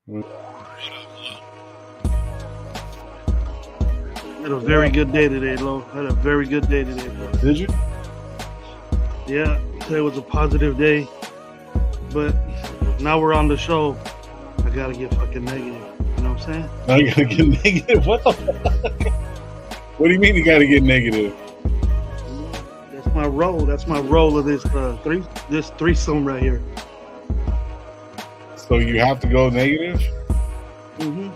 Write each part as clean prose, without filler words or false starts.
Had a very good day today, Lo. Had a very good day today, bro. Did you? Yeah, today was a positive day. But now we're on the show. I gotta get fucking negative. You know what I'm saying? Now you gotta get negative. What the fuck? What do you mean you gotta get negative? That's my role. That's my role of this threesome right here. So you have to go negative? Mm-hmm.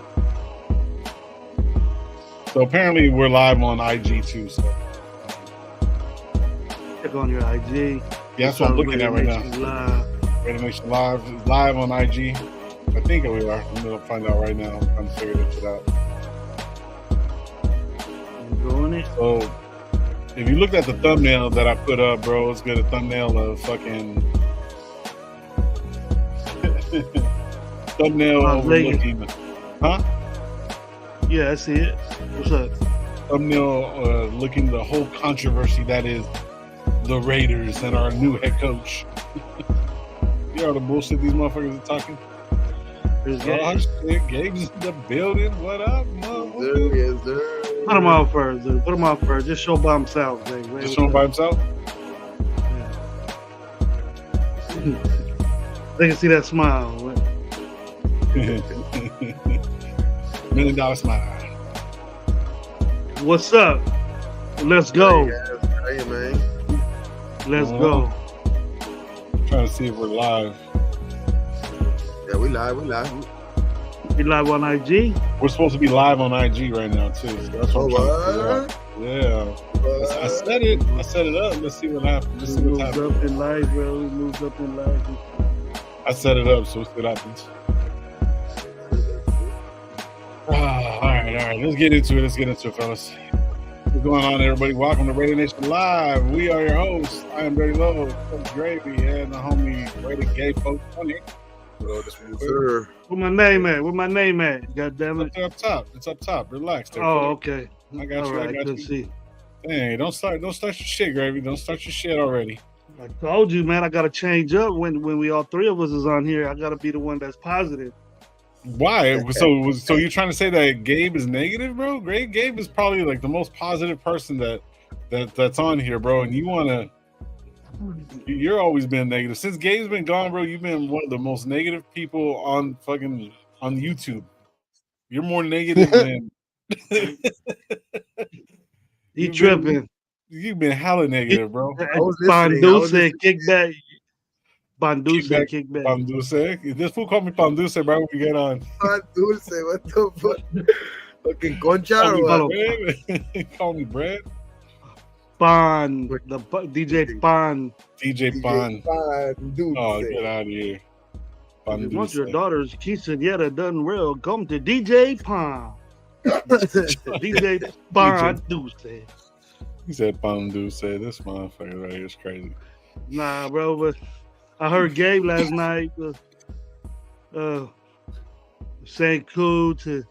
So apparently we're live on IG too. So Check on your IG. yeah, that's what I'm looking at right now. Live. RaiderNationLive is live on IG. I think we are. I'm gonna find out right now. I'm trying to figure this shit out. I'm doing it. So if you looked at the thumbnail that I put up, bro, it's got a thumbnail of fucking thumbnail overlooking. Huh? Yeah, I see it. What's up? Thumbnail looking the whole controversy that is the Raiders and our new head coach. You know the bullshit these motherfuckers are talking. Oh shit, Gabe's in the building. What up, motherfucker? Yes, sir. Put him out first, dude. Put him out first. Just show by himself, baby. Just show him by himself? Yeah. They can see that smile. $1 million smile. What's up? Let's go. Hey, man. Let's go. Trying to see if we're live. Yeah, we live. We live on IG. We're supposed to be live on IG right now too. So that's what I'm trying to figure out. Yeah. I set it up. Let's see what happens. Let's see what's happening. Moved up in life, bro. We moved up in life. I set it up, so let's see what happens. All right. Let's get into it, fellas. What's going on, everybody? Welcome to Raider Nation Live. We are your hosts. I am Dirty Low, Coach Gravy, and the homie Raider Gay Folk 20. Sir. Where my name at? God damn it. It's up top. Relax. There, Oh, okay. I got All you. right, I got couldn't you. see. Hey, don't start your shit, Gravy. Don't start your shit already. I told you, man. I gotta change up when we all three of us is on here. I gotta be the one that's positive. Why? So you're trying to say that Gabe is negative, bro? Gabe is probably like the most positive person that's on here, bro. And you're always been negative. Since Gabe's been gone, bro, you've been one of the most negative people on YouTube. You're more negative than Tripping. You've been hella negative, bro. Banduce, kick back. Banduce, kick back. Banduce. This fool called me Banduce, bro, when we get on. Banduce, what the fuck? Fucking concha or what? Call me bread. Pan, the DJ Pan. DJ Pan. Banduce. Oh, get out of here. If you want your daughter's quinceañera done well, come to DJ Pan. DJ Banduce. He said Banduce. This motherfucker right here is crazy. Nah, bro, but I heard Gabe last night saying cool to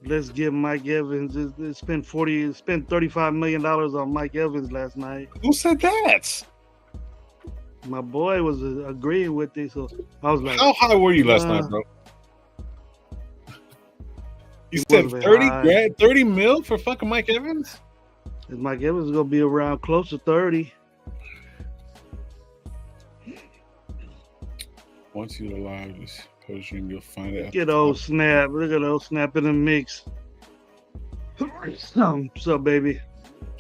let's give Mike Evans. It spent $35 million on Mike Evans last night. Who said that? My boy was agreeing with it, so I was like, how high were you last night, bro? You said 30 mil for fucking Mike Evans? Mike Evans is gonna be around close to 30. Once you're alive, this post stream, you'll find it. Look at old Snap. Look at old Snap in the mix. What's up, baby?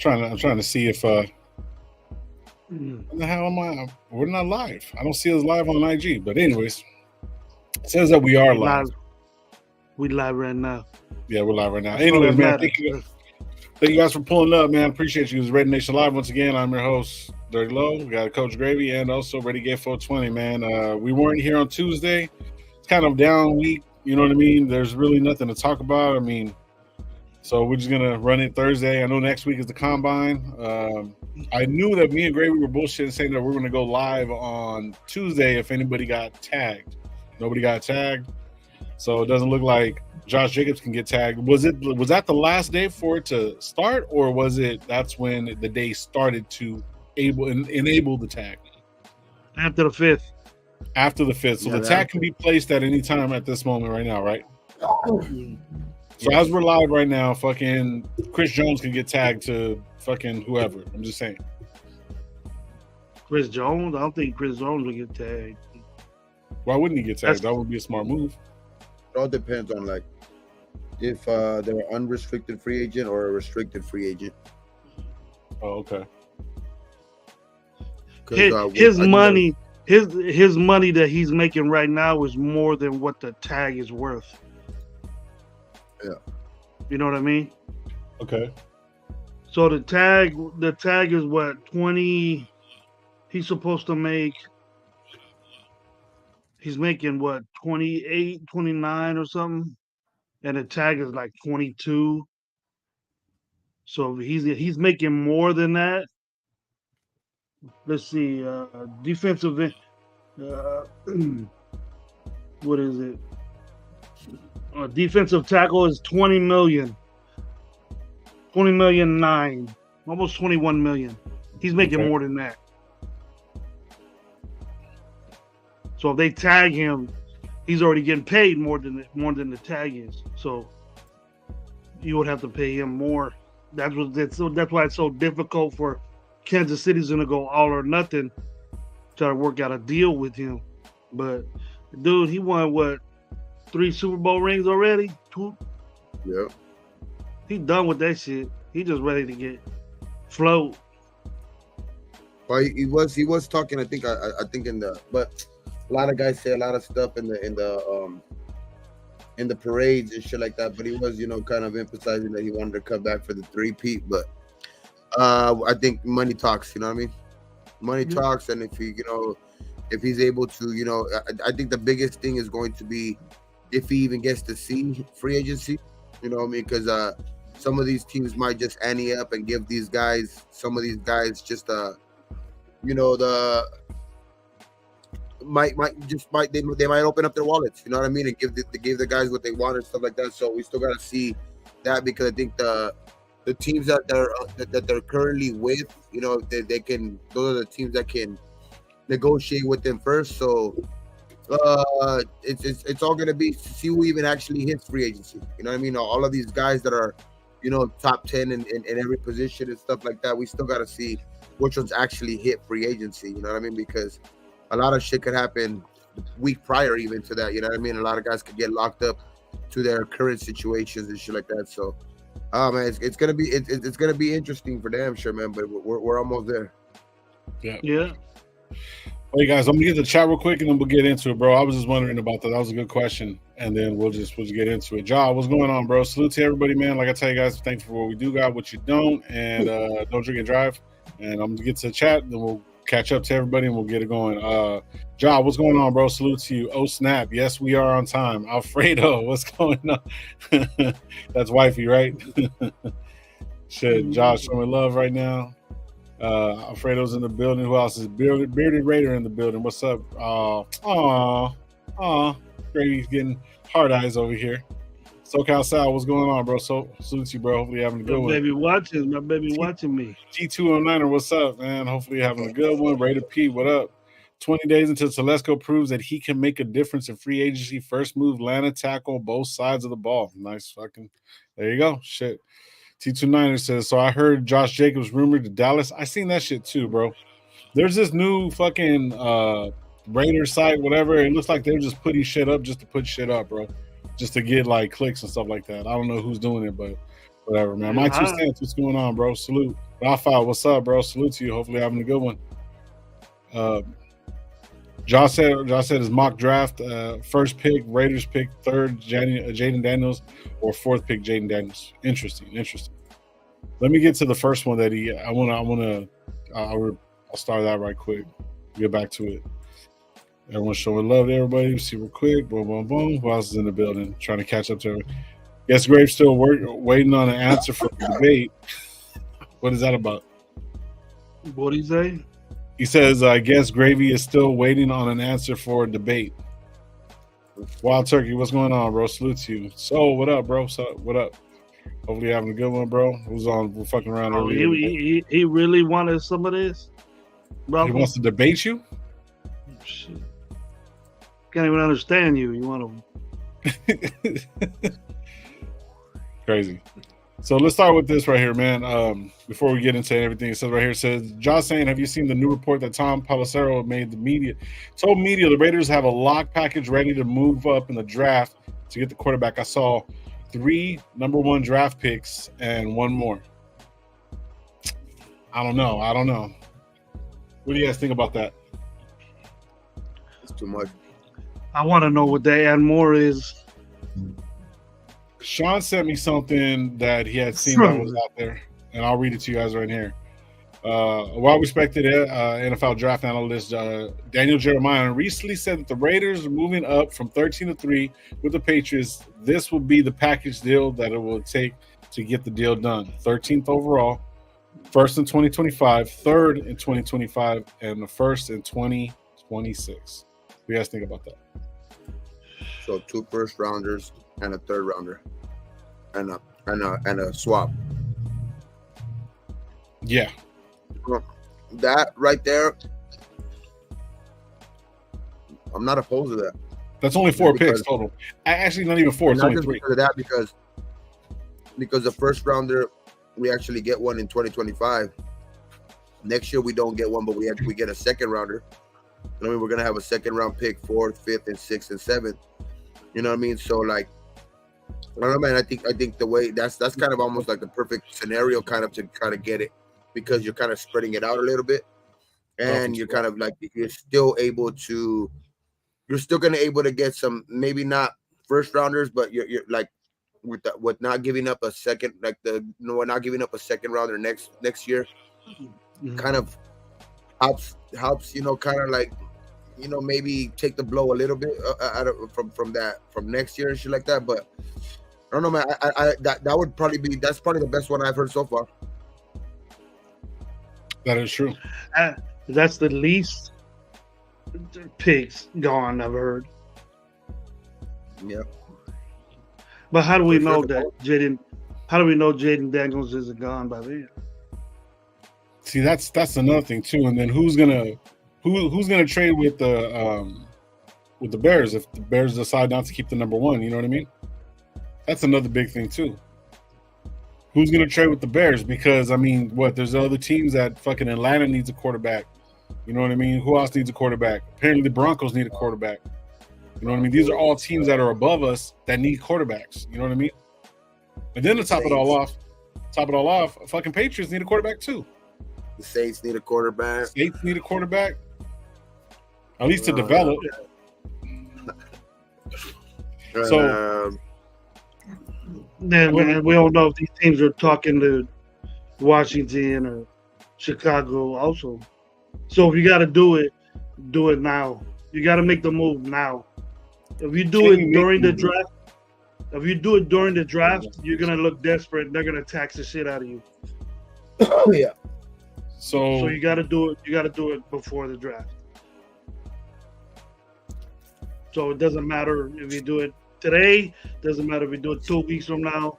I'm trying to see if what the hell am I? We're not live. I don't see us live on IG. But anyways, it says that we are live. We live right now. Yeah, we're live right now. Anyways, man, thank you guys for pulling up, man. I appreciate you. It's Raider Nation Live once again. I'm your host, Dirty Low. We got Coach Gravy and also Ready Gay 420, man. We weren't here on Tuesday. It's kind of down week. You know what I mean? There's really nothing to talk about. I mean, so we're just gonna run it Thursday. I know next week is the combine. I knew that me and Gravy were bullshitting saying that we're gonna go live on Tuesday if anybody got tagged. Nobody got tagged, so it doesn't look like Josh Jacobs can get tagged. Was that the last day for it to start, or was it that's when the day started to enable the tag? After the 5th. After the 5th. So the tag can be placed at any time at this moment right now, right? So as we're live right now, fucking Chris Jones can get tagged to fucking whoever. I'm just saying. Chris Jones? I don't think Chris Jones will get tagged. Why wouldn't he get tagged? That would be a smart move. It all depends on like if they're an unrestricted free agent or a restricted free agent. Oh, okay. His money that he's making right now is more than what the tag is worth. Yeah. You know what I mean? Okay. So the tag is what, 20? He's supposed to make. He's making what, 28, 29 or something, and the tag is like 22. So he's making more than that. Let's see, defensive. What is it? Defensive tackle is 20 million. 20 million 9, almost 21 million. He's making more than that. So if they tag him, he's already getting paid more than the tag is. So you would have to pay him more. That's why it's so difficult for Kansas City's gonna go all or nothing, try to work out a deal with him. But dude, he won what, 3 Super Bowl rings already? 2? Yeah. He done with that shit. He just ready to get float. Well, he was talking. I think but a lot of guys say a lot of stuff in the parades and shit like that. But he was, kind of emphasizing that he wanted to come back for the 3-peat. But I think money talks. You know what I mean? Money talks, and if he's able to, I think the biggest thing is going to be if he even gets to see free agency. You know what I mean? Because some of these teams might just ante up and give some of these guys just they might open up their wallets, you know what I mean, and give the guys what they want and stuff like that. So we still got to see that, because I think the teams that they're currently with, they can, those are the teams that can negotiate with them first. So it's all gonna be to see who even actually hits free agency. You know what I mean? All of these guys that are, top 10 in every position and stuff like that, we still got to see which ones actually hit free agency. You know what I mean? Because a lot of shit could happen week prior even to that. You know what I mean? A lot of guys could get locked up to their current situations and shit like that. So, man, it's gonna be interesting for damn sure, man. But we're almost there. Yeah. Hey guys, I'm gonna get to the chat real quick and then we'll get into it, bro. I was just wondering about that. That was a good question, and then we'll just get into it. Ja, what's going on, bro? Salute to everybody, man. Like I tell you guys, thanks for what we do, got what you don't, and don't drink and drive. And I'm gonna get to the chat, then we'll catch up to everybody and we'll get it going. Ja, what's going on, bro? Salute to you. Oh snap! Yes, we are on time. Alfredo, what's going on? That's wifey, right? Shit, Josh showing love right now. Alfredo's in the building. Who else is Bearded Raider in the building? What's up? Grady's getting hard eyes over here. SoCal Sal, what's going on, bro? So salute you, bro. Hopefully you're having a good one. My baby watching me. G209er, what's up, man? Hopefully you're having a good one. Raider P, what up? 20 days until Telesco proves that he can make a difference in free agency. First move, Atlanta tackle both sides of the ball. Nice fucking. There you go. Shit. T29er says, so I heard Josh Jacobs rumored to Dallas. I seen that shit too, bro. There's this new fucking Raider site, whatever. It looks like they're just putting shit up just to put shit up, bro. Just to get like clicks and stuff like that. I don't know who's doing it, but whatever, man. My 2 cents. What's going on, bro? Salute. Rafa, what's up, bro? Salute to you. Hopefully having a good one. Josh said his mock draft, first pick, Raiders pick, third, Jaden Daniels, or fourth pick, Jaden Daniels. Interesting. Let me get to the first one that I'll start that right quick. Get back to it. Everyone's showing love to everybody. See real quick. Boom, boom, boom. Who else is in the building? Trying to catch up to everyone. Guess Graves still waiting on an answer for the debate. What is that about? What did he say? He says, I guess Gravy is still waiting on an answer for a debate. Wild Turkey, what's going on, bro? Salute to you. So, what up, bro? So, what up? Hopefully you're having a good one, bro. Who's on? We're fucking around earlier. He really wanted some of this? Brother? He wants to debate you? Shit. Can't even understand you. You want to crazy. So let's start with this right here, man. Before we get into everything, it says right here, it says, Josh saying, have you seen the new report that Tom Pelissero made the media? Told media the Raiders have a lock package ready to move up in the draft to get the quarterback. I saw 3 number 1 draft picks and 1 more. I don't know. What do you guys think about that? It's too much. I want to know what that and more is. Sean sent me something that he had seen that was out there, and I'll read it to you guys right here. Well-respected NFL draft analyst Daniel Jeremiah recently said that the Raiders are moving up from 13-3 with the Patriots. This will be the package deal that it will take to get the deal done. 13th overall, first in 2025, third in 2025, and the first in 2026. What do you guys think about that? So 2 first rounders and a 3rd rounder, and a swap. Yeah. That right there, I'm not opposed to that. That's only 4 picks total. Actually, not even 4. It's only 3. Because of that, because the first rounder, we actually get one in 2025. Next year we don't get one, but we get a 2nd rounder. I mean, we're gonna have a 2nd round pick, 4th, 5th, and 6th and 7th. You know what I mean? So like, I don't know, man. I think the way that's kind of almost like the perfect scenario, kind of to kind of get it, because you're kind of spreading it out a little bit, and you're kind of like you're still gonna able to get some, maybe not first rounders, but you're like with not giving up a second, like we're not giving up a 2nd rounder next year, kind of helps, kind of like, maybe take the blow a little bit out of, from next year and shit like that. But I don't know, man. That would probably that's probably the best one I've heard so far. That is true. That's the least picks gone I've heard. Yeah. But how do we know that Jaden? How do we know Jaden Daniels isn't gone by then? See, that's another thing too. And then who's gonna trade with the Bears if the Bears decide not to keep the number 1? You know what I mean? That's another big thing too. Who's gonna trade with the Bears? Because I mean, there's other teams that fucking Atlanta needs a quarterback. You know what I mean? Who else needs a quarterback? Apparently the Broncos need a quarterback. You know what I mean? These are all teams that are above us that need quarterbacks. You know what I mean? And then to top it all off, fucking Patriots need a quarterback too. The Saints need a quarterback. At least to develop. So then we don't know if these teams are talking to Washington or Chicago also. So if you got to do it now. You got to make the move now. If you do it during the draft, you're gonna look desperate. They're gonna tax the shit out of you. Yeah. So you got to do it. You got to do it before the draft. So it doesn't matter if you do it today. Doesn't matter if you do it 2 weeks from now.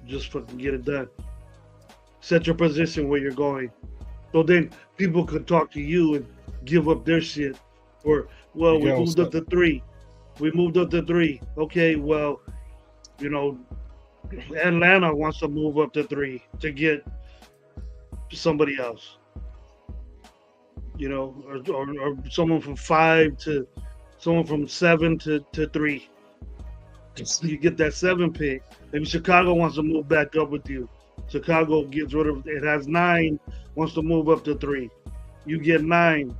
Just fucking get it done. Set your position where you're going. So then people can talk to you and give up their shit. Or, well, we moved up to 3. We moved up to 3. Okay, well, Atlanta wants to move up to 3 to get somebody else. Or someone from 5 to someone from 7 to 3. You get that 7 pick. Maybe Chicago wants to move back up with you. Chicago gets rid of it, has 9, wants to move up to 3. You get 9.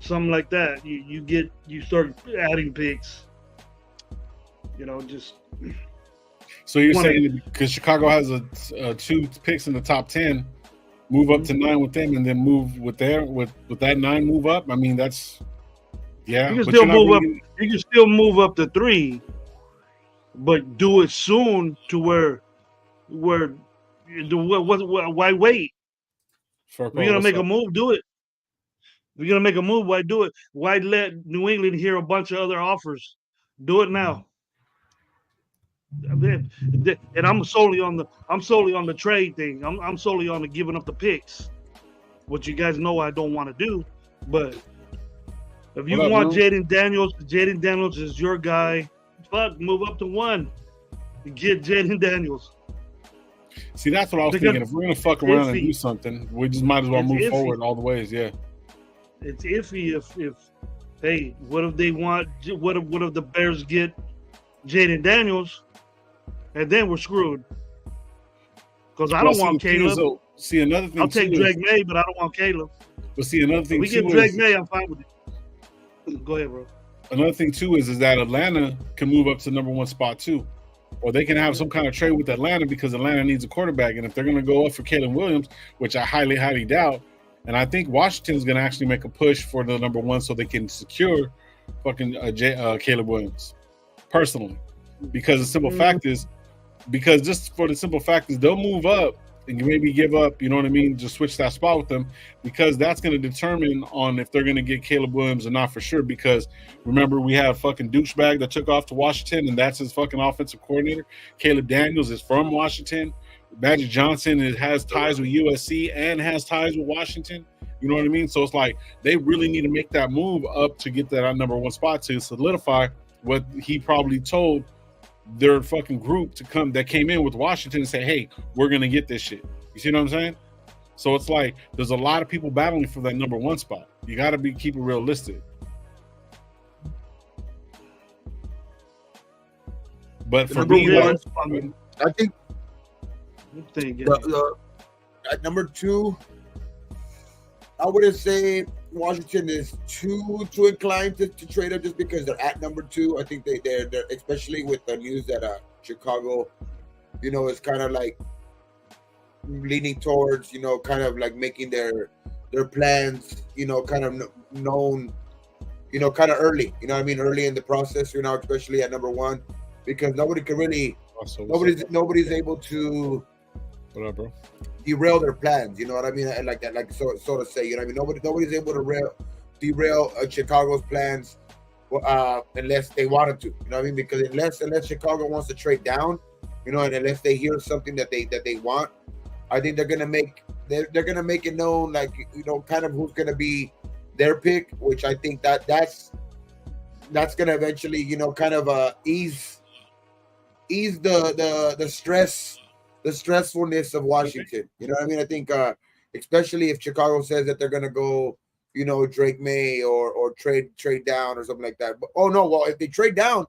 Something like that. You start adding picks. Just. So you're saying because Chicago has a 2 picks in the top 10, move up to 9 with them, and then move with that 9 move up. I mean, that's You can still move up. You can still move up to 3, but do it soon to where why wait? If you're gonna make a move, do it. If you're gonna make a move, why do it? Why let New England hear a bunch of other offers? Do it now. And I'm solely on the trade thing. I'm solely on the giving up the picks, which you guys know I don't want to do. But If you want Jaden Daniels is your guy. Fuck, move up to 1. Get Jaden Daniels. See, that's what I was thinking. If we're gonna fuck around and do something, we just might as well move forward all the ways. Yeah. It's iffy if hey, what if they want? What if the Bears get Jaden Daniels, and then we're screwed? Because I don't want Caleb. See, another thing. I'll take Drake May, but I don't want Caleb. But see, another thing. If we get Drake May, I'm fine with it. Go ahead, bro. Another thing too is that Atlanta can move up to number 1 spot too, or they can have some kind of trade with Atlanta because Atlanta needs a quarterback, and if they're going to go up for Caleb Williams, which I highly, highly doubt, and I think Washington is going to actually make a push for the number 1 so they can secure fucking Caleb Williams, personally, because the simple fact is, they'll move up and maybe give up, you know what I mean, just switch that spot with them, because that's going to determine on if they're going to get Caleb Williams or not for sure. Because remember, we have fucking douchebag that took off to Washington, and that's his fucking offensive coordinator. Caleb Daniels is from Washington. Magic Johnson has ties with USC and has ties with Washington. You know what I mean? So it's like they really need to make that move up to get that number 1 spot to solidify what he probably told their fucking group that came in with Washington and say, hey, we're going to get this shit. You see what I'm saying? So it's like there's a lot of people battling for that number 1 spot. You got to keep it realistic. But for me, I think at number 2, I wouldn't say Washington is too inclined to trade up just because they're at number 2. I think they're especially with the news that Chicago, is kind of like leaning towards, kind of like making their plans, kind of known, kind of early, early in the process, especially at number 1, because nobody can really, nobody's able to. What up, bro? Derail their plans, you know what I mean? Like that, like so to say, you know what I mean? Nobody's able to derail Chicago's plans unless they wanted to, you know what I mean? Because unless Chicago wants to trade down, and unless they hear something that they want, I think they're gonna make it known, like, kind of who's gonna be their pick, which I think that's gonna eventually, kind of ease the stress. The stressfulness of Washington, you know what I mean? I think, especially if Chicago says that they're gonna go, Drake May or trade down or something like that. But if they trade down,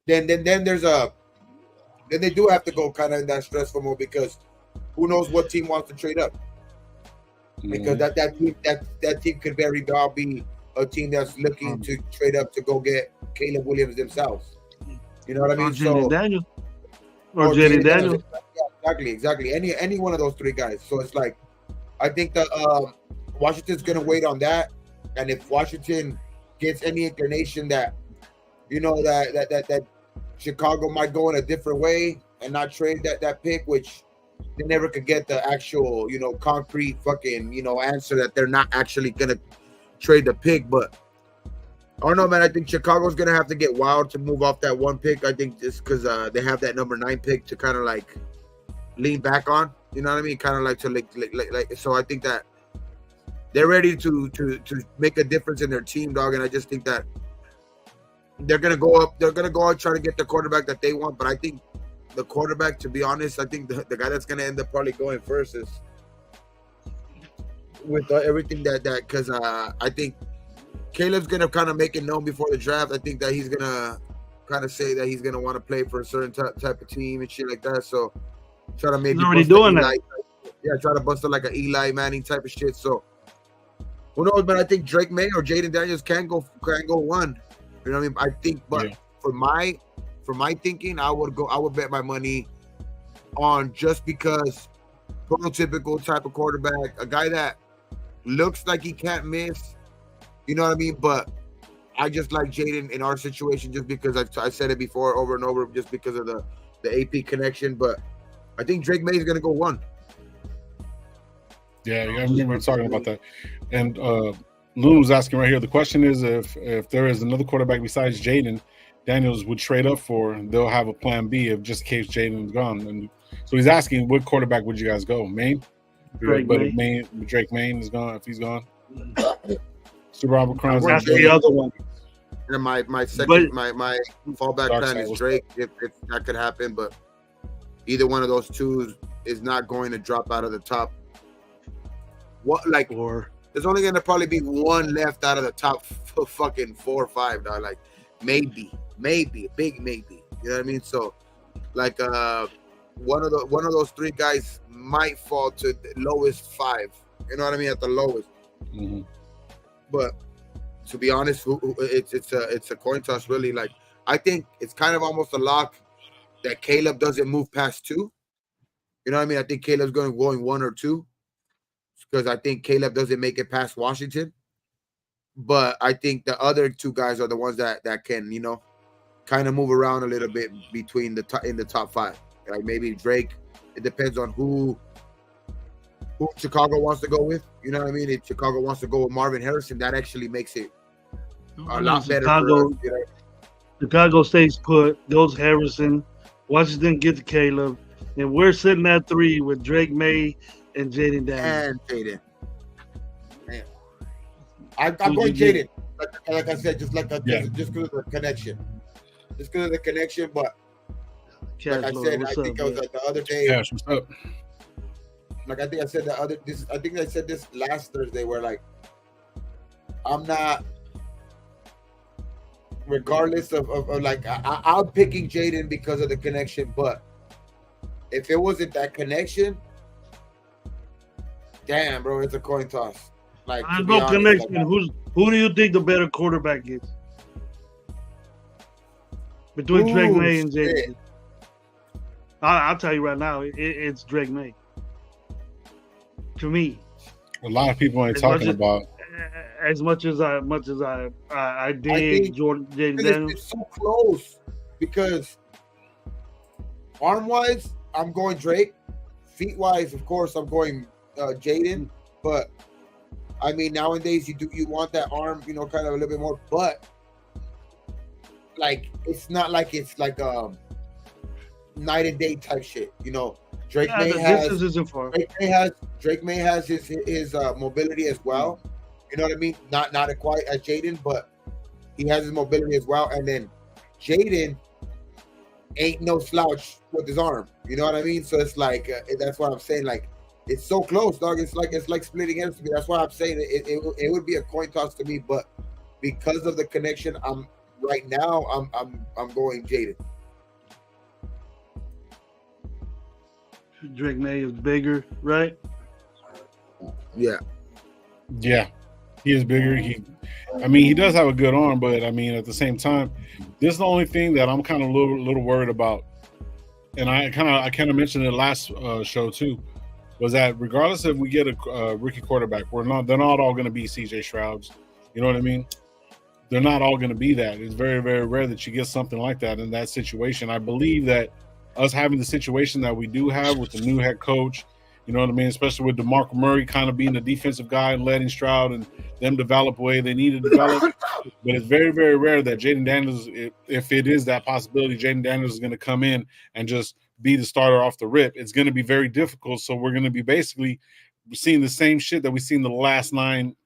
then there's then they do have to go kind of in that stressful mode, because who knows what team wants to trade up? Because that team could very well be a team that's looking to trade up to go get Caleb Williams themselves. You know what I mean? Jaden Daniels. Exactly. Any one of those 3 guys. So it's like, I think that Washington's gonna wait on that, and if Washington gets any inclination that, that Chicago might go in a different way and not trade that pick, which they never could get the actual, concrete fucking, answer that they're not actually gonna trade the pick. But I don't know, man. I think Chicago's gonna have to get wild to move off that 1 pick. I think just because they have that number 9 pick to kind of like lean back on, you know what I mean? Kind of like to like. So I think that they're ready to make a difference in their team, dog. And I just think that they're gonna go up. They're gonna go out try to get the quarterback that they want. But I think the quarterback, to be honest, I think the guy that's gonna end up probably going first is with everything that because I think Caleb's gonna kind of make it known before the draft. I think that he's gonna kind of say that he's gonna want to play for a certain type of team and shit like that. So try to maybe already doing that. Yeah, try to bust it like an Eli Manning type of shit. So who knows? But I think Drake May or Jaden Daniels can go 1. You know what I mean? I think, but for my thinking, I would bet my money on, just because prototypical type of quarterback, a guy that looks like he can't miss. You know what I mean? But I just like Jaden in our situation, just because I said it before over and over, just because of the AP connection. But I think Drake May is going to go 1. Yeah, I remember talking about that. And Lou was asking right here, the question is if there is another quarterback besides Jaden Daniels would trade up for, they'll have a plan B if just in case Jaden's gone. And so he's asking, what quarterback would you guys go? Maine? Drake Maine is gone, if he's gone. Super Omicron. That's the other one. And my second my fallback plan is Drake if that could happen, but either one of those two is not going to drop out of the top. There's only going to probably be one left out of the top fucking 4 or 5, dog. Like maybe, a big maybe. You know what I mean? So like one of those 3 guys might fall to the lowest 5. You know what I mean? At the lowest. Mm-hmm. But to be honest, it's a coin toss, really. Like I think it's kind of almost a lock that Caleb doesn't move past 2. You know what I mean? I think Caleb's going 1 or 2 because I think Caleb doesn't make it past Washington. But I think the other 2 guys are the ones that can, you know, kind of move around a little bit between in the top 5. Like maybe Drake. It depends on who Chicago wants to go with. You know what I mean? If Chicago wants to go with Marvin Harrison, that actually makes it a lot better for us, you know? Chicago stays put, goes Harrison, Washington gets Caleb, and we're sitting at 3 with Drake May and Jaden Daniels. And Jaden. I'm going Jaden. Like I said, just because of the connection. Just because of the connection, but Cash, like I said, I think it was like the other day. Cash, what's up? Like I think I said I think I said this last Thursday where like I'm not, regardless of like I'm picking Jaden because of the connection, but if it wasn't that connection, damn, bro, it's a coin toss. Like there's no connection. Like, who do you think the better quarterback is between Drake May and Jaden? I'll tell you right now, it's Drake May. To me, a lot of people ain't talking about. As much as I dig Jaden Daniels. It's so close because arm wise, I'm going Drake. Feet wise, of course, I'm going Jaden. But I mean, nowadays you want that arm, you know, kind of a little bit more. But like, it's not like it's like night and day type shit, you know. Drake May has his mobility as well. You know what I mean? Not quite as Jaden, but he has his mobility as well. And then Jaden ain't no slouch with his arm. You know what I mean? So it's like that's what I'm saying. Like it's so close, dog. It's like splitting hairs to me. That's why I'm saying it would be a coin toss to me. But because of the connection, I'm going Jaden. Drake May is bigger, right? Yeah. He is bigger. He does have a good arm, but I mean, at the same time, this is the only thing that I'm kind of a little worried about. And I kind of mentioned it last show too, was that regardless if we get a rookie quarterback, they're not all going to be CJ Strouds. You know what I mean? They're not all going to be that. It's very, very rare that you get something like that in that situation. I believe that us having the situation that we do have with the new head coach, you know what I mean, especially with DeMarco Murray kind of being the defensive guy and letting Stroud and them develop the way they need to develop. But it's very, very rare that Jaden Daniels, if it is that possibility, Jaden Daniels is going to come in and just be the starter off the rip. It's going to be very difficult. So we're going to be basically seeing the same shit that we've seen the last nine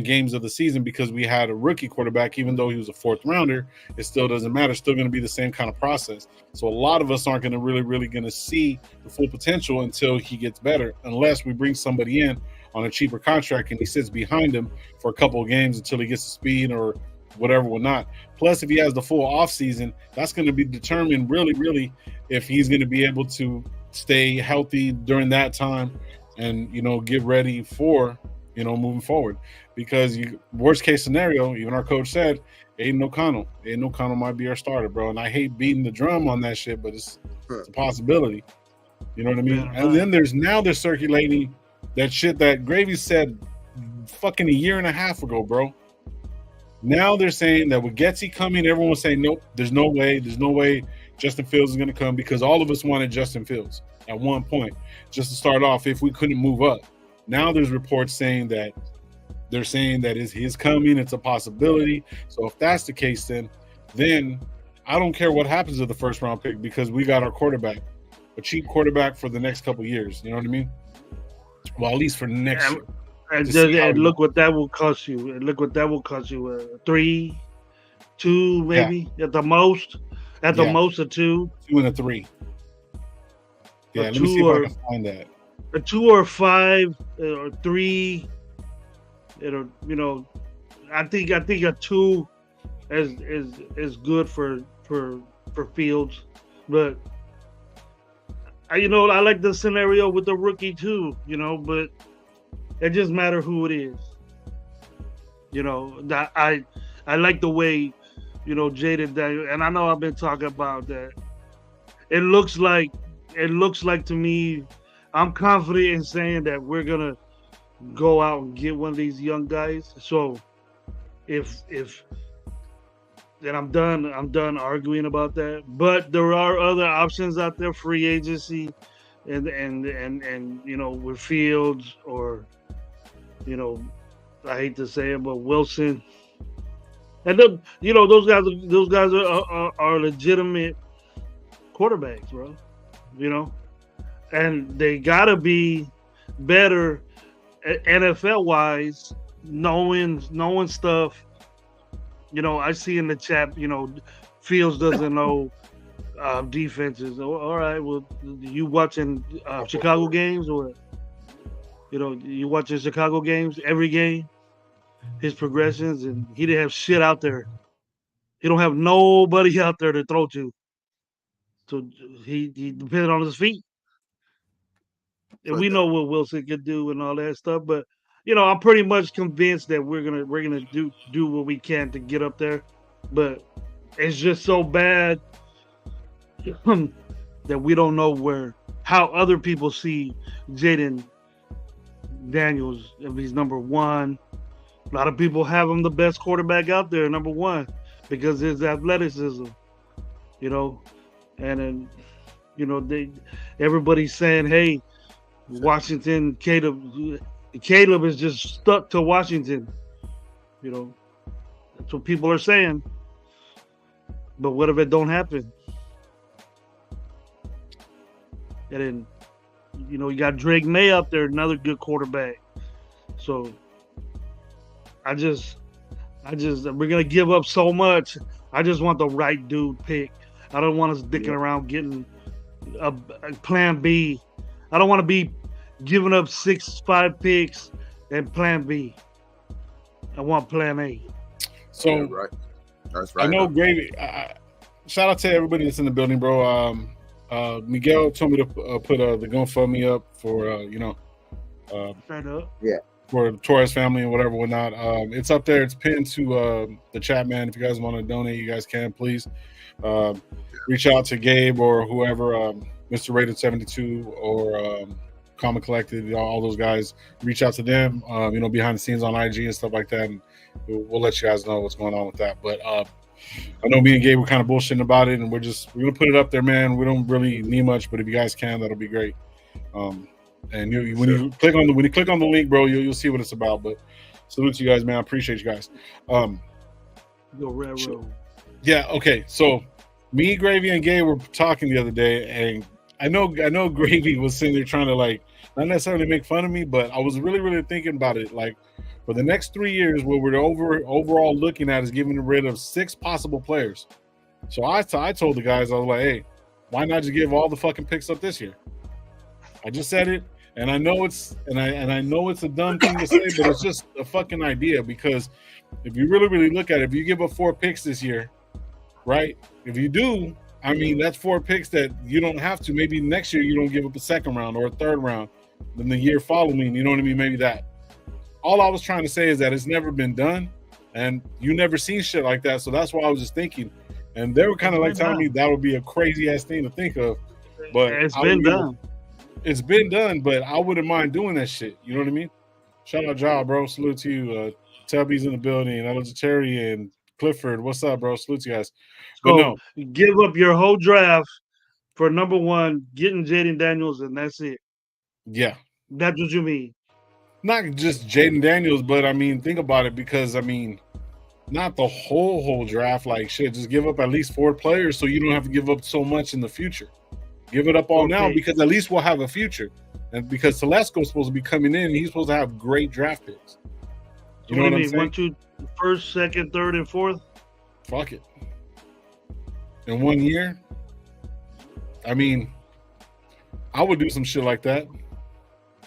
games of the season because we had a rookie quarterback. Even though he was a 4th rounder, it still doesn't matter. It's still going to be the same kind of process. So a lot of us aren't going to really going to see the full potential until he gets better, unless we bring somebody in on a cheaper contract and he sits behind him for a couple of games until he gets to speed or whatever will not. Plus, if he has the full offseason, that's going to be determined really if he's going to be able to stay healthy during that time and, you know, get ready for, you know, moving forward. Because worst case scenario, even our coach said, Aiden O'Connell might be our starter, bro. And I hate beating the drum on that shit, but it's a possibility. You know what I mean? And then they're circulating that shit that Gravy said fucking a year and a half ago, bro. Now they're saying that with Getsy coming, everyone was saying, nope, there's no way Justin Fields is going to come, because all of us wanted Justin Fields at one point, just to start off if we couldn't move up. Now there's reports saying that they're saying that he's coming. It's a possibility. So if that's the case, then I don't care what happens to the first round pick, because we got our quarterback, a cheap quarterback for the next couple of years. You know what I mean? Well, at least for next year. And look what that will cost you. And look what that will cost you. 3, 2, maybe at the most. At the most, a 2. 2 and a 3. Yeah, let me see if I can find that. A 2 or 5 or 3. I think a 2 is good for Fields, but I like the scenario with the rookie too. But it just matters who it is. That I like the way Jaden Daniels, and I know I've been talking about that. It looks like to me, I'm confident in saying that we're gonna go out and get one of these young guys. So if then I'm done arguing about that. But there are other options out there, free agency, and with Fields or I hate to say it, but Wilson. And those guys are legitimate quarterbacks, bro. And they gotta be better NFL wise, knowing stuff. I see in the chat, Fields doesn't know defenses. All right, well, you watching Chicago games or you watching Chicago games every game? His progressions, and he didn't have shit out there. He don't have nobody out there to throw to. So he depended on his feet. And we know what Wilson could do and all that stuff, but I'm pretty much convinced that we're gonna do what we can to get up there. But it's just so bad that we don't know how other people see Jaden Daniels if he's number 1. A lot of people have him the best quarterback out there, number 1, because his athleticism, and then, everybody's saying, hey, Washington, Caleb is just stuck to Washington. That's what people are saying. But what if it don't happen? And then, you got Drake May out there, another good quarterback. So we're gonna give up so much. I just want the right dude pick. I don't want us dicking around getting a plan B. I don't want to be giving up 5 picks and plan B. I want plan A. So right. That's right. I know Gravy. Shout out to everybody that's in the building, bro. Miguel told me to put the GoFundMe up for Straight up. Yeah. For the Torres family and whatnot. It's up there. It's pinned to the chat, man. If you guys want to donate, you guys can. Please reach out to Gabe or whoever, Mr. Rated 72 or Common Collected, all those guys. Reach out to them, behind the scenes on IG and stuff like that. And we'll let you guys know what's going on with that. But I know me and Gabe were kind of bullshitting about it, and we're going to put it up there, man. We don't really need much, but if you guys can, that'll be great. And when you click on the link, bro, you'll see what it's about. But salute to you guys, man. I appreciate you guys. Go railroad. Yeah. Okay. So me, Gravy, and Gabe were talking the other day, and I know Gravy was sitting there trying to not necessarily make fun of me, but I was really, really thinking about it. Like for the next 3 years, what we're overall looking at is getting rid of 6 possible players. So I told the guys, I was like, hey, why not just give all the fucking picks up this year? I just said it. And I know it's a dumb thing to say, but it's just a fucking idea, because if you really, really look at it, if you give up 4 picks this year, right? If you do, I mean, that's 4 picks that you don't have to. Maybe next year you don't give up a 2nd round or a 3rd round. Then the year following, you know what I mean? Maybe that. All I was trying to say is that it's never been done, and you never seen shit like that. So that's why I was just thinking. And they were kind of like telling me that would be a crazy ass thing to think of. But it's been done. It's been done, but I wouldn't mind doing that shit. You know what I mean? Shout out, Ja, bro. Salute to you. Tubby's in the building. Ella Terry and Clifford. What's up, bro? Salute to you guys. But no, give up your whole draft for number 1, getting Jaden Daniels, and that's it. Yeah. That's what you mean. Not just Jaden Daniels, but I mean, think about it, because I mean, not the whole draft. Like shit, just give up at least 4 players so you don't have to give up so much in the future. Give it up all now, because at least we'll have a future. and because Telesco's supposed to be coming in, he's supposed to have great draft picks. You know what I'm saying? 1, 2, first, second, third, and fourth. Fuck it. In 1 year, I mean, I would do some shit like that.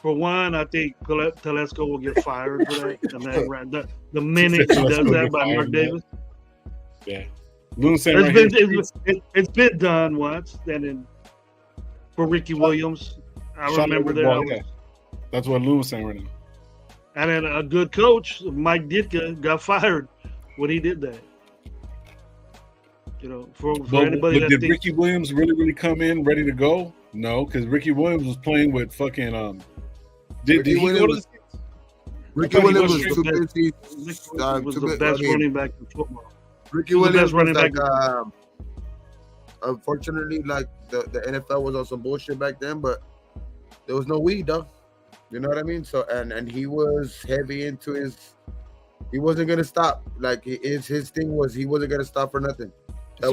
For one, I think Telesco will get fired for that. And then the minute he does that by Mark Davis. Yeah. It's been done once. Then for Ricky Williams, I remember that. That's what Loon was saying right now. And then a good coach, Mike Ditka, got fired when he did that. You know, for anybody that did Ricky Williams really come in ready to go? No, because Ricky Williams was playing with fucking Ricky Williams was the best running back in football. Ricky Williams was like, unfortunately, like the NFL was on some bullshit back then, but there was no weed though. You know what I mean? So and he was heavy into he wasn't gonna stop. Like his thing was he wasn't gonna stop for nothing. So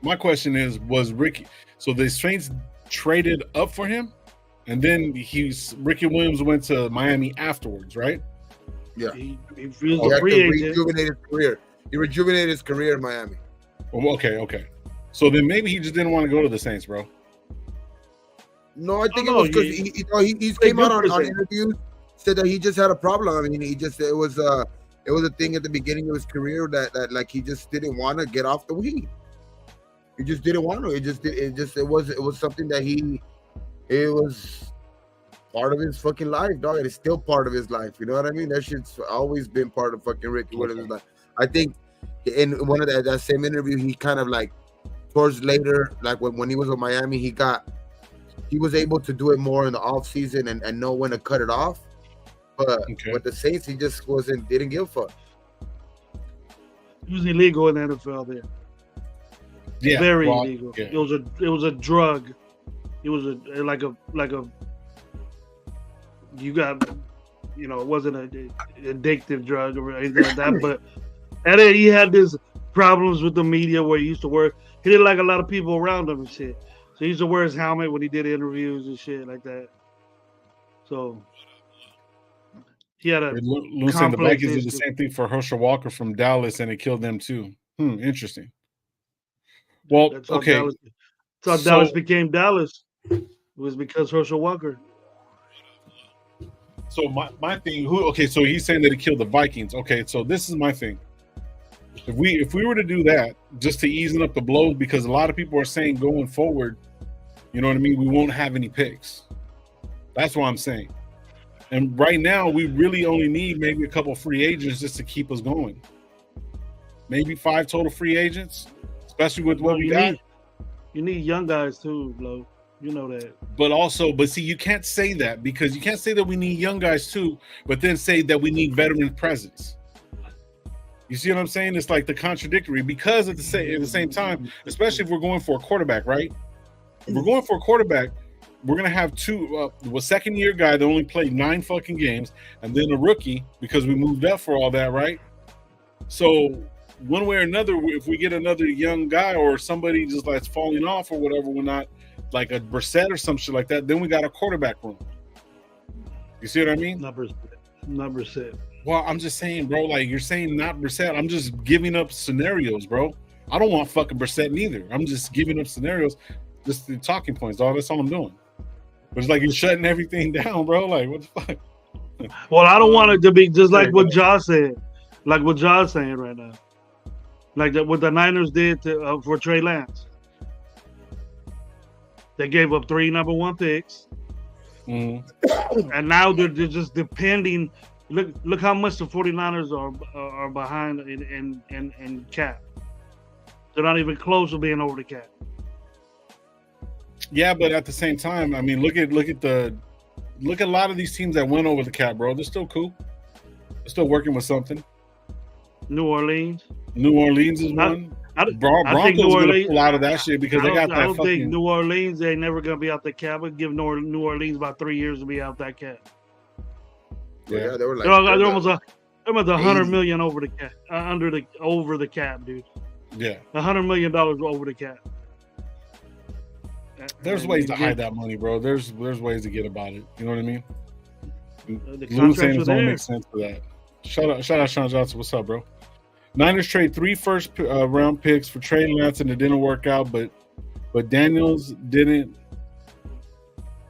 my question is, was Ricky? So the Saints traded up for him, and then Ricky Williams went to Miami afterwards, right? Yeah, he was a free agent. He rejuvenated his career in Miami. Oh, okay. So then maybe he just didn't want to go to the Saints, bro. No, I think it was because he came out on interviews, said that he just had a problem. I mean, it was a thing at the beginning of his career that like he just didn't want to get off the weed. He just didn't want to. It was something that it was part of his fucking life, dog. And it's still part of his life. You know what I mean? That shit's always been part of fucking Ricky Williams' life. I think in one of that same interview, he kind of like towards later, like when he was in Miami, he was able to do it more in the off season and know when to cut it off. But with the Saints, he just didn't give a fuck. It was illegal in the NFL there. Yeah, very illegal. Yeah. It was a drug. It was like a you got, you know, it wasn't an addictive drug or anything like that. But and then he had this problems with the media where he used to work. He didn't like a lot of people around him and shit. So he used to wear his helmet when he did interviews and shit like that. So he had a the Vikings did the same thing for Herschel Walker from Dallas, and it killed them too. Interesting. Well, that's how Dallas became Dallas. It was because Herschel Walker. So my thing, so he's saying that it killed the Vikings. Okay, so this is my thing. If we were to do that just to ease up the blows, because a lot of people are saying going forward, you know what I mean, we won't have any picks. That's what I'm saying. And right now, we really only need maybe a couple of free agents just to keep us going. Maybe 5 total free agents, especially with what we got. You need young guys too, Blow. You know that. But see, you can't say that, because you can't say that we need young guys too, but then say that we need veteran presence. You see what I'm saying? It's like the contradictory, because at the same time, especially if we're going for a quarterback, right? If we're going for a quarterback, we're going to have a second-year guy that only played 9 fucking games, and then a rookie, because we moved up for all that, right? So one way or another, if we get another young guy or somebody just like falling off or whatever, we're not like a Brissett or some shit like that, then we got a quarterback room. You see what I mean? Not Brissett. Well, I'm just saying, bro, like you're saying not Brissett. I'm just giving up scenarios, bro. I don't want fucking Brissett neither. I'm just giving up scenarios, just the talking points, dog. That's all I'm doing. But it's like you're shutting everything down, bro. Like, what the fuck? Well, I don't want it to be just like what Josh said. Like what Josh's saying right now. Like what the Niners did for Trey Lance. They gave up 3 number 1 picks. Mm-hmm. And now they're just depending. Look how much the 49ers are behind in cap. They're not even close to being over the cap. Yeah, but at the same time, I mean, look at a lot of these teams that went over the cap, bro. They're still cool. They're still working with something. New Orleans is one. Broncos gonna pull out of that shit because they got that. I don't think New Orleans ain't never gonna be out the cap. I'd give New Orleans about 3 years to be out that cap. Yeah, they were like they're almost $100 million over the cap, over the cap, dude. Yeah, $100 million over the cap. There's ways to hide that money, bro. There's ways to get about it. You know what I mean? The Lou saying contracts it were don't there. make sense for that. Shout out Sean Johnson. What's up, bro? Niners trade 3 first round picks for Trey Lance, and it didn't work out. But Daniels didn't.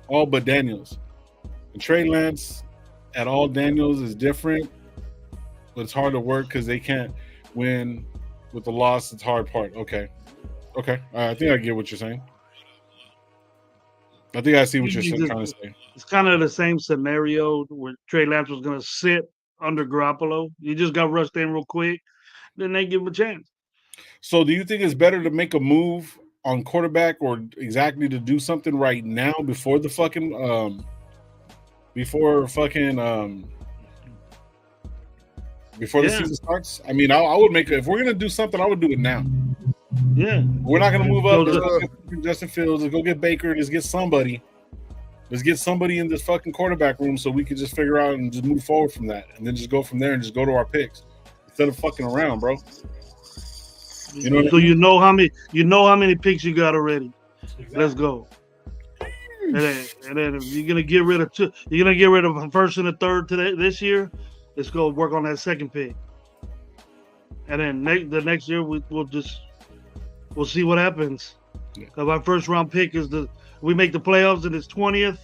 All but Daniels. And Trey Lance at all Daniels is different, but it's hard to work because they can't win with the loss. It's hard part. Okay. I think I get what you're saying. I think I see what you're trying to say. It's kind of the same scenario where Trey Lance was going to sit under Garoppolo. You just got rushed in real quick. Then they give him a chance. So do you think it's better to make a move on quarterback or exactly to do something right now before the fucking before the season starts? I mean, I would make it. If we're gonna do something, I would do it now. Yeah, we're not gonna move up. Let's go get Justin Fields. Let's go get Baker. Let's get somebody. Let's get somebody in this fucking quarterback room so we can just figure out and just move forward from that, and then just go from there and just go to our picks instead of fucking around, bro. You know so you know how many picks you got already. Exactly. Let's go. And then if you're gonna get rid of a first and a third this year. Let's go work on that second pick. And then the next year we'll see what happens. Because our first round pick is we make the playoffs and it's 20th,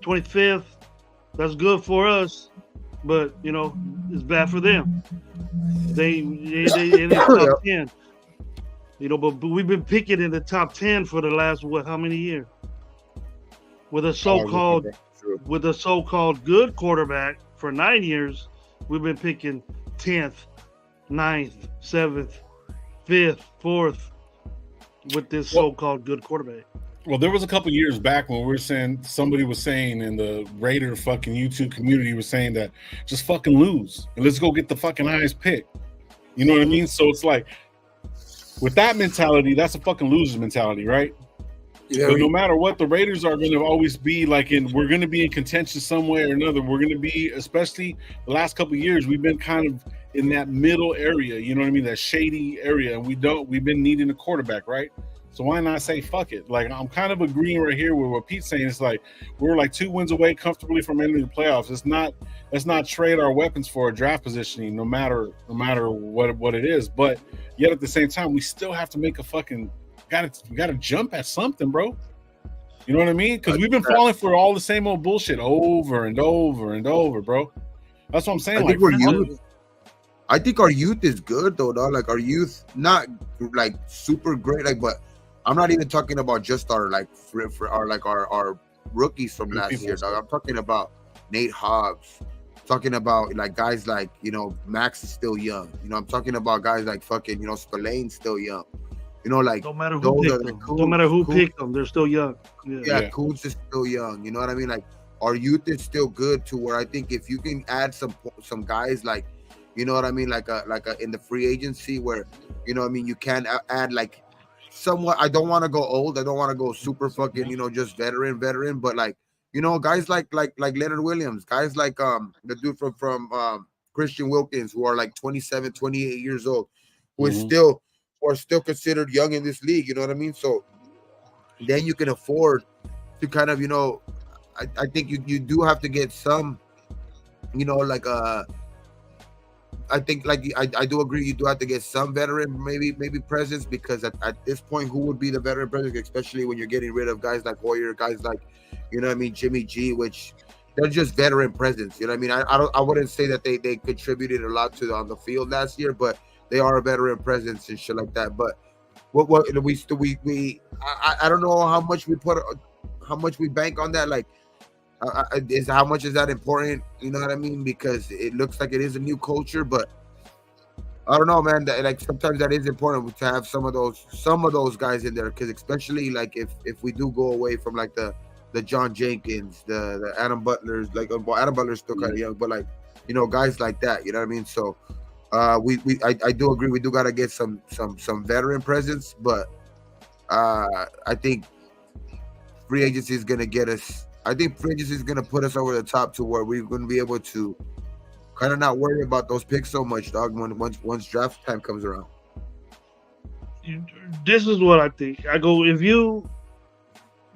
25th. That's good for us, but it's bad for them. They in the top 10. But we've been picking in the top 10 for the last how many years? With a so-called good quarterback for 9 years, we've been picking 10th, 9th, 7th, 5th, 4th with this so-called good quarterback. Well, there was a couple years back when somebody was saying in the Raider fucking YouTube community was saying that just fucking lose and let's go get the fucking highest pick. You know what I mean? So it's like, with that mentality, that's a fucking loser's mentality, right? Yeah. But no matter what, the Raiders are going to always be we're going to be in contention some way or another. We're going to be, especially the last couple of years, we've been kind of in that middle area, you know what I mean? That shady area. And we've been needing a quarterback, right? So why not say fuck it? Like, I'm kind of agreeing right here with what Pete's saying. It's like we're like 2 wins away comfortably from entering the playoffs. Let's not trade our weapons for a draft positioning, no matter what it is. But yet at the same time, we still have to make a fucking gotta jump at something, bro. You know what I mean? Because we've been falling for all the same old bullshit over and over and over, bro. That's what I'm saying. I think our youth is good though, dog. Like our youth, not like super great, but I'm not even talking about just our our rookies from last year, dog. I'm talking about Nate Hobbs. Talking about like guys like Max is still young. I'm talking about guys like fucking Spillane's still young. Like don't matter who picked them. Don't matter who picked them, they're still young. Yeah, Koontz is still young. You know what I mean? Like our youth is still good to where I think if you can add some guys like, you know what I mean, like a in the free agency where you can add like somewhat. I don't want to go old. I don't want to go super fucking just veteran, but like guys like Leonard Williams, guys like the dude from Christian Wilkins who are like 27, 28 years old, who are still considered young in this league. You know what I mean? So then you can afford to kind of I think you do have to get some I think I do agree you do have to get some veteran maybe presence, because at this point, who would be the veteran presence, especially when you're getting rid of guys like Hoyer, guys like Jimmy G, which they're just veteran presence. You know what I mean? I wouldn't say that they contributed a lot to on the field last year, but they are a veteran presence and shit like that. But what we I don't know how much we bank on that. Like, how much is that important? You know what I mean? Because it looks like it is a new culture, but I don't know, man. Like sometimes that is important to have some of those guys in there, because especially like if we do go away from like the John Jenkins, the Adam Butlers, like Adam Butler's still kind of young, but like guys like that. You know what I mean? So I do agree we do gotta get some veteran presence, but I think free agency is gonna get us. I think free agency is going to put us over the top to where we're going to be able to kind of not worry about those picks so much, dog, once draft time comes around. This is what I think. I go, if you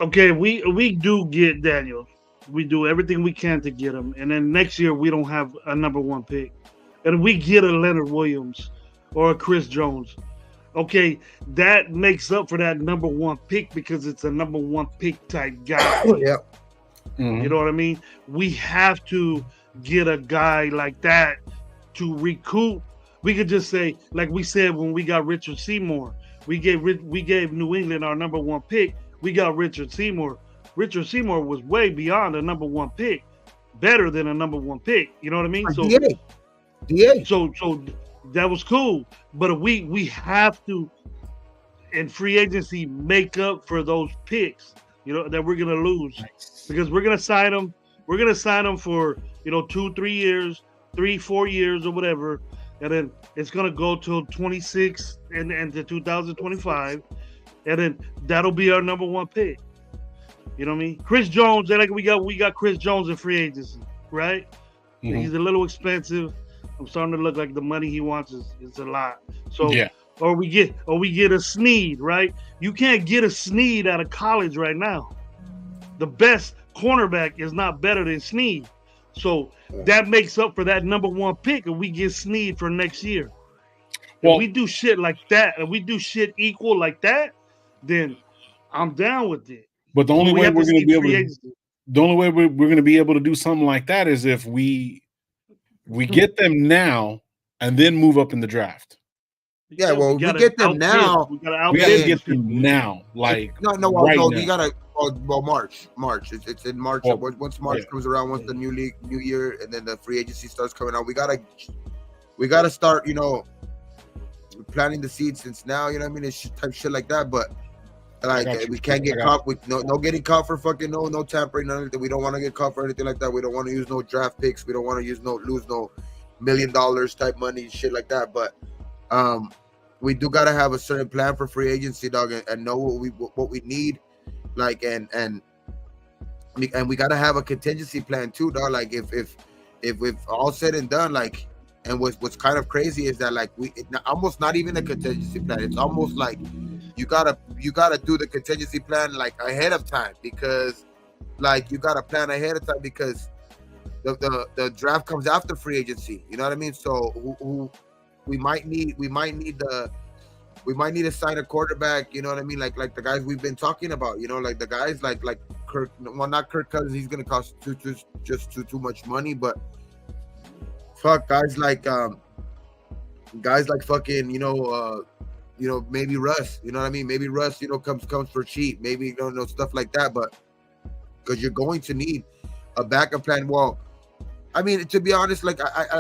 Okay, we do get Daniel. We do everything we can to get him, and then next year we don't have a number one pick, and we get a Leonard Williams or a Chris Jones. Okay, that makes up for that number one pick because it's a number one pick type guy. Yeah. You know what I mean? We have to get a guy like that to recoup. We could just say, like we said when we got Richard Seymour, we gave New England our number one pick. We got Richard Seymour. Richard Seymour was way beyond a number one pick, better than a number one pick. You know what I mean? So, DA. So that was cool. But we have to in free agency make up for those picks, that we're gonna lose because we're gonna sign them. We're gonna sign them for 2-3 years, 3-4 years or whatever, and then it's gonna go till 26 and to 2025, and then that'll be our number one pick. You know what I mean? Chris Jones, like we got Chris Jones in free agency, right? He's a little expensive. I'm starting to look like the money he wants is a lot. So yeah. Or we get a Snead, right? You can't get a Snead out of college right now. The best cornerback is not better than Snead. So that makes up for that number one pick, and we get Snead for next year. Well, if we do shit like that, and we do shit equal like that, then I'm down with it. But the only way we're going to be able to do something like that is if we get them now and then move up in the draft. Yeah, well, we get them now. We gotta get them now. Like no, right now. We gotta. Well, March. It's in March. Yeah. Once March comes around, once the new year, and then the free agency starts coming out, we gotta start. Planting the seeds since now. You know what I mean? It's type shit like that. But like we can't get caught with no getting caught for fucking no tampering, none of that. We don't want to get caught for anything like that. We don't want to use no draft picks. We don't want to lose no $1 million type money, shit like that. But we do gotta have a certain plan for free agency, dog, and know what we need, like and we gotta have a contingency plan too, dog. Like if all said and done, like, and what's kind of crazy is that like almost not even a contingency plan. It's almost like you gotta do the contingency plan like ahead of time, because like you gotta plan ahead of time because the draft comes after free agency. You know what I mean? So we might need to sign a quarterback, you know what I mean? Like the guys we've been talking about, like the guys like Kirk, well, not Kirk Cousins, he's gonna cost too much money, but fuck guys like fucking, maybe Russ, you know what I mean? Maybe Russ, comes for cheap, maybe stuff like that, but because you're going to need a backup plan. Well, I mean, to be honest, like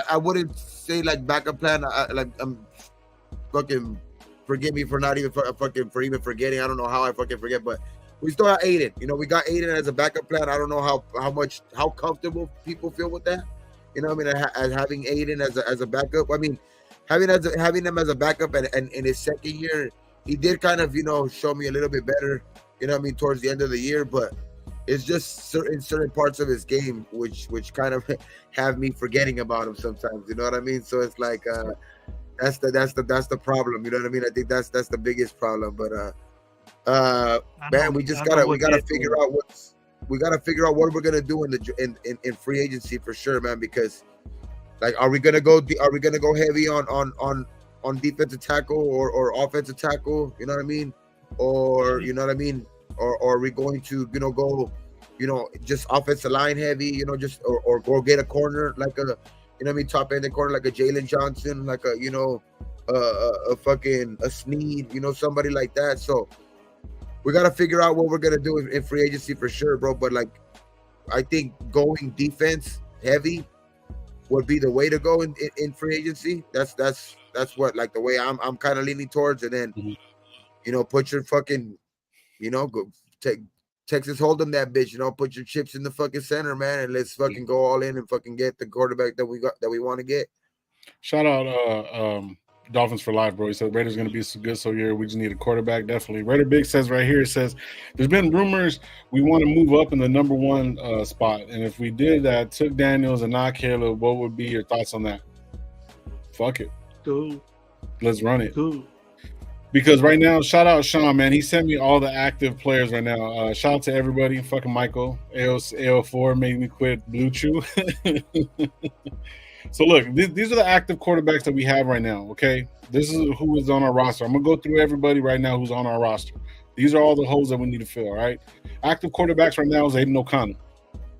I wouldn't say like backup plan. I'm fucking forgive me for not even for even forgetting. I don't know how I fucking forget, but we still have Aiden. We got Aiden as a backup plan. I don't know how comfortable people feel with that. You know what I mean? As having Aiden as a backup. I mean, having him as a backup and in his second year, he did kind of show me a little bit better. You know what I mean? Towards the end of the year, but it's just certain parts of his game which kind of have me forgetting about him sometimes. You know what I mean? So it's like that's the problem. You know what I mean? I think that's the biggest problem. But man, we gotta figure out what we're gonna do in free agency for sure, man. Because like, are we gonna go heavy on defensive tackle or offensive tackle? You know what I mean? Or you know what I mean? Or are we going to go just offensive line heavy, just or go get a corner like a top end corner like a Jalen Johnson, like a fucking a Snead, somebody like that. So we got to figure out what we're gonna do in free agency for sure, bro. But like, I think going defense heavy would be the way to go in free agency. That's what, like, the way I'm kind of leaning towards. And then put your fucking go take Texas Hold'em that bitch, put your chips in the fucking center, man, and let's fucking go all in and fucking get the quarterback that we want to get. Shout out Dolphins for life, bro. He said Raiders gonna be so good so year. We just need a quarterback, definitely. Raider Big says right here, it says there's been rumors we want to move up in the number one spot, and if we did that, took Daniels and not Caleb, what would be your thoughts on that? Fuck it. Cool. Let's run it. Cool. Because right now, shout out Sean, man. He sent me all the active players right now. Shout out to everybody. Fucking Michael. AO4 made me quit Blue Chew. So look, these are the active quarterbacks that we have right now, okay? This is who is on our roster. I'm going to go through everybody right now who's on our roster. These are all the holes that we need to fill, all right? Active quarterbacks right now is Aiden O'Connell.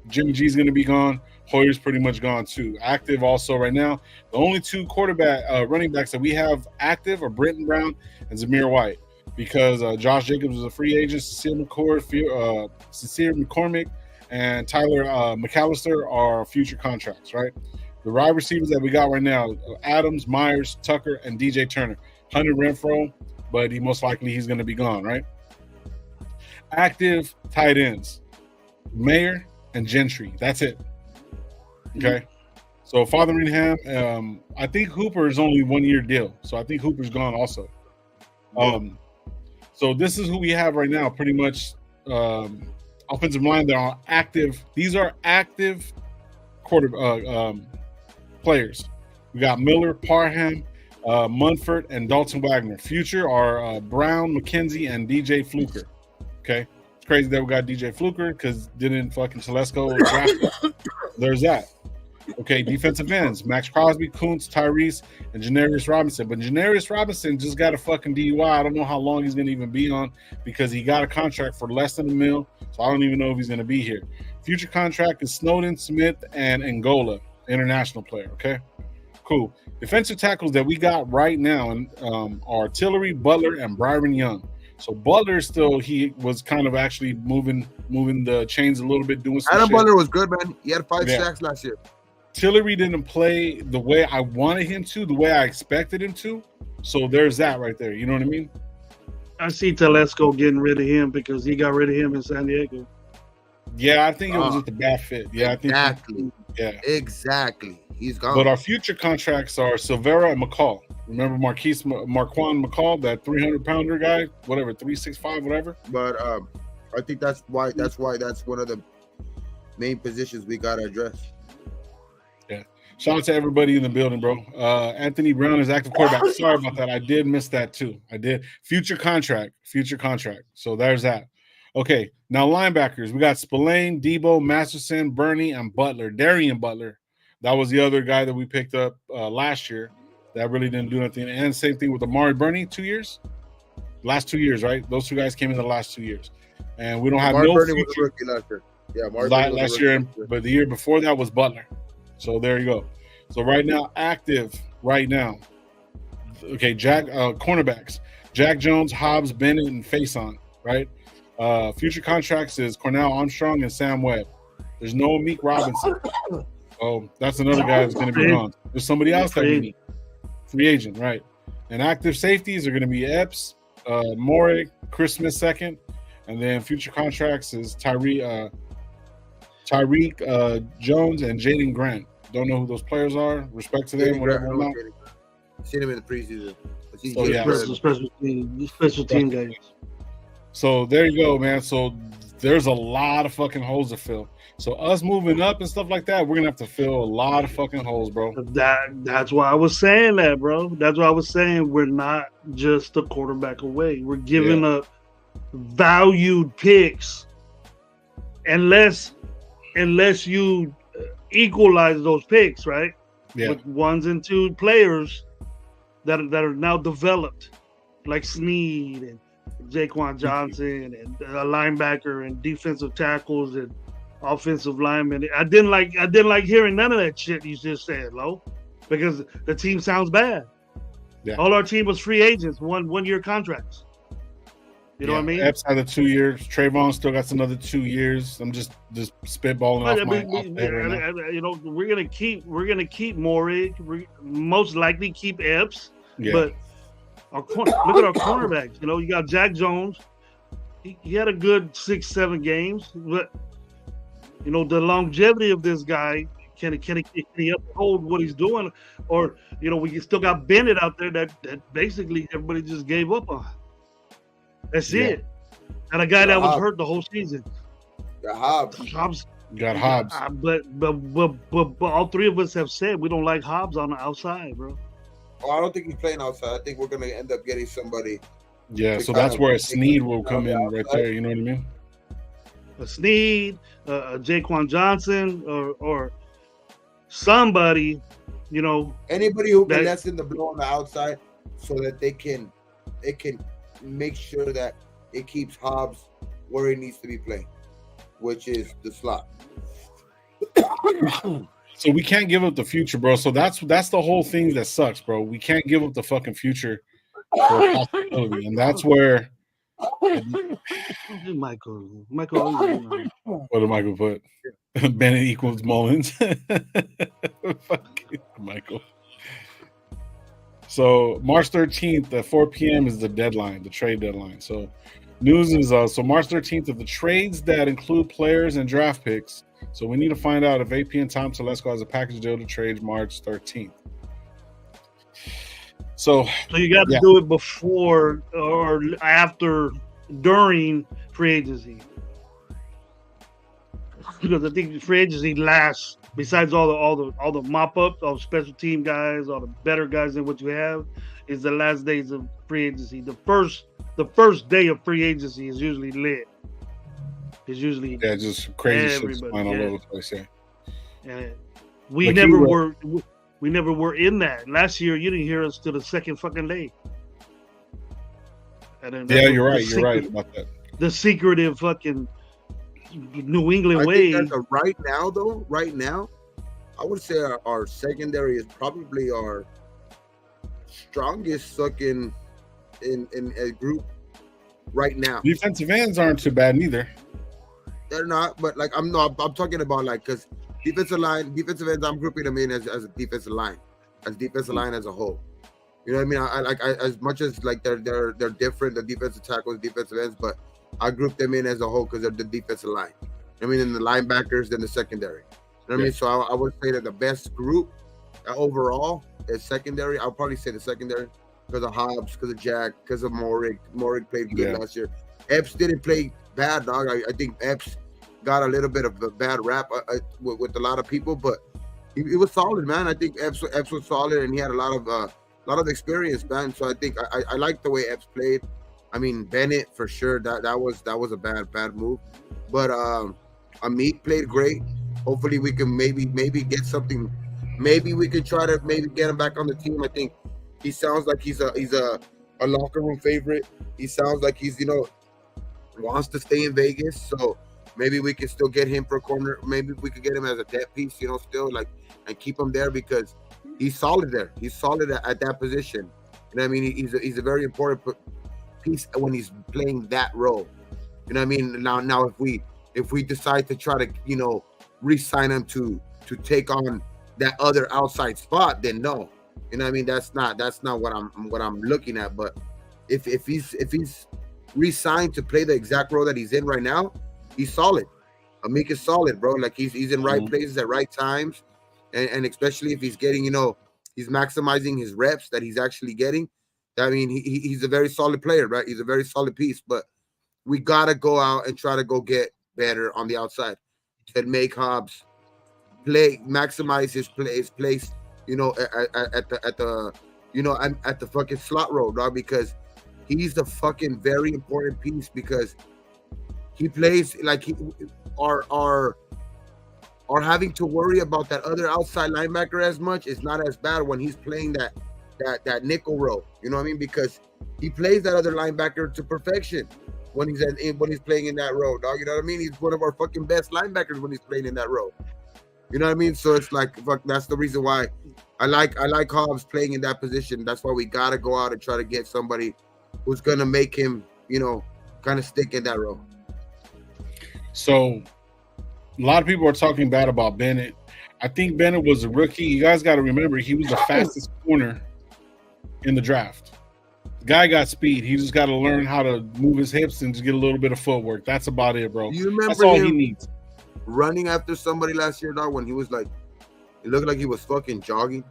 Jimmy G's going to be gone. Hoyer's pretty much gone too. Active also right now. The only two running backs that we have active are Brenton Brown and Zamir White, because Josh Jacobs is a free agent. Cecile McCormick and Tyler McAllister are future contracts, right? The wide receivers that we got right now, Adams, Myers, Tucker, and DJ Turner. Hunter Renfro, but he's going to be gone, right? Active tight ends, Mayer and Gentry. That's it. Okay. So Fotheringham, I think Hooper is only 1 year deal. So I think Hooper's gone also. So this is who we have right now, pretty much offensive line that are active. These are active players. We got Miller, Parham, Munford, and Dalton Wagner. Future are Brown, McKenzie, and DJ Fluker. Okay. It's crazy that we got DJ Fluker because didn't fucking Telesco draft him. There's that. Okay, defensive ends, Max Crosby, Kuntz, Tyrese, and Janarius Robinson. But Janarius Robinson just got a fucking DUI. I don't know how long he's going to even be on because he got a contract for less than $1 million. So I don't even know if he's going to be here. Future contract is Snowden, Smith, and Angola, international player. Okay, cool. Defensive tackles that we got right now are Tillery, Butler, and Byron Young. So Butler he was kind of actually moving the chains a little bit, doing some Adam shit. Butler was good, man. He had 5 sacks last year. Tillery didn't play the way I wanted him to, the way I expected him to. So there's that right there. You know what I mean? I see Telesco getting rid of him because he got rid of him in San Diego. Yeah, I think it was just a bad fit. Yeah, exactly. I think. Exactly. He's gone. But our future contracts are Silvera and McCall. Remember Marquand McCall, that 300-pounder guy, whatever, 365, whatever. But I think that's one of the main positions we gotta address. Yeah. Shout out to everybody in the building, bro. Anthony Brown is active quarterback. Sorry about that. I did miss that too. I did. Future contract. So there's that. Okay. Now linebackers. We got Spillane, Debo, Masterson, Bernie, and Butler. Darian Butler. That was the other guy that we picked up last year that really didn't do anything. And same thing with Amari Bernie, 2 years. Last 2 years, right? Those two guys came in the last 2 years. And we don't have no Bernie future. was a rookie last year. Yeah, last year, but the year before that was Butler. So there you go. So right now, active right now. Okay, cornerbacks. Jack Jones, Hobbs, Bennett, and Faison, right? Future contracts is Cornell Armstrong and Sam Webb. There's no Meek Robinson. Oh, that's another guy that's going to be gone. There's somebody else that we need. Free agent, right? And active safeties are going to be Epps, Morey, Chris Smith second, and then future contracts is Tyreek Jones and Jaden Grant. Don't know who those players are. Respect to them. Whatever. Seen him in the preseason. So, yeah. Special team guys. So there you go, man. So there's a lot of fucking holes to fill. So us moving up and stuff like that, we're gonna have to fill a lot of fucking holes, bro. That's why I was saying that, bro. That's why I was saying we're not just a quarterback away. We're giving up valued picks, unless you equalize those picks, right? Yeah. With 1s and 2 players that are now developed, like Snead and Jaquan Johnson and a linebacker and defensive tackles and offensive linemen. I didn't like hearing none of that shit you just said, Lo, because the team sounds bad. Yeah. All our team was free agents, one year contracts. You know what I mean? Epps had the 2 years. Trayvon still got another 2 years. I'm just spitballing off we're gonna keep Morey. We most likely keep Epps. Yeah. But look at our cornerbacks. You got Jack Jones. He had a good 6-7 games, but the longevity of this guy, can he uphold what he's doing? Or we still got Bennett out there that basically everybody just gave up on. That's it. And a guy that was hurt the whole season. Got Hobbs. Got Hobbs. But all three of us have said we don't like Hobbs on the outside, bro. Oh, I don't think he's playing outside. I think we're gonna end up getting somebody. Yeah, so that's where a Snead will come in right there. You know what I mean? A Snead, a Jaquan Johnson, or somebody, you know, anybody who can lessen the blow on the outside, so that they can make sure that it keeps Hobbs where he needs to be playing, which is the slot. So we can't give up the future, bro. So that's the whole thing that sucks, bro. We can't give up the fucking future for a possibility, and that's where Michael. What did Michael put? Bennett equals Mullins. Fuck you, Michael. So March 13th at 4 p.m. is the deadline, the trade deadline. So news is so March 13th of the trades that include players and draft picks. So we need to find out if AP and Tom Telesco has a package deal to trade March 13th. So you got to do it before or after, during free agency, because I think free agency lasts. Besides all the mop ups, all the special team guys, all the better guys than what you have, is the last days of free agency. The first day of free agency is usually lit. It's usually just crazy shit flying all over the place. And we never were in that. Last year, you didn't hear us till the second fucking day. And then you're right. You're right about that. The secretive fucking New England way. Right now, I would say our secondary is probably our strongest fucking in a group right now. Defensive ends aren't too bad neither. They're not, but like I'm talking about like because defensive ends, I'm grouping them in as a defensive line, line as a whole. You know what I mean? I as much as like they're different, the defensive tackles, defensive ends, but I group them in as a whole because they're the defensive line. I mean, and the linebackers, then the secondary. You know what I mean? So I would say that the best group overall is secondary. I'll probably say the secondary because of Hobbs, because of Jack, because of Morik. Morik played good last year. Epps didn't play bad, dog. I think Epps got a little bit of a bad rap with a lot of people, but he was solid, man. I think Epps was solid, and he had a lot of experience, man. So I think I like the way Epps played. I mean, Bennett for sure. That was a bad move, but Amit played great. Hopefully, we can maybe get something. Maybe we could try to get him back on the team. I think he sounds like he's a locker room favorite. He sounds like he's wants to stay in Vegas. So maybe we can still get him for a corner. Maybe we could get him as a depth piece. Still and keep him there because he's solid there. He's solid at that position. And I mean, he's a very important piece when he's playing that role. You know what I mean? Now if we decide to try to re-sign him to take on that other outside spot, then no. You know what I mean? That's not what I'm looking at. But if he's re-signed to play the exact role that he's in right now, he's solid. Amik is solid, bro. Like he's in right places at right times, and especially if he's getting he's maximizing his reps that he's actually getting. I mean, he's a very solid player, right? He's a very solid piece, but we gotta go out and try to go get better on the outside and make Hobbs maximize his place, at the fucking slot roll, dog, because he's the fucking very important piece because he plays like our having to worry about that other outside linebacker as much is not as bad when he's playing that nickel role. You know what I mean? Because he plays that other linebacker to perfection when he's playing in that role, dog. You know what I mean? He's one of our fucking best linebackers when he's playing in that role. You know what I mean? So it's like, fuck, that's the reason why I like Hobbs playing in that position. That's why we gotta go out and try to get somebody who's gonna make him, kind of stick in that role. So a lot of people are talking bad about Bennett. I think Bennett was a rookie. You guys got to remember he was the fastest corner in the draft. The guy got speed. He just got to learn how to move his hips and just get a little bit of footwork. That's about it, bro. You remember that's all he needs. Running after somebody last year, dog, when he was like, it looked like he was fucking jogging.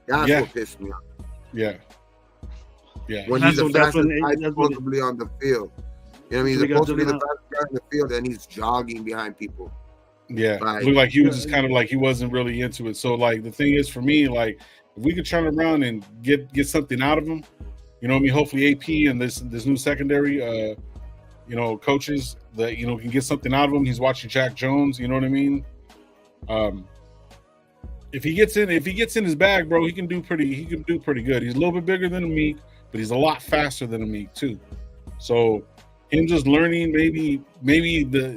That's what pissed me off. Yeah. When he's the fastest guy supposedly on the field. You know what I mean? He's supposed to be the fastest guy on the field, and he's jogging behind people. Yeah, it looked like he was just kind of like he wasn't really into it. So like the thing is for me, like if we could turn around and get something out of him, you know what I mean? Hopefully AP and this new secondary coaches that can get something out of him. He's watching Jack Jones, you know what I mean? If he gets in his bag, bro, he can do pretty good. He's a little bit bigger than Amik, but he's a lot faster than Amik too. So him just learning, maybe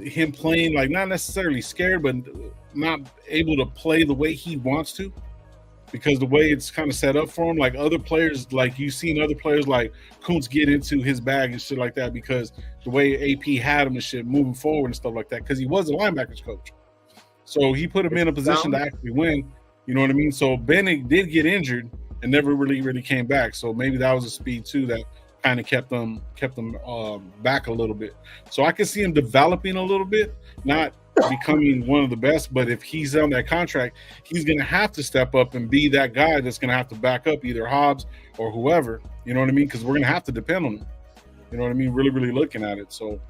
him playing, like not necessarily scared, but not able to play the way he wants to, because the way it's kind of set up for him, like other players, like you've seen other players like Kuntz get into his bag and shit like that because the way AP had him and shit moving forward and stuff like that, because he was a linebackers coach. So he put him in a position to actually win, you know what I mean? So Bennett did get injured and never really came back. So maybe that was a speed too that kind of kept them back a little bit. So I can see him developing a little bit, not becoming one of the best, but if he's on that contract, he's going to have to step up and be that guy that's going to have to back up either Hobbs or whoever, you know what I mean? Because we're going to have to depend on him, you know what I mean? Really looking at it. So,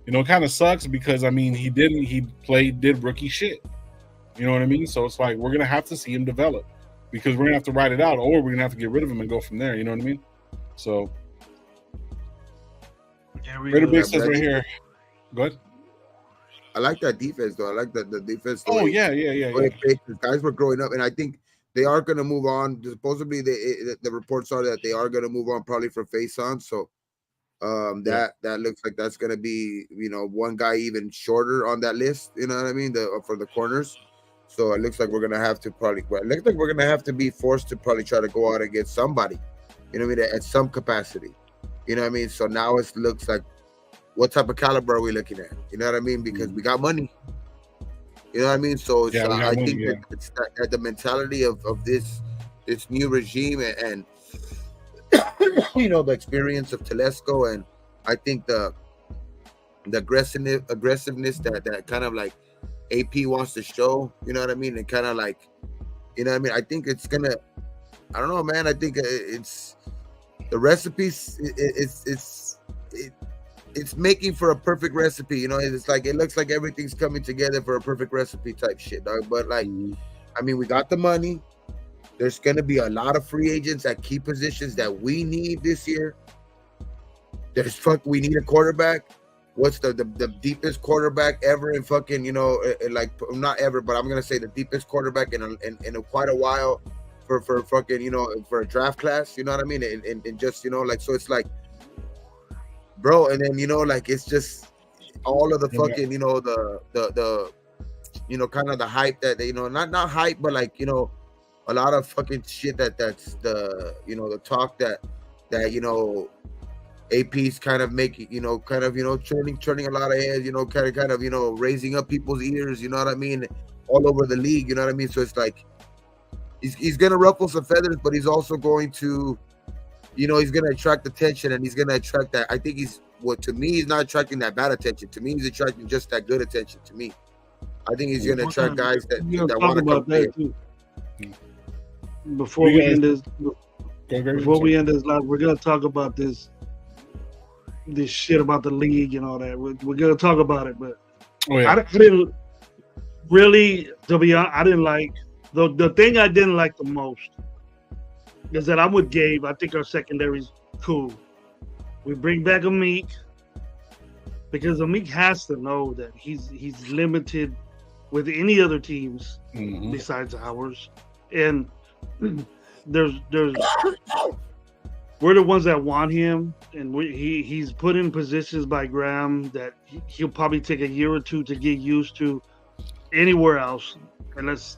it kind of sucks because, I mean, he did rookie shit, you know what I mean? So it's like we're going to have to see him develop because we're going to have to write it out, or we're going to have to get rid of him and go from there, you know what I mean? So Raider Big says right here. Go ahead. I like that defense, though. I like the defense. Oh, yeah. The guys were growing up, and I think they are going to move on. Supposedly, the reports are that they are going to move on probably for face-on. So that looks like that's going to be, one guy even shorter on that list. You know what I mean? For the corners. So it looks like we're going to have to be forced to probably try to go out and get somebody, you know what I mean, at some capacity. You know what I mean? So now it looks like, what type of caliber are we looking at? You know what I mean? Because we got money. You know what I mean? So I think that it's the mentality of this new regime and the experience of Telesco, and I think the aggressiveness that kind of like AP wants to show. You know what I mean? And kind of like, you know what I mean? I think it's gonna. I don't know, man. I think it's the recipes. It's making for a perfect recipe, it's like it looks like everything's coming together for a perfect recipe type shit, dog. But like, I mean, we got the money. There's gonna be a lot of free agents at key positions that we need this year. We need a quarterback. What's the deepest quarterback ever in fucking, like not ever, but I'm gonna say the deepest quarterback in quite a while for fucking, for a draft class, you know what I mean? And just, like, so it's like, bro, and then like it's just all of the fucking the kind of the hype that not hype, but like a lot of fucking shit that's the the talk that AP's kind of making turning a lot of heads, kind of raising up people's ears, you know what I mean, all over the league, you know what I mean. So it's like he's gonna ruffle some feathers, but he's also going to he's going to attract attention, and he's going to attract that. I think to me, he's not attracting that bad attention. To me, he's attracting just that good attention to me. I think he's going to attract guys that want to come play. Before we end this live, we're going to talk about this shit about the league and all that. We're going to talk about it, but I didn't really, to be honest, I didn't like, the thing I didn't like the most is that I'm with Gabe. I think our secondary's cool. We bring back Amik because Amik has to know that he's limited with any other teams besides ours. And there's we're the ones that want him, and he's put in positions by Graham that he'll probably take a year or two to get used to anywhere else, unless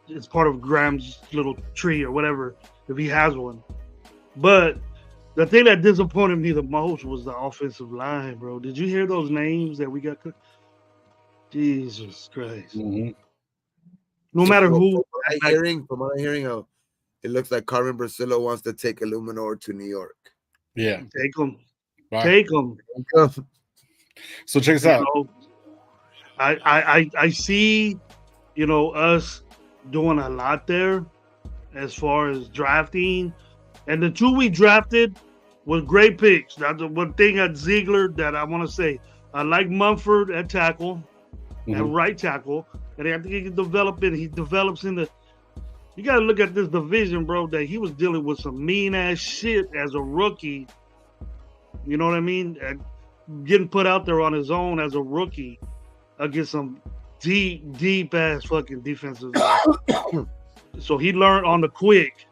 it's part of Graham's little tree or whatever, if he has one. But the thing that disappointed me the most was the offensive line, bro. Did you hear those names that we got? Jesus Christ. No matter who. From what I'm hearing, it looks like Carmen Brasillo wants to take Illuminor to New York. Yeah. Take him. Right. Take him. So check this out. I see, us doing a lot there as far as drafting. And the two we drafted were great picks. That's the one thing at Ziegler that I want to say. I like Mumford at tackle. at right tackle, and I think he can develop it. He develops in the. You got to look at this division, bro. That he was dealing with some mean ass shit as a rookie. You know what I mean? And getting put out there on his own as a rookie against some deep ass fucking defensive. So he learned on the quick.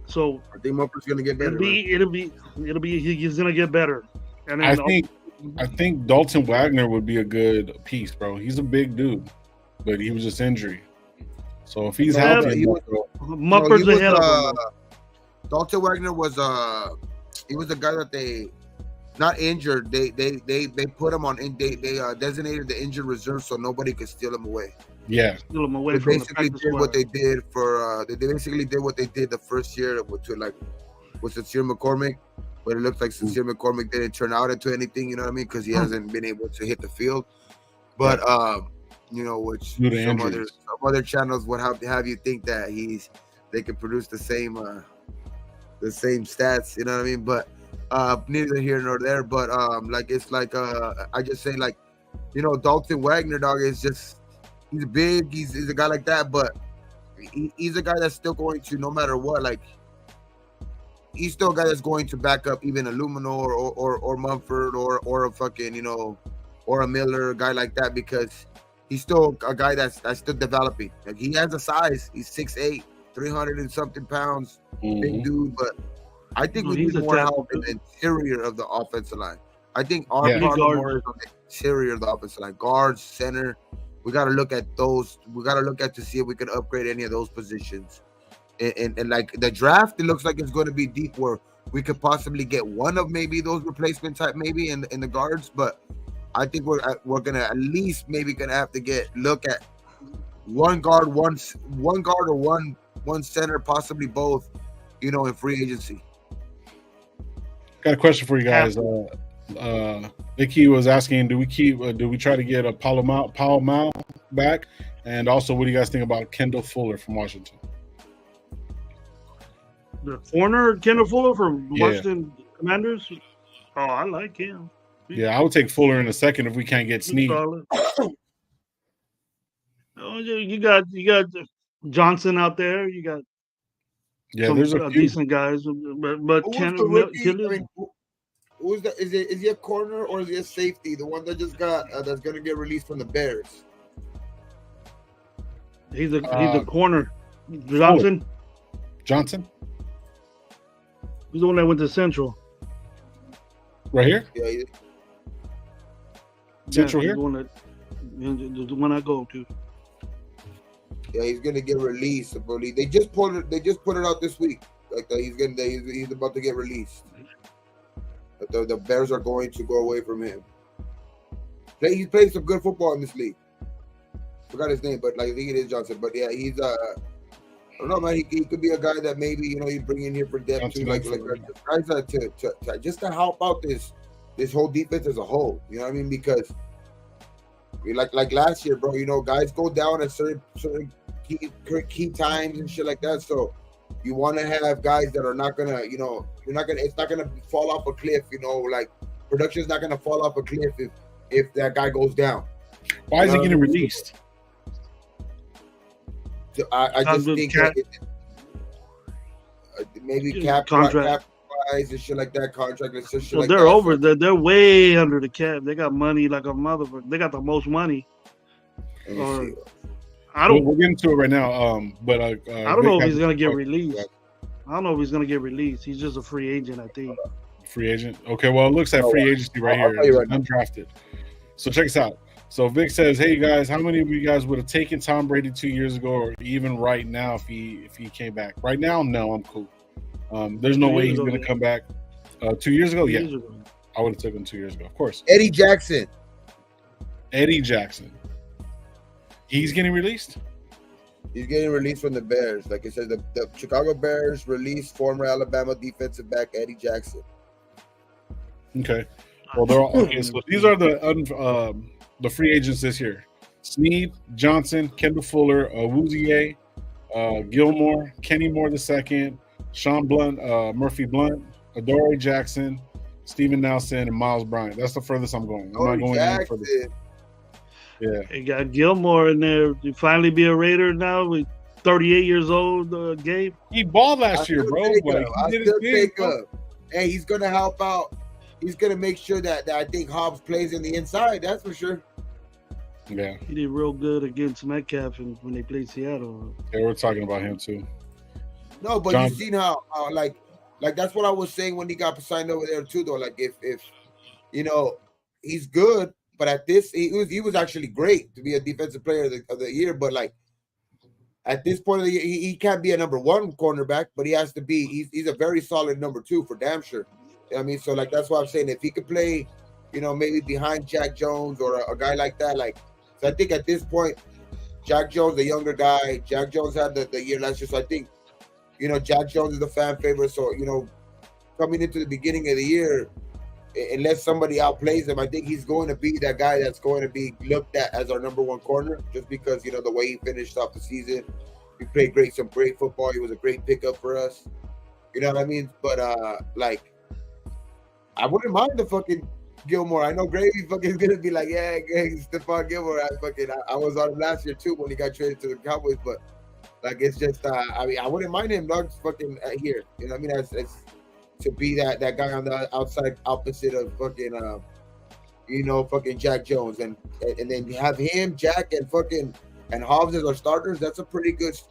So I think Mumford's gonna get better. It'll be. He's gonna get better. And then I think Dalton Wagner would be a good piece, bro. He's a big dude, but he was just injury. So if he's healthy, Mumford's ahead of him. Dalton Wagner was he was the guy that they not injured. They put him on. They designated the injured reserve so nobody could steal him away. Yeah, steal him away. They basically did what they did for. They basically did what they did the first year with Sincere McCormick, but it looks like Sincere McCormick didn't turn out into anything. You know what I mean? Because he hasn't been able to hit the field. But which some other channels would have you think that they can produce the same stats. You know what I mean? But neither here nor there. But I just say Dalton Wagner, dog, is just. He's big. He's a guy like that, but he's a guy that's still going to, no matter what, he's still a guy that's going to back up even a Luminor or Mumford or a fucking, or a Miller, a guy like that, because he's still a guy that's still developing. Like, he has a size. He's 6'8", 300 and something pounds, big dude. But I think we need more help in the interior of the offensive line. I think our problem more is on the interior of the offensive line, guards, center. We got to look at those. We got to look at to see if we can upgrade any of those positions. And like the draft, it looks like it's going to be deep where we could possibly get one of maybe those replacement type maybe in the guards. But I think we're going to at least maybe going to have to look at one guard or one center, possibly both, in free agency. Got a question for you guys. Vicky was asking, do we try to get a Paul Mal back? And also, what do you guys think about Kendall Fuller from Washington? The corner, Kendall Fuller from Washington Commanders? Oh, I like him. Yeah, I would take Fuller in a second if we can't get Snead. You got Johnson out there. You got there's a few decent guys, but Kendall. Who's that? Is he a corner or is he a safety? The one that just got that's going to get released from the Bears. He's a corner. Johnson. He's the one that went to Central. Right here. Yeah. Central here. The one I go to. Yeah, he's going to get released. They just put it out this week. He's about to get released. The Bears are going to go away from him. He's played some good football in this league. Forgot his name, but I think it is Johnson. But yeah, he's I don't know, man. He could be a guy that maybe you bring in here for depth too, guys to just to help out this whole defense as a whole. You know what I mean? Because like last year, bro. Guys go down at certain key times and shit like that. So you want to have guys that are not gonna, it's not gonna fall off a cliff. Production's not gonna fall off a cliff if that guy goes down. Why is he getting released? I just think maybe cap wise and shit like that. Contract and shit like that. They're over. They're way under the cap. They got money like a motherfucker. They got the most money. We'll get into it right now. But I don't know if he's gonna get released. I don't know if he's gonna get released. He's just a free agent, I think. Free agent. Okay. Well, it looks like free agency right here. Undrafted. So check us out. So Vic says, "Hey guys, how many of you guys would have taken Tom Brady 2 years ago, or even right now if he came back? Right now, no, I'm cool. There's no way he's gonna come back. 2 years ago, yeah, I would have taken him 2 years ago, of course. Eddie Jackson. He's getting released. He's getting released from the Bears. Like I said, the Chicago Bears released former Alabama defensive back Eddie Jackson. Okay. Well, they're all okay. So these are the free agents this year: Snead, Johnson, Kendall Fuller, Awuzie, Gilmore, Kenny Moore II, Sean Blunt, Murphy Blunt, Adoree Jackson, Steven Nelson, and Miles Bryant. That's the furthest I'm going. I'm not going any further. Yeah. They got Gilmore in there. You finally be a Raider now with 38 years old, Gabe. He balled last year, bro. Like, I still take up. Hey, he's gonna help out. He's gonna make sure that I think Hobbs plays in the inside. That's for sure. Yeah, he did real good against Metcalf when they played Seattle. Yeah, we're talking about him too. No, but you seen how like that's what I was saying when he got signed over there too. Though, like if he's good, but at this he was actually great to be a defensive player of the year. But like at this point of the year, he can't be a number one cornerback, but he has to be. He's a very solid number two for damn sure. I mean, so like that's why I'm saying if he could play, maybe behind Jack Jones or a guy like that, like. So I think at this point, Jack Jones, the younger guy, Jack Jones had the year last year. So I think, Jack Jones is the fan favorite. So, coming into the beginning of the year, unless somebody outplays him, I think he's going to be that guy that's going to be looked at as our number one corner just because, the way he finished off the season. He played some great football. He was a great pickup for us. You know what I mean? But, I wouldn't mind the fucking Gilmore. I know Gravy fucking gonna be like, yeah, Stephon Gilmore. I was on him last year too when he got traded to the Cowboys, but like it's just I mean I wouldn't mind him dogs fucking here. You know what I mean? As to be that guy on the outside opposite of fucking fucking Jack Jones and then you have him, Jack and Hobbs as our starters. That's a pretty good start.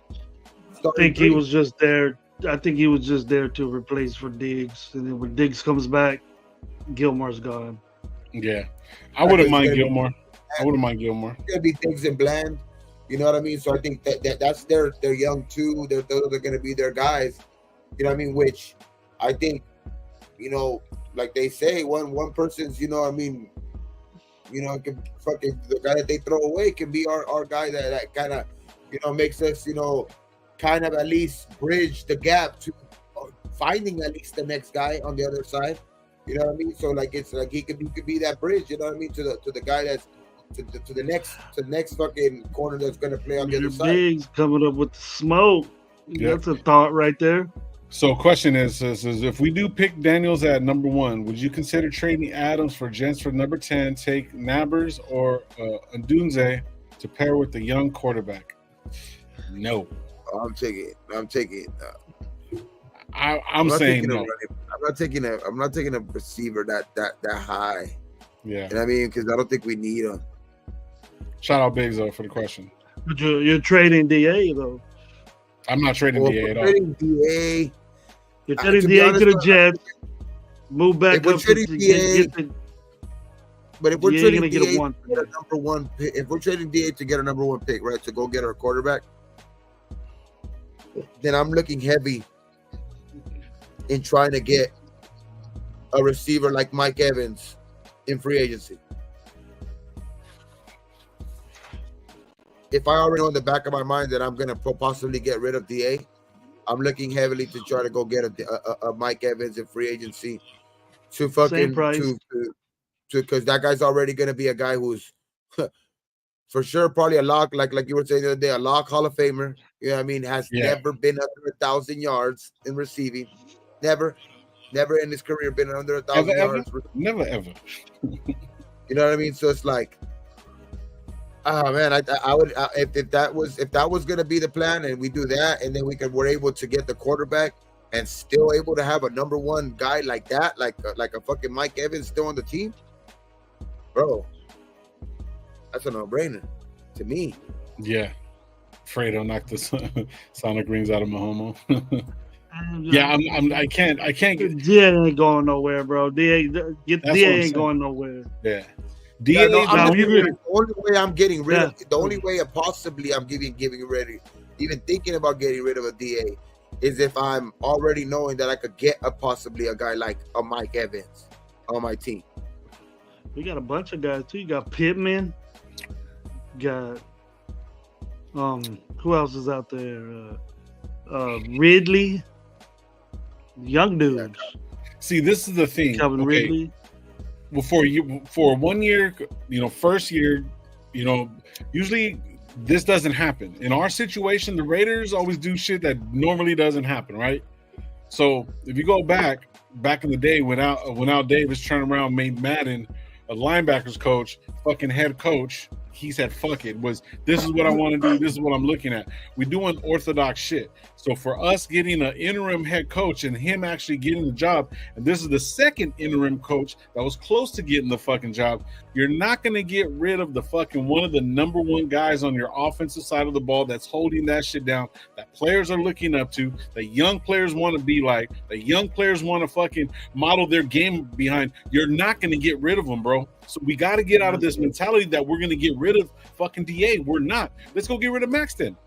I think he was just there. I think he was just there to replace for Diggs, and then when Diggs comes back, Gilmore's gone. Yeah, I wouldn't mind Gilmore. I wouldn't mind Gilmore. It's gonna be Diggs and Bland. You know what I mean? So I think that's they're young too. Those are gonna be their guys. You know what I mean? Which I think, like they say, one person's, can fucking the guy that they throw away can be our guy that kind of, makes us, kind of at least bridge the gap to finding at least the next guy on the other side. You know what I mean? So like it's like he could be that bridge. You know what I mean? To the guy that's to the next fucking corner that's gonna play on the other side. Biggs coming up with the smoke. Yep. That's a thought right there. So question is if we do pick Daniels at number 1, would you consider trading Adams for Jens for number 10, take Nabers or Ndunze to pair with the young quarterback? No. I'm taking it. I'm saying no. I'm not taking a receiver that high. Yeah. You know what I mean? Because I don't think we need him. Shout out Biggs though for the question. But you're trading DA though. I'm not trading DA at all. You're trading DA to the Jets. Move back up to DA. But if we're trading DA to get a number one pick, if we're trading DA to get a number 1 pick, right, to go get our quarterback, then I'm looking heavy in trying to get a receiver like Mike Evans in free agency. If I already know in the back of my mind that I'm going to possibly get rid of DA, I'm looking heavily to try to go get a Mike Evans in free agency to fucking because that guy's already going to be a guy who's for sure probably a lock, like you were saying the other day, a lock Hall of Famer. You know what I mean? Has never been under 1,000 yards in receiving. Never in his career been under 1,000 yards. Never ever. You know what I mean? So it's like, man, I would if that was gonna be the plan, and we do that, and then we're able to get the quarterback and still able to have a number 1 guy like that, like a fucking Mike Evans still on the team, bro. That's a no-brainer to me. Yeah. Fredo knocked the Sonic rings out of Mahomo. Yeah, I can't get DA ain't going nowhere, bro. DA ain't going nowhere. Yeah. DA the only way I'm getting rid of the only way possibly I'm giving ready, even thinking about getting rid of a DA is if I'm already knowing that I could get possibly a guy like a Mike Evans on my team. We got a bunch of guys too. You got Pittman. Got who else is out there? Ridley. Young dudes. See, this is the thing. Calvin Ridley. Well, for 1 year, first year, usually this doesn't happen. In our situation, the Raiders always do shit that normally doesn't happen, right? So if you go back in the day when Al Davis turned around, made Madden a linebackers coach, fucking head coach he said, fuck it, this is what I want to do. This is what I'm looking at. We're doing orthodox shit. So for us getting an interim head coach and him actually getting the job, and this is the second interim coach that was close to getting the fucking job, you're not going to get rid of the fucking one of the number one guys on your offensive side of the ball that's holding that shit down, that players are looking up to, that young players want to be like, that young players want to fucking model their game behind. You're not going to get rid of them, bro. So we got to get out of this mentality that we're going to get rid of fucking DA. We're not. Let's go get rid of Max then.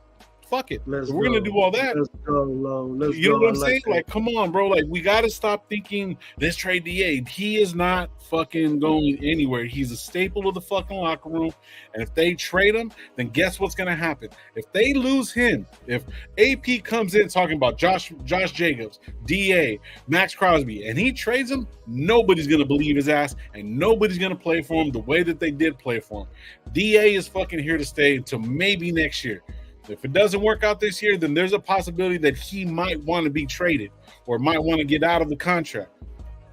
Fuck it. We're going to do all that. Let's go, Lo. You know what I'm saying? Like, come on, bro. Like, we got to stop thinking, let's trade DA. He is not fucking going anywhere. He's a staple of the fucking locker room. And if they trade him, then guess what's going to happen? If they lose him, if AP comes in talking about Josh Jacobs, DA, Max Crosby, and he trades him, nobody's going to believe his ass, and nobody's going to play for him the way that they did play for him. DA is fucking here to stay until maybe next year. If it doesn't work out this year, then there's a possibility that he might want to be traded or might want to get out of the contract.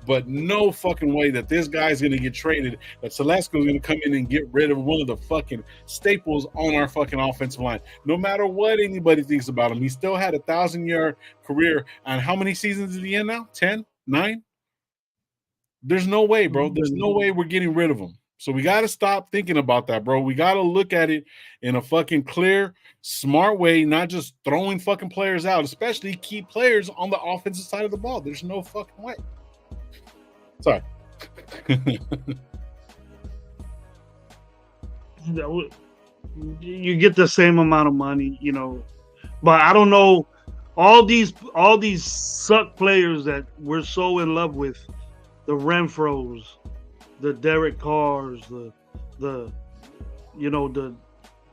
But no fucking way that this guy's going to get traded, that Telesco's going to come in and get rid of one of the fucking staples on our fucking offensive line. No matter what anybody thinks about him, he still had a 1,000-yard career. And how many seasons is he in now? 10? 9? There's no way, bro. There's no way we're getting rid of him. So we got to stop thinking about that, bro. We got to look at it in a fucking clear, smart way, not just throwing fucking players out, especially key players on the offensive side of the ball. There's no fucking way. Sorry. You get the same amount of money, you know, but I don't know. All these suck players that we're so in love with, the Renfros, the Derek Carrs, the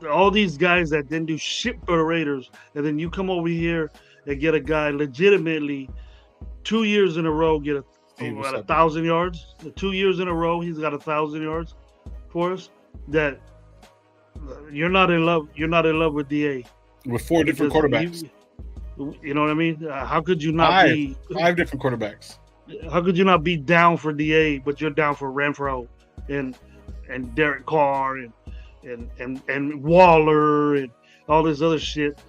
all these guys that didn't do shit for the Raiders, and then you come over here and get a guy legitimately 2 years in a row get 1,000 yards. 2 years in a row he's got 1,000 yards for us. That you're not in love. You're not in love with DA with 4 different quarterbacks. You know what I mean? How could you not be 5 different quarterbacks? How could you not be down for DA, but you're down for Renfro and Derek Carr and Waller and all this other shit?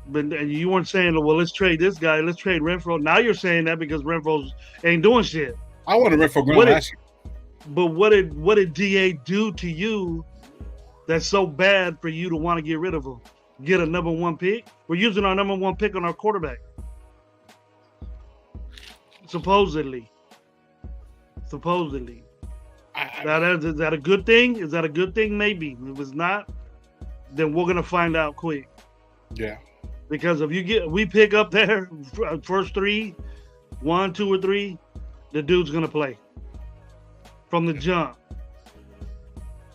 But you weren't saying, well, let's trade this guy, let's trade Renfro. Now you're saying that because Renfro ain't doing shit. I wanted Renfro going last year. But what did DA do to you that's so bad for you to want to get rid of him? Get a number 1 pick? We're using our number 1 pick on our quarterback. Supposedly. Is that a good thing? Is that a good thing? Maybe. If it's not, then we're gonna find out quick. Yeah. Because if we pick up there first 3, 1, 2, or 3, the dude's gonna play from the jump.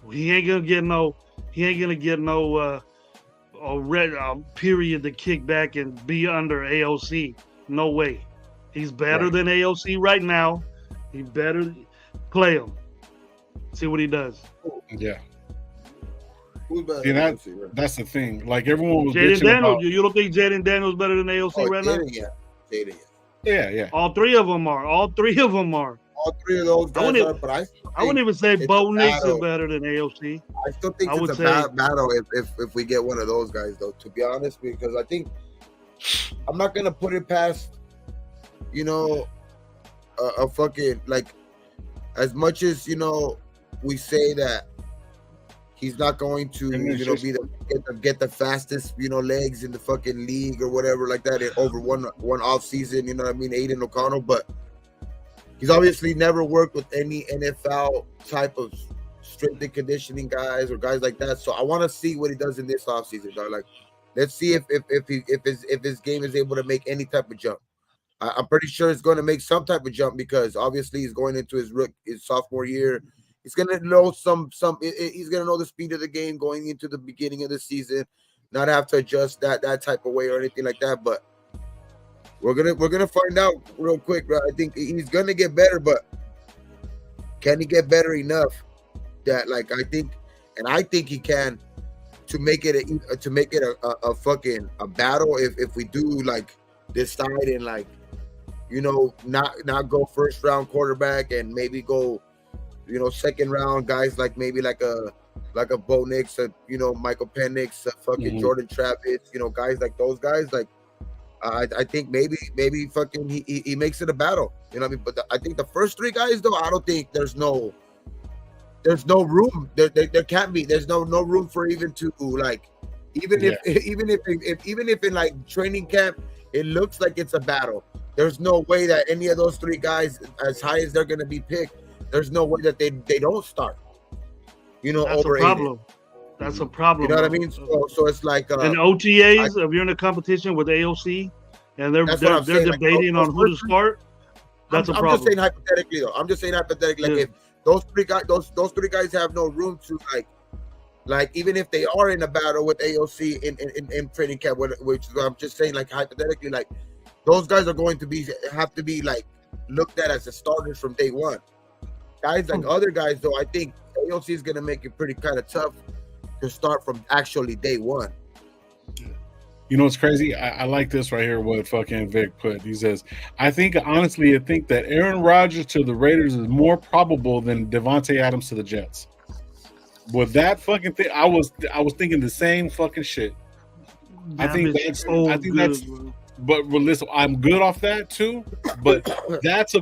He ain't gonna get no period to kick back and be under AOC. No way. He's better than AOC right now. He better play him. See what he does. Yeah. Who's better? That's the thing. Like everyone was Jaden bitching Daniels. about. You don't think Jaden Daniels better than AOC right now? Jaden. Yeah. All three of them are. All 3 of those guys are. But I wouldn't even say Bo Nix is better than AOC. I still think it's a bad battle if we get one of those guys, though. To be honest, because I think I'm not gonna put it past. You know, a fucking, like, as much as, you know, we say that he's not going to, you know, get the fastest, you know, legs in the fucking league or whatever like that over one off season, you know what I mean, Aiden O'Connell, but he's obviously never worked with any NFL type of strength and conditioning guys or guys like that. So I want to see what he does in this off season, dog. Like, let's see if his game is able to make any type of jump. I'm pretty sure it's going to make some type of jump because obviously he's going into his sophomore year. He's going to know he's going to know the speed of the game going into the beginning of the season, not have to adjust that type of way or anything like that. But we're gonna find out real quick, bro. I think he's going to get better, but can he get better enough that, like, I think he can to make it a fucking battle if we do, like, decide and, like, you know, not go first round quarterback and maybe go, you know, second round guys, like maybe like a like a Bo Nix, Michael Penix, fucking Jordan Travis, guys like those guys. Like I think maybe fucking he makes it a battle. You know what I mean? But I think the first three guys though, I don't think there's no room. There can't be. There's no room for even to like even if in like training camp it looks like it's a battle. There's no way that any of those three guys, as high as they're gonna be picked, there's no way that they don't start. That's a problem. That's a problem. You know what I mean? So it's like in OTAs, if you're in a competition with AOC and they're debating on who to start, that's a problem. I'm just saying hypothetically though. Like if those three guys have no room to like even if they are in a battle with AOC in training camp, which I'm just saying like hypothetically, like those guys are going to have to be like looked at as the starters from day one. Guys like other guys though, I think AOC is gonna make it pretty kind of tough to start from actually day one. You know what's crazy? I like this right here, what fucking Vic put. He says, I think that Aaron Rodgers to the Raiders is more probable than Devontae Adams to the Jets. With that fucking thing, I was thinking the same fucking shit. I think that's but listen, I'm good off that too. But that's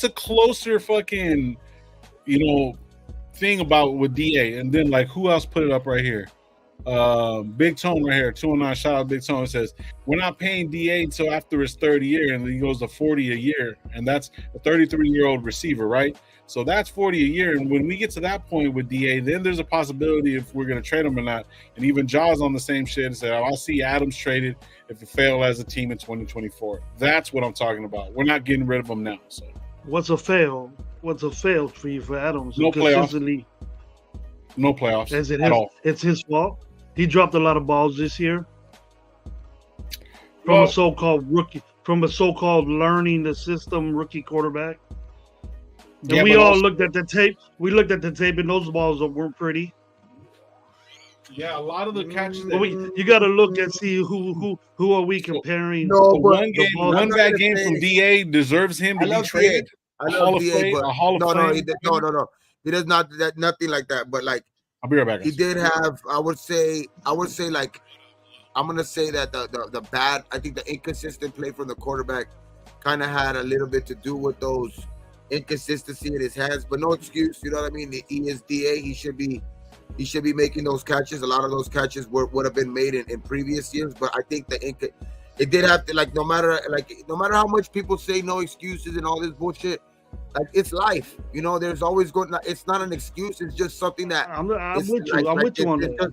a closer fucking, thing about with DA. And then like who else put it up right here? Big Tone right here, 209. Shout out Big Tone. It says we're not paying DA until after his third year, and then he goes to 40 a year, and that's a 33-year-old receiver, right? So that's 40 a year. And when we get to that point with DA, then there's a possibility if we're going to trade him or not. And even Jaws on the same shit and said, I'll see Adams traded if it fail as a team in 2024. That's what I'm talking about. We're not getting rid of him now. So what's a fail? What's a fail for you for Adams? No playoffs. No playoffs at all. It's his fault. He dropped a lot of balls this year from a so-called rookie, from a so-called learning the system rookie quarterback. And we all looked at the tape. We looked at the tape, and those balls weren't pretty. Yeah, a lot of the catches. You got to look and see who are we comparing. One bad game from DA deserves him to be traded. I love DA, but no. He does not nothing like that. But like, I'll be right back. He did have. I would say like, I'm gonna say that the bad. I think the inconsistent play from the quarterback kind of had a little bit to do with those inconsistency in his hands, but no excuse. You know what I mean? He is DA. He should be making those catches. A lot of those catches would have been made in previous years, but I think it did have to, like, no matter how much people say no excuses and all this bullshit, like, it's life. There's always it's not an excuse. It's just something that I'm with you. I'm with you on that.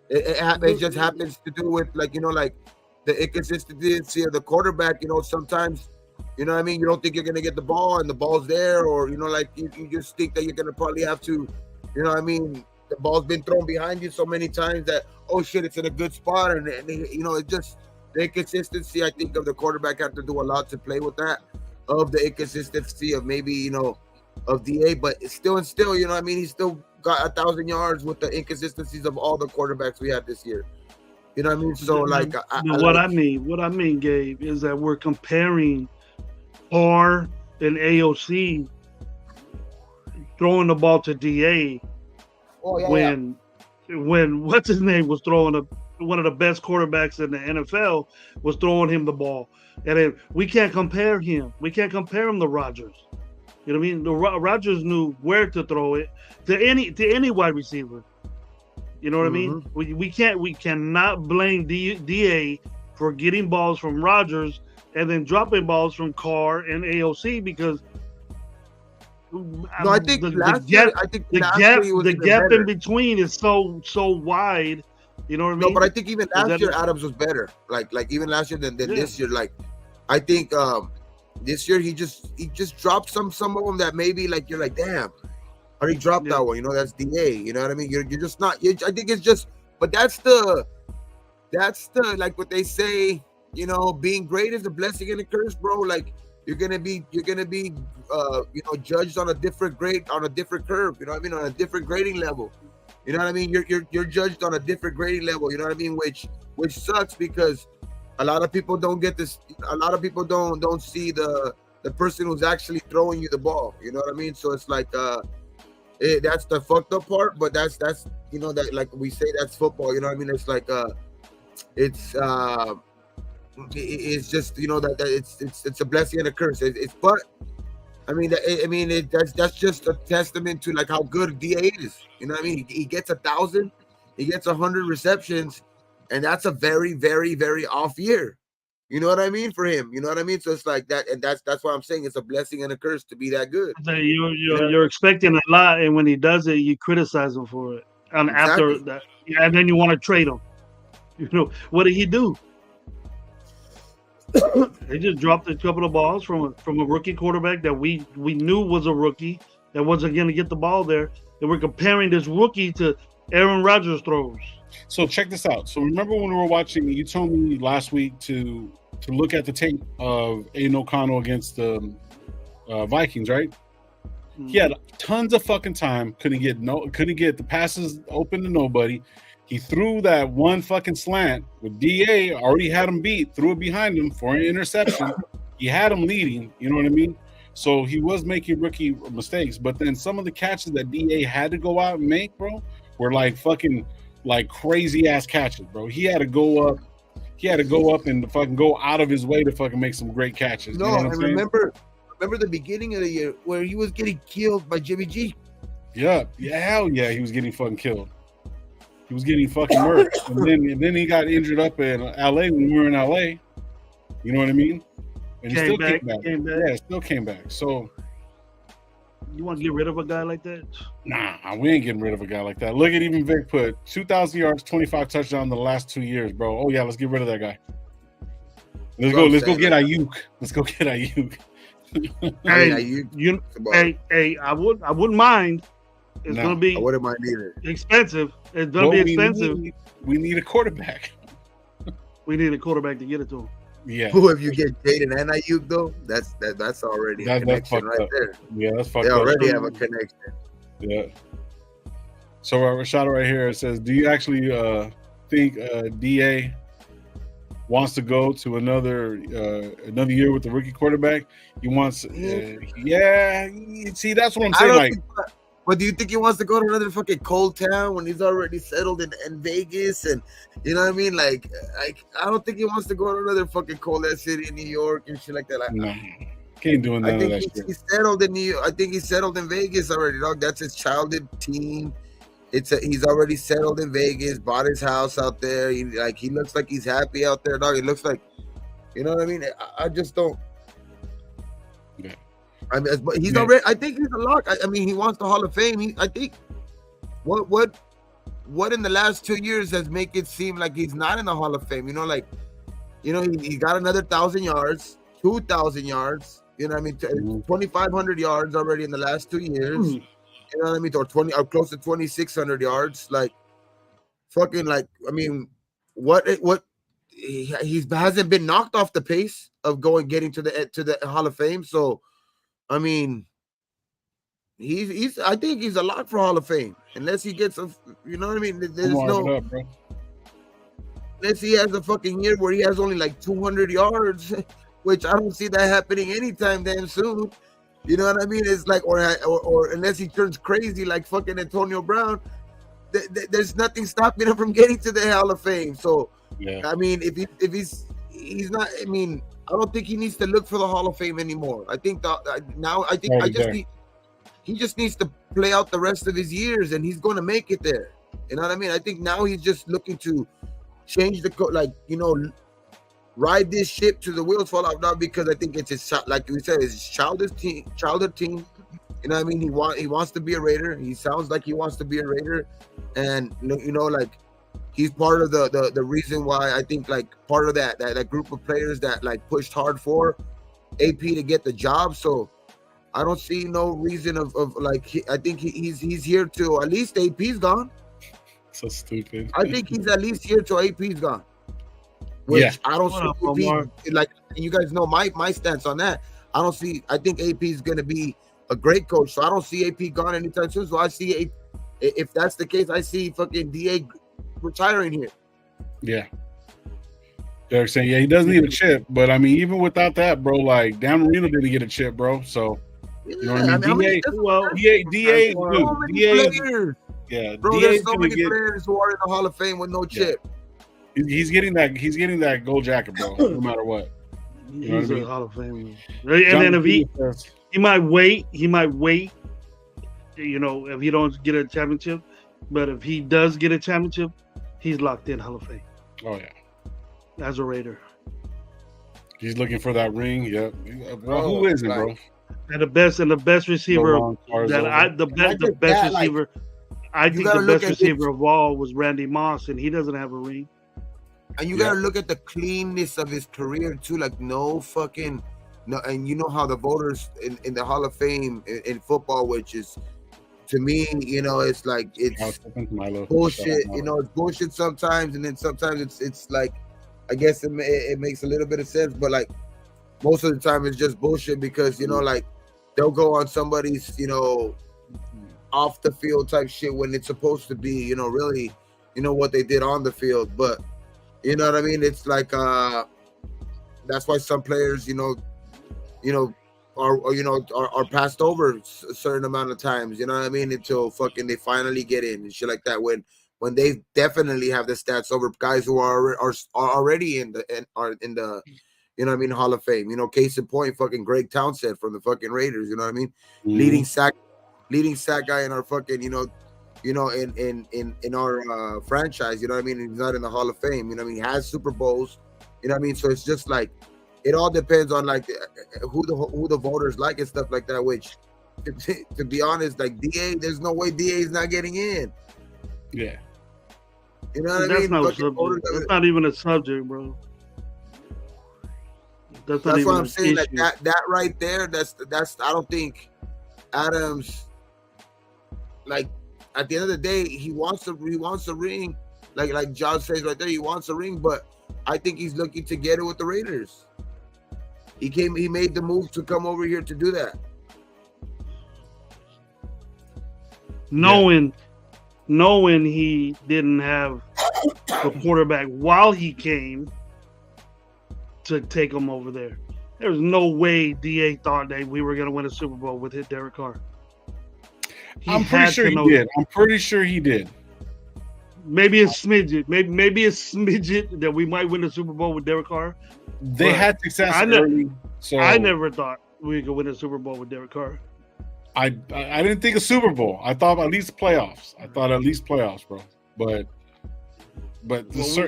It just happens to do with like the inconsistency of the quarterback. Sometimes. You know what I mean? You don't think you're going to get the ball and the ball's there, or, like you just think that you're going to probably have to, you know what I mean? The ball's been thrown behind you so many times that, oh shit, it's in a good spot. And it just, the inconsistency, I think, of the quarterback have to do a lot to play with that, of the inconsistency of maybe, of DA, but still, you know what I mean? He still got 1,000 yards with the inconsistencies of all the quarterbacks we had this year. You know what I mean? So like, I mean, Gabe, is that we're comparing Carr and AOC throwing the ball to DA when what's his name was throwing one of the best quarterbacks in the NFL was throwing him the ball, and then we can't compare him. We can't compare him to Rodgers. You know what I mean? The Rodgers knew where to throw it to any wide receiver. You know what I mean? We cannot blame DA for getting balls from Rodgers and then dropping balls from Carr and AOC because I think the gap in between is so wide. You know what I mean? No, but I think even last year Adams was better. Like even last year than this year. Like I think this year he just dropped some of them that maybe like you're like, damn, how did he drop that one? That's DA. You know what I mean? You're just not. I think it's just. But that's the like what they say. Being great is a blessing and a curse, bro. Like you're gonna be judged on a different grade, on a different curve. You know what I mean? On a different grading level. You know what I mean? You're judged on a different grading level. You know what I mean? Which sucks because a lot of people don't get this. A lot of people don't see the person who's actually throwing you the ball. You know what I mean? So it's like That's the fucked up part, but that's you know that like we say that's football. You know what I mean? It's like it's it's just you know that it's a blessing and a curse. It's but I mean that's just a testament to like how good DA is. You know what I mean? He gets 1,000, he gets 100 receptions, and that's a very very very off year. You know what I mean for him? You know what I mean? So it's like that, and that's why I'm saying it's a blessing and a curse to be that good. So You know? you're expecting a lot, and when he does it, you criticize him for it. And after Exactly. that, yeah, and then you want to trade him. You know what did he do? They just dropped a couple of balls from a rookie quarterback that we knew was a rookie that wasn't going to get the ball there. And we're comparing this rookie to Aaron Rodgers throws. So check this out. So remember when we were watching? You told me last week to look at the tape of Aiden O'Connell against the Vikings, right? Mm-hmm. He had tons of fucking time. Couldn't get the passes open to nobody. He threw that one fucking slant with DA, already had him beat, threw it behind him for an interception. He had him leading, you know what I mean? So he was making rookie mistakes, but then some of the catches that DA had to go out and make, bro, were like fucking like crazy ass catches, bro. He had to go up and fucking go out of his way to fucking make some great catches. No, you know what I'm saying? Remember the beginning of the year where he was getting killed by Jimmy G. Yeah, hell yeah, he was getting fucking killed. He was getting fucking murdered. and then he got injured up in LA when we were in LA. You know what I mean? And he still came back. Yeah, still came back. So you want to get rid of a guy like that? Nah, we ain't getting rid of a guy like that. Look at even Vic put 2,000 yards, 25 touchdowns in the last 2 years, bro. Oh yeah, let's get rid of that guy. Let's go get Ayuk. Let's go get Ayuk. Hey, I wouldn't mind. It's gonna be. I wouldn't mind either. Expensive. It's gonna be expensive. We need a quarterback. We need a quarterback to get it to him. Yeah. Who if you get Jaden and Ayuk though? That's already a connection right up there. Yeah, that's fucked up. They already up. have a connection. Yeah. So Rashad right here says, "Do you actually think DA wants to go to another year with the rookie quarterback? He wants, yeah. See, that's what I'm saying. But do you think he wants to go to another fucking cold town when he's already settled in Vegas? And you know what I mean? Like I don't think he wants to go to another fucking cold ass city in New York and shit like that. Like, no, can't do none of that shit. He's settled in New York. I think he's settled in Vegas already, dog. That's his childhood team. He's already settled in Vegas, bought his house out there. He looks like he's happy out there, dog. It looks like, you know what I mean? I just don't. Yeah. I mean, but he's already. I think he's a lock. I mean, he wants the Hall of Fame. I think what in the last 2 years has make it seem like he's not in the Hall of Fame. You know, like, you know, he got another 1,000 yards, 2,000 yards. You know what I mean? 2,500 yards already in the last 2 years. You know what I mean? Or close to 2,600 yards. Like, fucking, like, I mean, what he hasn't been knocked off the pace of getting to the Hall of Fame. So, I mean, I think he's a lock for Hall of Fame unless he gets you know what I mean? There's no unless he has a fucking year where he has only like 200 yards, which I don't see that happening anytime damn soon. You know what I mean? It's like, or unless he turns crazy like fucking Antonio Brown, there's nothing stopping him from getting to the Hall of Fame. So, yeah. I mean, if he's not, I mean, I don't think he needs to look for the Hall of Fame anymore. I think he just needs to play out the rest of his years, and he's going to make it there. You know what I mean? I think now he's just looking to change ride this ship to the wheels fall off. Not because I think it's his, like we said, his childhood team. You know what I mean? He wants to be a Raider. He sounds like he wants to be a Raider, and you know, like, he's part of the reason why I think, like, part of that group of players that like pushed hard for AP to get the job. So I don't see no reason of like, I think he's here till at least AP's gone. So stupid. I think he's at least here till AP's gone. Which I don't see AP, like, you guys know my stance on that. I think AP is gonna be a great coach. So I don't see AP gone anytime soon. So I see if that's the case, I see fucking DA retiring here. Yeah. They're saying, he doesn't need a chip, but I mean, even without that, bro, like, Dan Marino didn't get a chip, bro. So Yeah, You know what I mean? DA, DA, players. Yeah, bro. There's so many players who are in the Hall of Fame with no chip. He's getting that gold jacket, bro. No matter what. He's a Hall of Famer. And then if he might wait. You know, if he don't get a championship, but if he does get a championship, he's locked in Hall of Fame. Oh yeah, as a Raider. He's looking for that ring. Yep. Well, who is it, bro? And the best receiver the best receiver. I think the best receiver of all was Randy Moss, and he doesn't have a ring. And you gotta look at the cleanness of his career too. Like no. And you know how the voters in the Hall of Fame in football, which is, to me, you know, it's like it's bullshit. You know, it's bullshit sometimes, and then sometimes it's like, I guess it makes a little bit of sense, but like most of the time it's just bullshit because, you know, like they'll go on somebody's, you know, off the field type shit when it's supposed to be, you know, really, you know, what they did on the field. But you know what I mean? It's like that's why some players, you know, are passed over a certain amount of times, you know what I mean, until fucking they finally get in and shit like that. When they definitely have the stats over guys who are already in the you know what I mean, Hall of Fame. You know, case in point, fucking Greg Townsend from the fucking Raiders. You know what I mean, leading sack guy in our fucking in our franchise. You know what I mean. He's not in the Hall of Fame. You know what I mean. He has Super Bowls. You know what I mean. So it's just like it all depends on like who the voters like and stuff like that. Which, to be honest, like DA, there's no way DA is not getting in. Yeah. You know what I mean? That's not even a subject, bro. That's what I'm saying. Like that right there. That's. I don't think Adams. Like at the end of the day, he wants a ring. Like John says right there, he wants a ring. But I think he's looking to get it with the Raiders. He made the move to come over here to do that. Knowing he didn't have the quarterback while he came to take him over there. There's no way DA thought that we were going to win a Super Bowl with his Derek Carr. I'm pretty sure he did. Maybe a smidget. Maybe a smidget that we might win a Super Bowl with Derek Carr. They had success early. So I never thought we could win a Super Bowl with Derek Carr. I didn't think a Super Bowl. I thought at least playoffs. Bro. But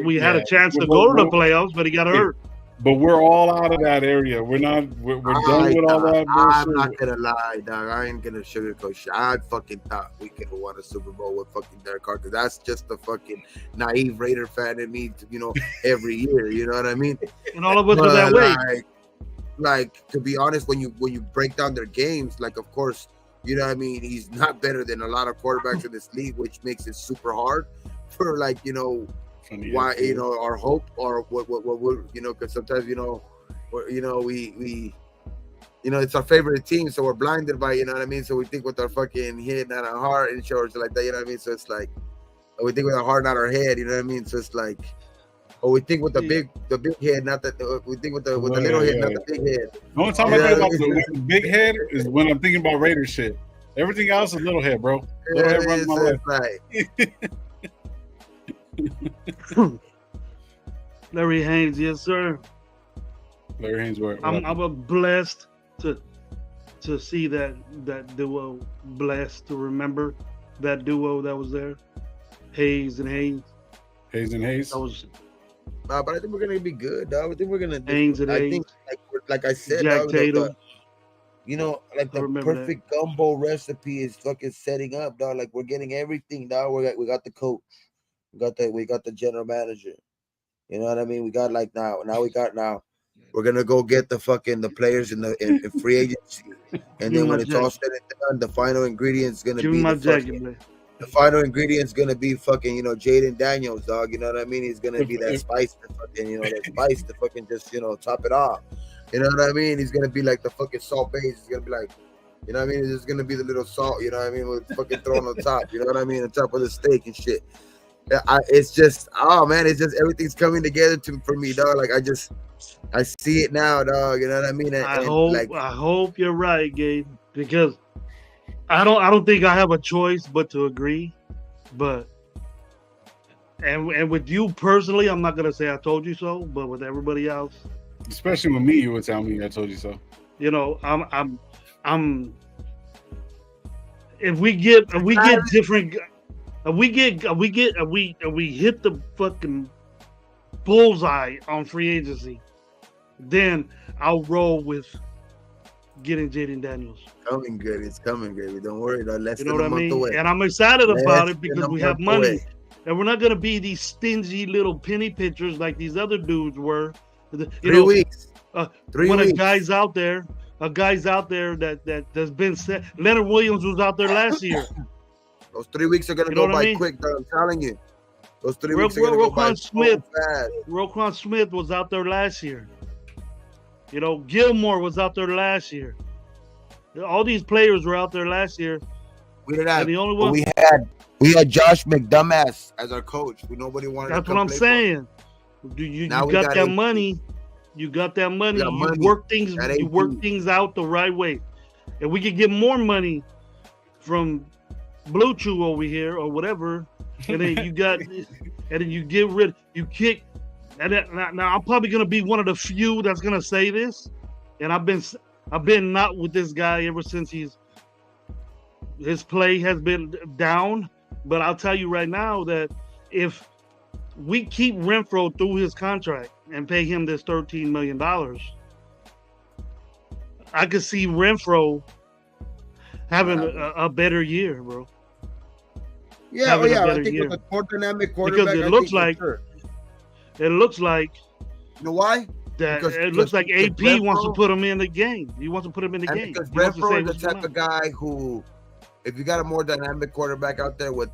we had a chance to go to the playoffs, but he got hurt. But we're all out of that area. We're done with all that bullshit. I'm not gonna lie, dog. I ain't gonna sugarcoat shit. I fucking thought we could have won a Super Bowl with fucking Derek Carr, because that's just the fucking naive Raider fan in me, every year. You know what I mean? And all of us are that way. Like, to be honest, when you break down their games, like, of course, you know what I mean, he's not better than a lot of quarterbacks in this league, which makes it super hard for, like, why, our hope or what because sometimes, we it's our favorite team, so we're blinded by, you know what I mean? So we think with our fucking head, not our heart, and shit like that, you know what I mean? So it's like, we think with our heart, not our head, you know what I mean? So it's like, or we think with the big head, not the we think with the little head, not the big head. The only time I think about the big head is when I'm thinking about Raider shit. Everything else is little head, bro. Little head runs my life. Larry Haynes, yes, sir. Larry Haynes, where? I'm blessed to see that duo. Blessed to remember that duo that was there. Hayes and Hayes. That was. But I think we're gonna be good, dog. I think we're gonna. Hayes and Hayes. Think, like I said, Jack dog, Tatum. The perfect gumbo recipe is fucking setting up, dog. Like, we're getting everything, dog. We got the coach, we got the general manager. You know what I mean? We got now. We're gonna go get the players in free agency, and then when it's all said and done, the final ingredient's gonna be the final ingredient's gonna be fucking Jaden Daniels, dog. You know what I mean? He's gonna be that spice to fucking that spice to fucking just top it off. You know what I mean? He's gonna be like the fucking salt base. He's gonna be like, you know what I mean? It's just gonna be the little salt. You know what I mean? With fucking thrown on top. You know what I mean? On top of the steak and shit. It's just, oh man, it's just everything's coming together for me, dog. Like, I see it now, dog. You know what I mean? I hope you're right, Gabe. because I don't think I have a choice but to agree. But and with you personally, I'm not gonna say I told you so, but with everybody else, especially with me, you would tell me I told you so. You know, I'm. If we get different, if we hit the fucking bullseye on free agency, then I'll roll with getting Jaden Daniels. Coming good, it's coming, baby. Don't worry, though. Less You know than what a I mean? month away. And I'm excited about it Less because than a we have month money, away. and we're not gonna be these stingy little penny pitchers like these other dudes were. You 3 weeks. 3 when weeks. a guy's out there that's been set. Leonard Williams was out there last year. Those 3 weeks are gonna go by quick, though. I'm telling you. Those 3 weeks are gonna go by so fast. Roquan Smith was out there last year. You know, Gilmore was out there last year. All these players were out there last year. We didn't have. The only one we had Josh McDumbass as our coach. Nobody wanted. That's what I'm saying. You got that money. You got that money. You work things. You work things out the right way. And we could get more money from Blue Chew over here or whatever. And then you got, and then you get rid. You kick. And now I'm probably gonna be one of the few that's gonna say this. And I've been not with this guy ever since his play has been down. But I'll tell you right now that if we keep Renfroe through his contract and pay him this $13 million, I could see Renfroe having a better year, bro. Yeah, I think with a more dynamic quarterback, because it looks like you know why? It looks like AP Renfroe wants to put him in the game. He wants to put him in the game. Because Renfroe is the type of guy who, if you got a more dynamic quarterback out there with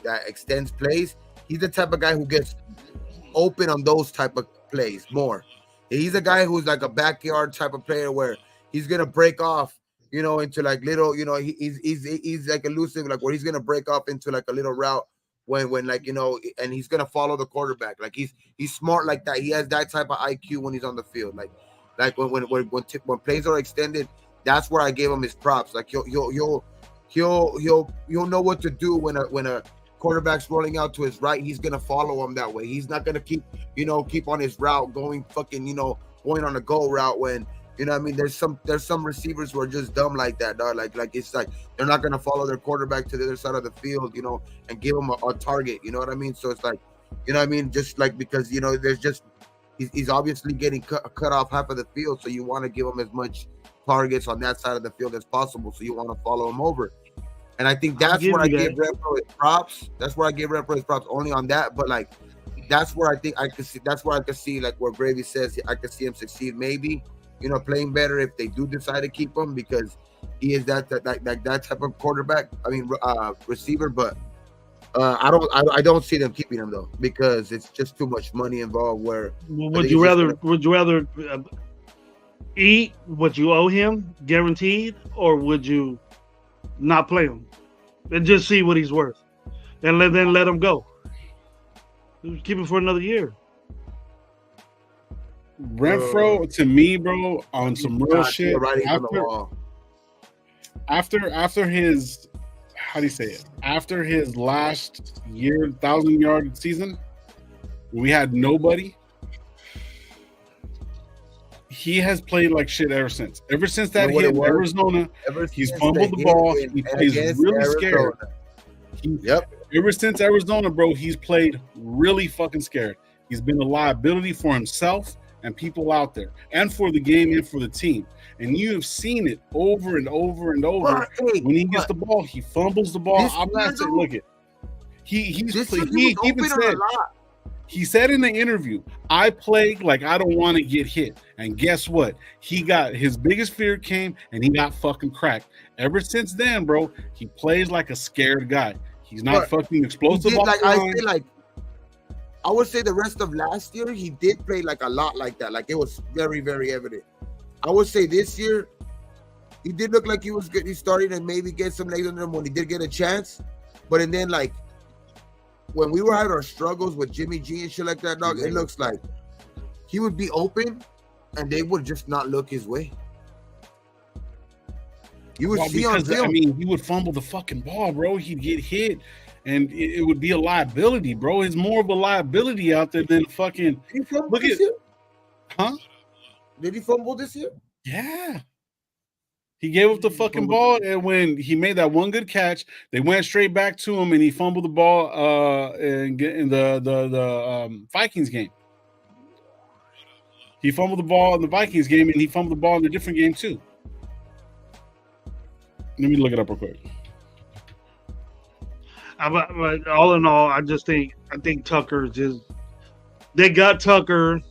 that extends plays, he's the type of guy who gets open on those type of plays more. He's a guy who's like a backyard type of player where he's gonna break off, into like little, he's like elusive, like where he's gonna break off into like a little route when and he's gonna follow the quarterback. Like he's smart like that. He has that type of IQ when he's on the field. Like when plays are extended, that's where I gave him his props. Like he'll know what to do when a quarterback's rolling out to his right. He's gonna follow him that way. He's not gonna keep on his route going going on a go route when there's some receivers who are just dumb like that, dog. Like it's like they're not gonna follow their quarterback to the other side of the field, and give him a target. You know what I mean? So it's like, just like because there's just he's obviously getting cut off half of the field, so you want to give him as much targets on that side of the field as possible. So you want to follow him over. And I think that's where I gave Renfroe his props. That's where I gave Renfroe his props only on that. But like, that's where I think I could see. That's where I could see like where Gravy says I could see him succeed. Maybe playing better if they do decide to keep him because he is that type of quarterback. I mean, receiver. But I don't see them keeping him though because it's just too much money involved. Where would you rather eat what you owe him guaranteed, or would you not play him and just see what he's worth and then let him go? Keep him for another year. Renfroe to me, bro, on some real shit. After his, how do you say it? After his last year 1,000-yard season, we had nobody. He has played like shit ever since. Ever since that hit in Arizona, he's fumbled the ball. He plays really scared. Ever since Arizona, bro, he's played really fucking scared. He's been a liability for himself and people out there, and for the game and for the team. And you have seen it over and over and over. When he gets the ball, he fumbles the ball. I'm not saying, look it. He said in the interview, I play like I don't want to get hit. And guess what? He got his biggest fear came and he got fucking cracked. Ever since then, bro, he plays like a scared guy. He's not fucking explosive. I would say the rest of last year, he did play like a lot like that. Like it was very, very evident. I would say this year, he did look like he was good. He started and maybe get some legs under him when he did get a chance. But and then like when we were having our struggles with Jimmy G and shit like that, dog, it looks like he would be open and they would just not look his way. You would see on film. I mean, he would fumble the fucking ball, bro. He'd get hit, and it would be a liability, bro. It's more of a liability out there than fucking. Did he fumble this year? Huh? Did he fumble this year? Yeah. He gave up the fucking ball, and when he made that one good catch, they went straight back to him, and he fumbled the ball in the Vikings game. He fumbled the ball in the Vikings game, and he fumbled the ball in a different game too. Let me look it up real quick. But all in all, I think Tucker just they got Tucker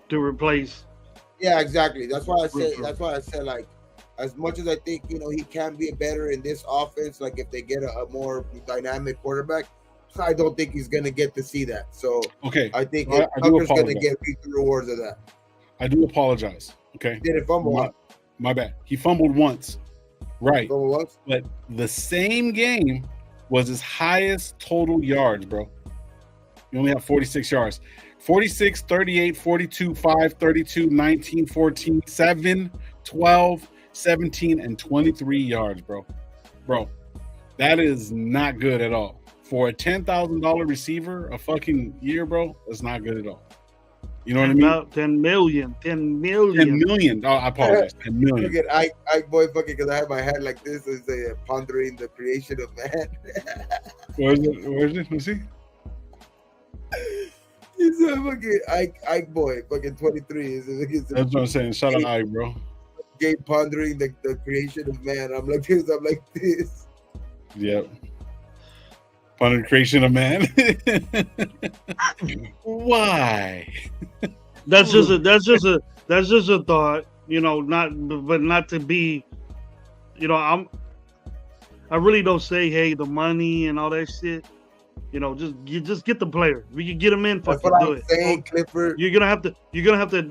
to replace. Yeah, exactly. That's why I said like, as much as I think he can be better in this offense, like if they get a more dynamic quarterback, I don't think he's gonna get to see that. So okay, I think Tucker's gonna get the rewards of that. I do apologize. Okay, did it fumble? My bad. He fumbled once. Right. Fumbled once? But the same game was his highest total yards, bro. You only have 46 yards. 46, 38, 42, 5, 32, 19, 14, 7, 12, 17, and 23 yards, bro. Bro, that is not good at all. For a $10,000 receiver a fucking year, bro, that's not good at all. You know what I mean? About 10 million. 10 million. 10 million. Oh, I apologize. 10 million. Look at Ike boy fucking, because I have my head like this as a pondering the creation of man. Where is it? Let's see. He's a fucking Ike boy, fucking 23. That's what I'm saying. Shout out Ike, bro. Game pondering the creation of man. I'm like this. Yep. Pondering the creation of man. Why? That's just a thought. Not to be. I really don't say, hey, the money and all that shit. Just get the player. We can get him in. That's what I'm saying, Clifford. You're gonna have to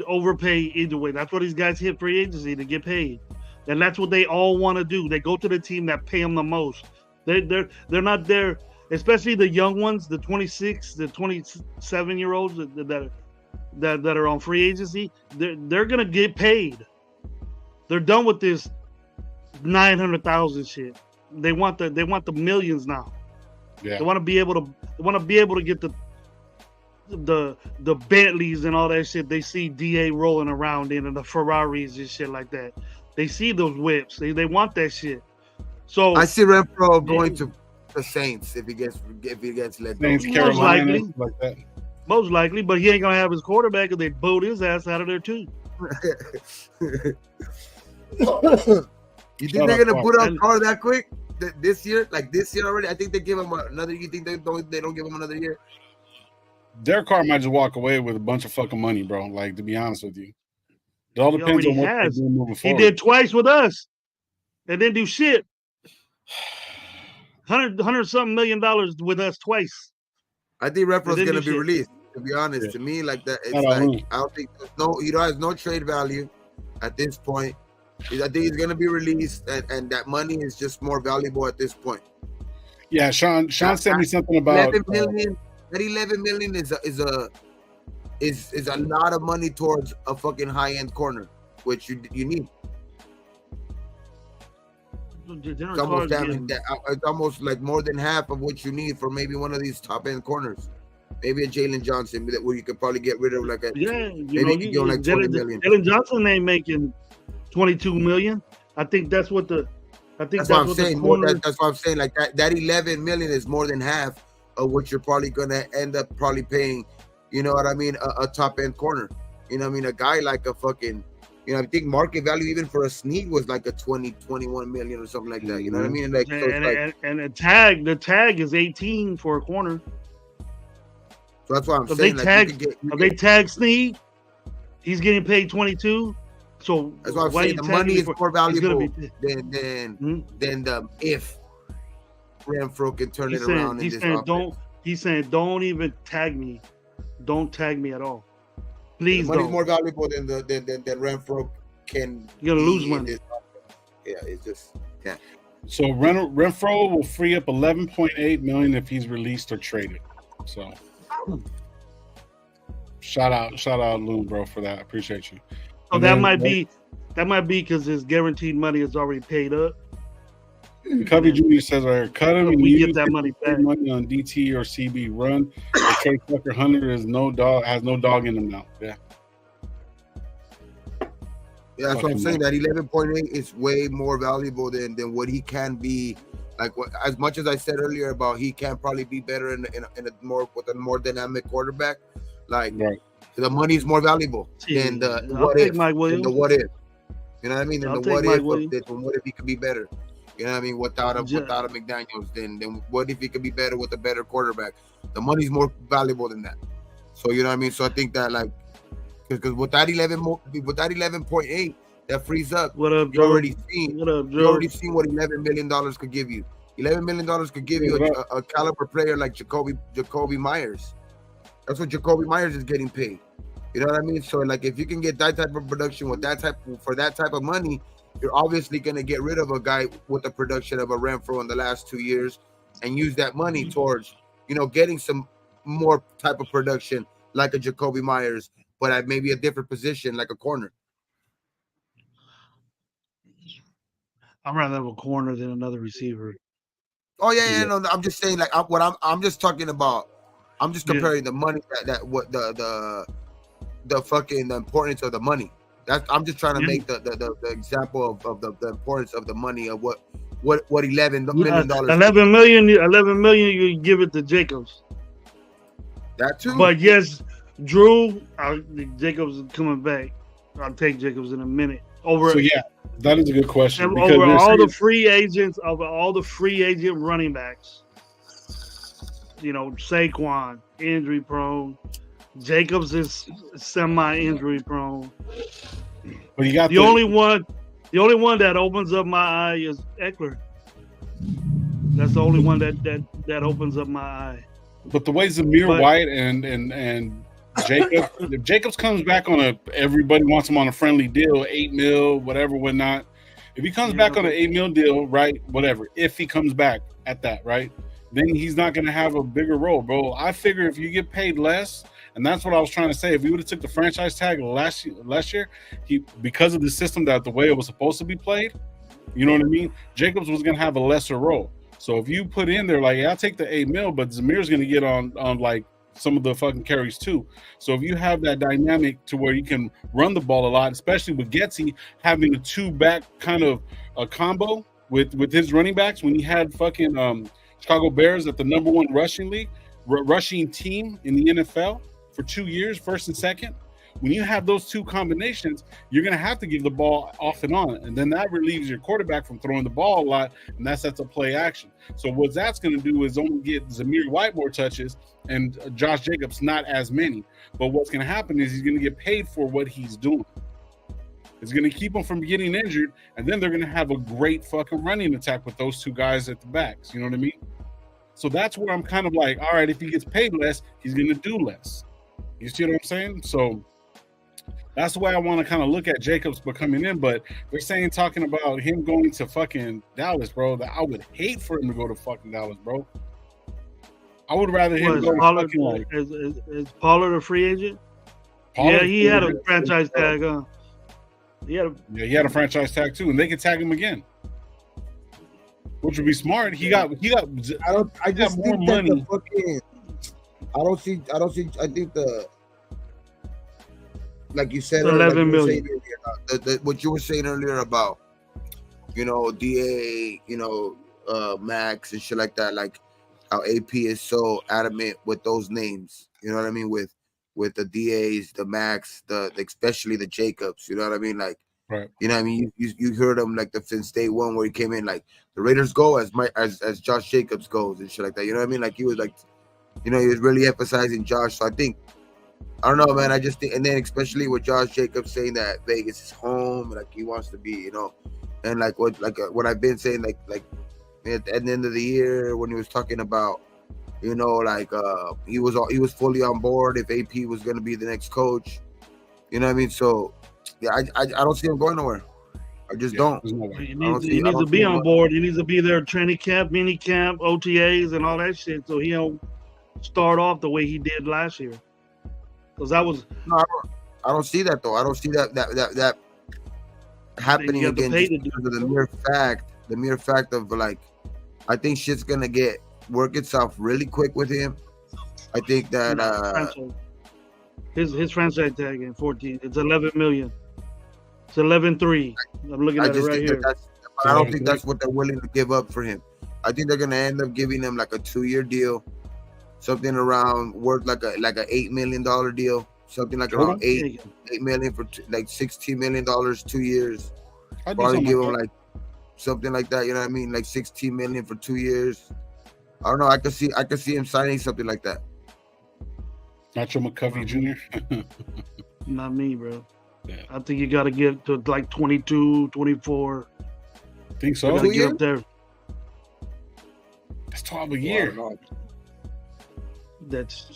overpay either way. That's what these guys hit free agency to get paid, and that's what they all want to do. They go to the team that pay them the most. They're not there, especially the young ones, the 26, the 27-year-olds that are on free agency. They're gonna get paid. They're done with this 900,000 shit. They want the millions now. Yeah. They want to be able to get the Bentleys and all that shit. They see DA rolling around in and the Ferraris and shit like that. They see those whips. They want that shit. So I see Renfro going to the Saints if he gets let go. Saints, Carolina, like that. Most likely, but he ain't gonna have his quarterback if they boot his ass out of there too. You think they're gonna put out Carr that quick? This year already? I think they give him another. You think they don't give him another year? Derek Carr might just walk away with a bunch of fucking money, bro. Like, to be honest with you, it all depends on what they're doing moving forward. He did twice with us, and didn't do shit. $100 something million with us twice. I think Renfro's gonna be released. To be honest, to me, like that, it's like I don't think he has no trade value at this point. I think he's going to be released, and that money is just more valuable at this point. Yeah, Sean sent me something about 11 million. That 11 million is a lot of money towards a fucking high end corner, which you need. It's almost like more than half of what you need for maybe one of these top end corners. Maybe a Jalen Johnson where you could probably get rid of like Jalen Johnson ain't making 22 million. I think that's what I'm saying. That's what I'm saying. Like that 11 million is more than half of what you're probably gonna end up paying. You know what I mean? A top end corner. You know what I mean? A guy like a fucking. I think market value even for a Snead was like a 21 million or something like that. You know what I mean? Like, and the tag is 18 for a corner. So that's why I'm saying. They tag Snead, he's getting paid 22. So that's why I'm saying the money is more valuable than the if Renfro can turn it around. He's saying don't even tag me. Don't tag me at all. Please don't. Money's more valuable than Renfro can. You're gonna lose money. Yeah, it's just So Renfro will free up 11.8 million if he's released or traded. So shout out Lou, bro, for that. I appreciate you. So that might be because his guaranteed money is already paid up. Cubby Jr. says, cut him and we use get that money back. Money on DT or CB. Run. Trey Tucker Hunter has no dog in him now. Yeah. Yeah, that's what I'm saying. That 11.8 is way more valuable than what he can be. Like as much as I said earlier about he can probably be better in a more with a more dynamic quarterback. Like the money is more valuable than the what if. Than the what if. You know what I mean? And the what if he could be better. You know what I mean? Without a McDaniels, then what if he could be better with a better quarterback? The money's more valuable than that. So you know what I mean? So I think that like because with that 11.8, that frees up. What up, Joe? You already seen what $11 million could give you. $11 million could give you a caliber player like Jacoby Myers. That's what Jacoby Myers is getting paid. You know what I mean? So like if you can get that type of production with that type of money, you're obviously gonna get rid of a guy with the production of a Renfro in the last 2 years and use that money towards, getting some more type of production like a Jacoby Myers, but at maybe a different position like a corner. I'd rather have a corner than another receiver. Oh yeah. No, I'm just saying like I'm just talking about. I'm just comparing the money that what the fucking the importance of the money. I'm just trying to make the example of the importance of the money of what $11 million. $11 million. You give it to Jacobs. That too. But yes, Drew, Jacobs is coming back. I'll take Jacobs in a minute. That is a good question. Over all the free agent running backs, Saquon injury prone. Jacobs is semi-injury prone. But you got the only one that opens up my eye is Eckler. That's the only one that opens up my eye. But the way Zamir White and Jacobs, if Jacobs comes back on everybody wants him on a friendly deal, $8 million, whatever, whatnot. If he comes back on an $8 million deal, right, whatever. If he comes back at that, right, then he's not going to have a bigger role, bro. I figure if you get paid less. And that's what I was trying to say. If we would have took the franchise tag last year, because of the system that the way it was supposed to be played, you know what I mean? Jacobs was going to have a lesser role. So if you put in there, like, I'll take the $8 million, but Zamir's going to get on like some of the fucking carries too. So if you have that dynamic to where you can run the ball a lot, especially with Getsy having a 2-back kind of a combo with his running backs when he had fucking Chicago Bears at the number 1 rushing team in the NFL. For 2 years, first and second, when you have those two combinations, you're going to have to give the ball off and on. And then that relieves your quarterback from throwing the ball a lot, and that sets up play action. So what that's going to do is only get Zamir White more touches and Josh Jacobs not as many. But what's going to happen is he's going to get paid for what he's doing. It's going to keep him from getting injured, and then they're going to have a great fucking running attack with those two guys at the backs. You know what I mean? So that's where I'm kind of like, all right, if he gets paid less, he's going to do less. You see what I'm saying? So that's the way I want to kind of look at Jacobs becoming in. But they're talking about him going to fucking Dallas, bro. That I would hate for him to go to fucking Dallas, bro. I would rather him go to fucking like. Is Pollard a free agent? Yeah, he had a franchise tag. He had a franchise tag too, and they could tag him again, which would be smart. He got. I just think more money. I don't see. I think like you said, $11 million. What you were saying earlier about, DA, Max and shit like that. Like how AP is so adamant with those names. You know what I mean? With the DAs, the Max, especially the Jacobs. You know what I mean? Like, right. You know what I mean? You heard him like since day one where he came in. Like the Raiders go as Josh Jacobs goes and shit like that. You know what I mean? Like he was like. He was really emphasizing Josh. So I don't know, man. I just think, and then especially with Josh Jacobs saying that Vegas is home, like he wants to be, and like what I've been saying, like at the end of the year when he was talking about, he was fully on board if AP was going to be the next coach. You know what I mean? So yeah, I don't see him going nowhere. I just don't. He needs to be on board. He needs to be there, training camp, mini camp, OTAs, and all that shit. So he don't start off the way he did last year, because that was. No, I don't see that though. I don't see that happening again just because of the the mere fact of like, I think shit's gonna work itself really quick with him. I think that his franchise tag in 14, it's 11 million. It's 11.3. I'm looking at it right here. I don't think that's what they're willing to give up for him. I think they're gonna end up giving him like a 2-year deal, something around worth like a $8 million deal, something like around $8 million for like $16 million 2 years. Probably give him like something like that. You know what I mean? Like $16 million for 2 years. I don't know. I could see him signing something like that. Nacho McCuffey Jr. Not me, bro. Yeah. I think you got to get to like 22, 24. Think so? Get up there. That's 12 a year. That's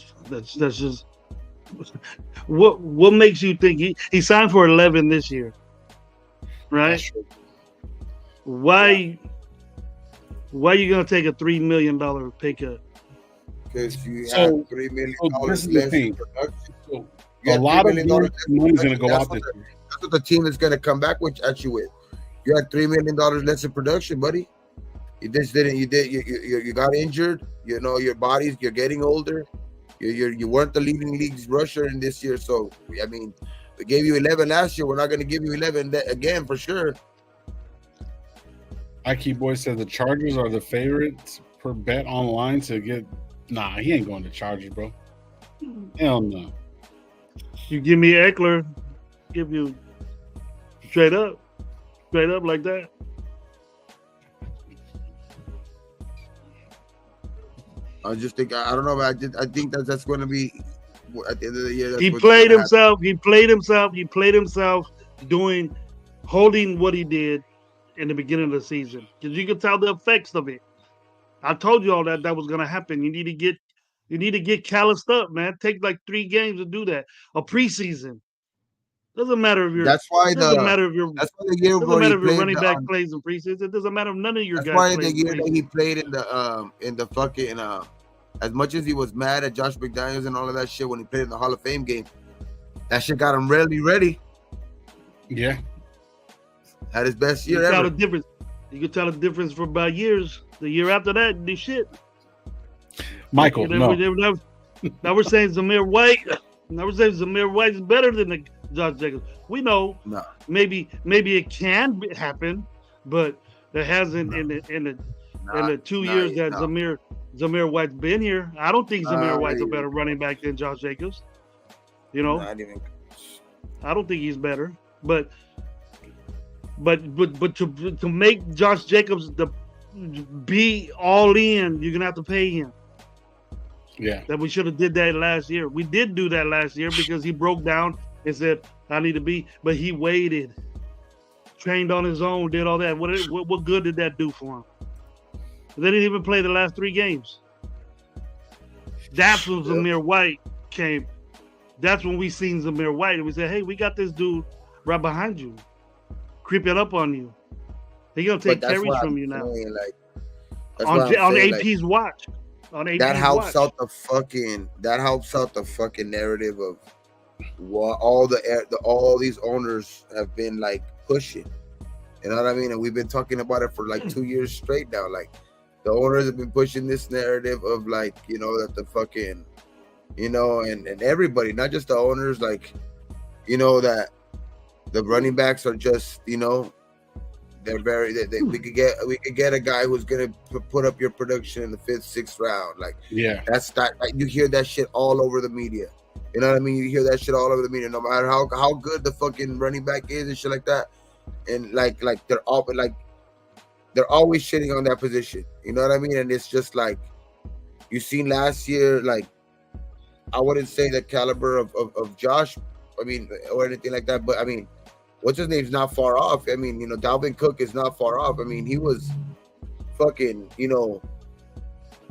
just what makes you think he signed for 11 this year, right? Why are you gonna take a $3 million pay cut? Because you have $3 million less in production. A lot of money is gonna go out this year. That's what the team is gonna come back at you with. You had $3 million less in production, buddy. You just didn't. You got injured. You know your bodies. You're getting older. You weren't the leading league's rusher in this year. So I mean, we gave you 11 last year. We're not going to give you 11 again for sure. IQ Boy said the Chargers are the favorites per bet online to get. Nah, he ain't going to Chargers, bro. Hell no. You give me Eckler, give you straight up like that. I just think I don't know. I think that's going to be at the end of the year. He played himself. He played himself holding what he did in the beginning of the season, because you could tell the effects of it. I told you all that was going to happen. You need to get calloused up, man. Take like 3 games to do that. A preseason doesn't matter if you're. That's why the year doesn't matter if your running back plays in preseason. It doesn't matter if none of your guys. That's why the year that he played in the fucking as much as he was mad at Josh McDaniels and all of that shit when he played in the Hall of Fame game, that shit got him really ready. Yeah. Had his best year ever. You could tell the difference for about years. The year after that, do shit. Michael, now we're saying Zamir White. Now we're saying Zamir White is better than Josh Jacobs. We know maybe it can happen, but it hasn't in the 2 years that Zamir White's been here. I don't think Zamir White's a better running back than Josh Jacobs. You know, I don't think he's better. But to make Josh Jacobs be all in, you're gonna have to pay him. Yeah. That we should have did that last year. We did do that last year because he broke down and said, I need to be, but he waited, trained on his own, did all that. What good did that do for him? They didn't even play the last 3 games. That's when Zamir White came. That's when we seen Zamir White and we said, hey, we got this dude right behind you, creeping up on you. He's gonna take carries from you now. On AP's watch. That helps out the fucking narrative of what all these owners have been like pushing. You know what I mean? And we've been talking about it for like 2 years straight now. Like the owners have been pushing this narrative of like, you know, that the fucking, you know, and everybody, not just the owners, like, you know, that the running backs are just, you know, they're we could get a guy who's gonna put up your production in the 5th, 6th round. Like, yeah, that's that. Like, you hear that shit all over the media. You know what I mean? You hear that shit all over the media, no matter how good the fucking running back is and shit like that. And like they're always shitting on that position. You know what I mean? And it's just like you seen last year. Like, I wouldn't say the caliber of Josh, I mean, or anything like that, but I mean, what's his name's not far off. I mean, you know, Dalvin Cook is not far off. I mean, he was fucking, you know,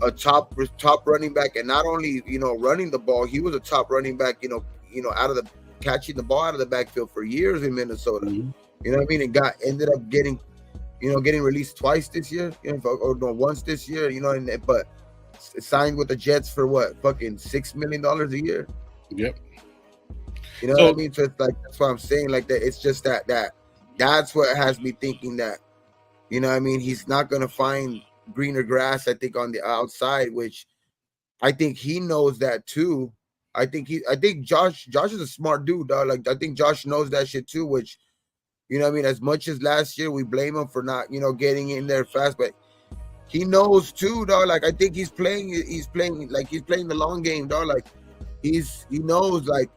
a top running back, and not only, you know, running the ball, he was a top running back, you know, catching the ball out of the backfield for years in Minnesota. Mm-hmm. You know what I mean? And ended up getting released twice this year, you know, or no, once this year, you know, but signed with the Jets for what, fucking $6 million a year. Yep. You know what I mean? So it's like, that's what I'm saying. Like that, it's just that's what has me thinking that You know what I mean? He's not going to find greener grass, I think, on the outside, which I think he knows that too. I think Josh is a smart dude, dog. Like, I think Josh knows that shit too, which, you know what I mean? As much as last year we blame him for not, getting in there fast, but he knows too, dog. Like, I think he's playing the long game, dog. Like, he knows, like,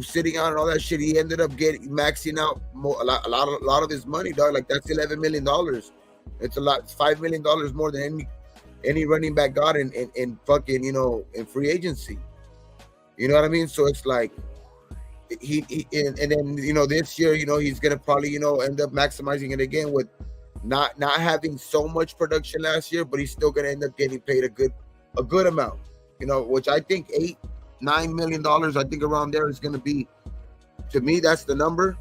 sitting out and all that shit. He ended up maxing out a lot of his money, dog. Like, that's $11 million. It's a lot. It's $5 million more than any running back got in fucking, in free agency. You know what I mean? So it's like and then this year, he's gonna probably end up maximizing it again with not having so much production last year, but he's still gonna end up getting paid a good amount. Which I think $8-9 million, I think around there is gonna be, to me, that's the number.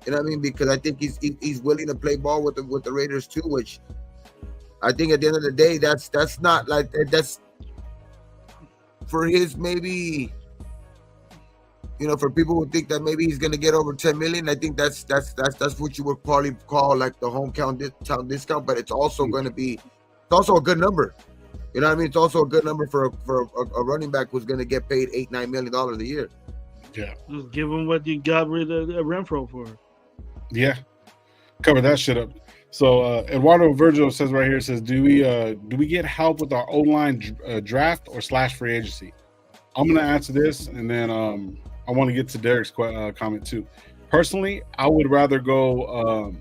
You know what I mean? Because I think he's willing to play ball with the Raiders too, which I think at the end of the day, that's not like that's for his maybe. For people who think that maybe he's gonna get over 10 million, I think that's what you would probably call like the hometown discount. But it's also going to be, it's also a good number. You know what I mean? It's also a good number for a running back who's going to get paid $8-9 million a year. Yeah, just give him what you got rid of Renfro for. Yeah, cover that shit up. So Eduardo Virgil says right here, says, do we get help with our O-line draft or / free agency? I'm gonna answer this, and then I want to get to Derek's comment too. Personally, I would rather go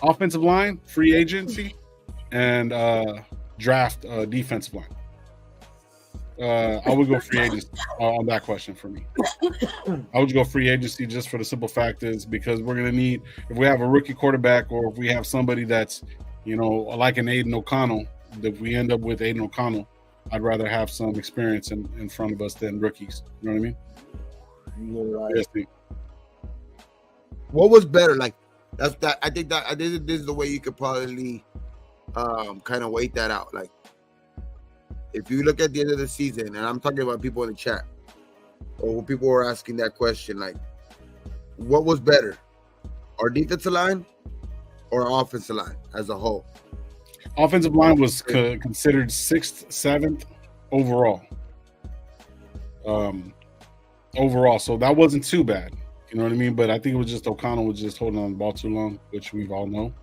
offensive line, free agency, and draft defensive line. I would go free agency on that question for me. I would go free agency just for the simple fact is because we're going to need, if we have a rookie quarterback or if we have somebody that's, like an Aiden O'Connell, if we end up with Aiden O'Connell, I'd rather have some experience in front of us than rookies. You know what I mean? You're right. Yes, what was better? Like, I think this is the way you could probably kind of wait that out. Like, if you look at the end of the season, and I'm talking about people in the chat, or people were asking that question, like, what was better, our defensive line or our offensive line as a whole? Offensive line was considered 6th, 7th overall. So that wasn't too bad. You know what I mean? But I think it was just O'Connell was just holding on the ball too long, which we all know.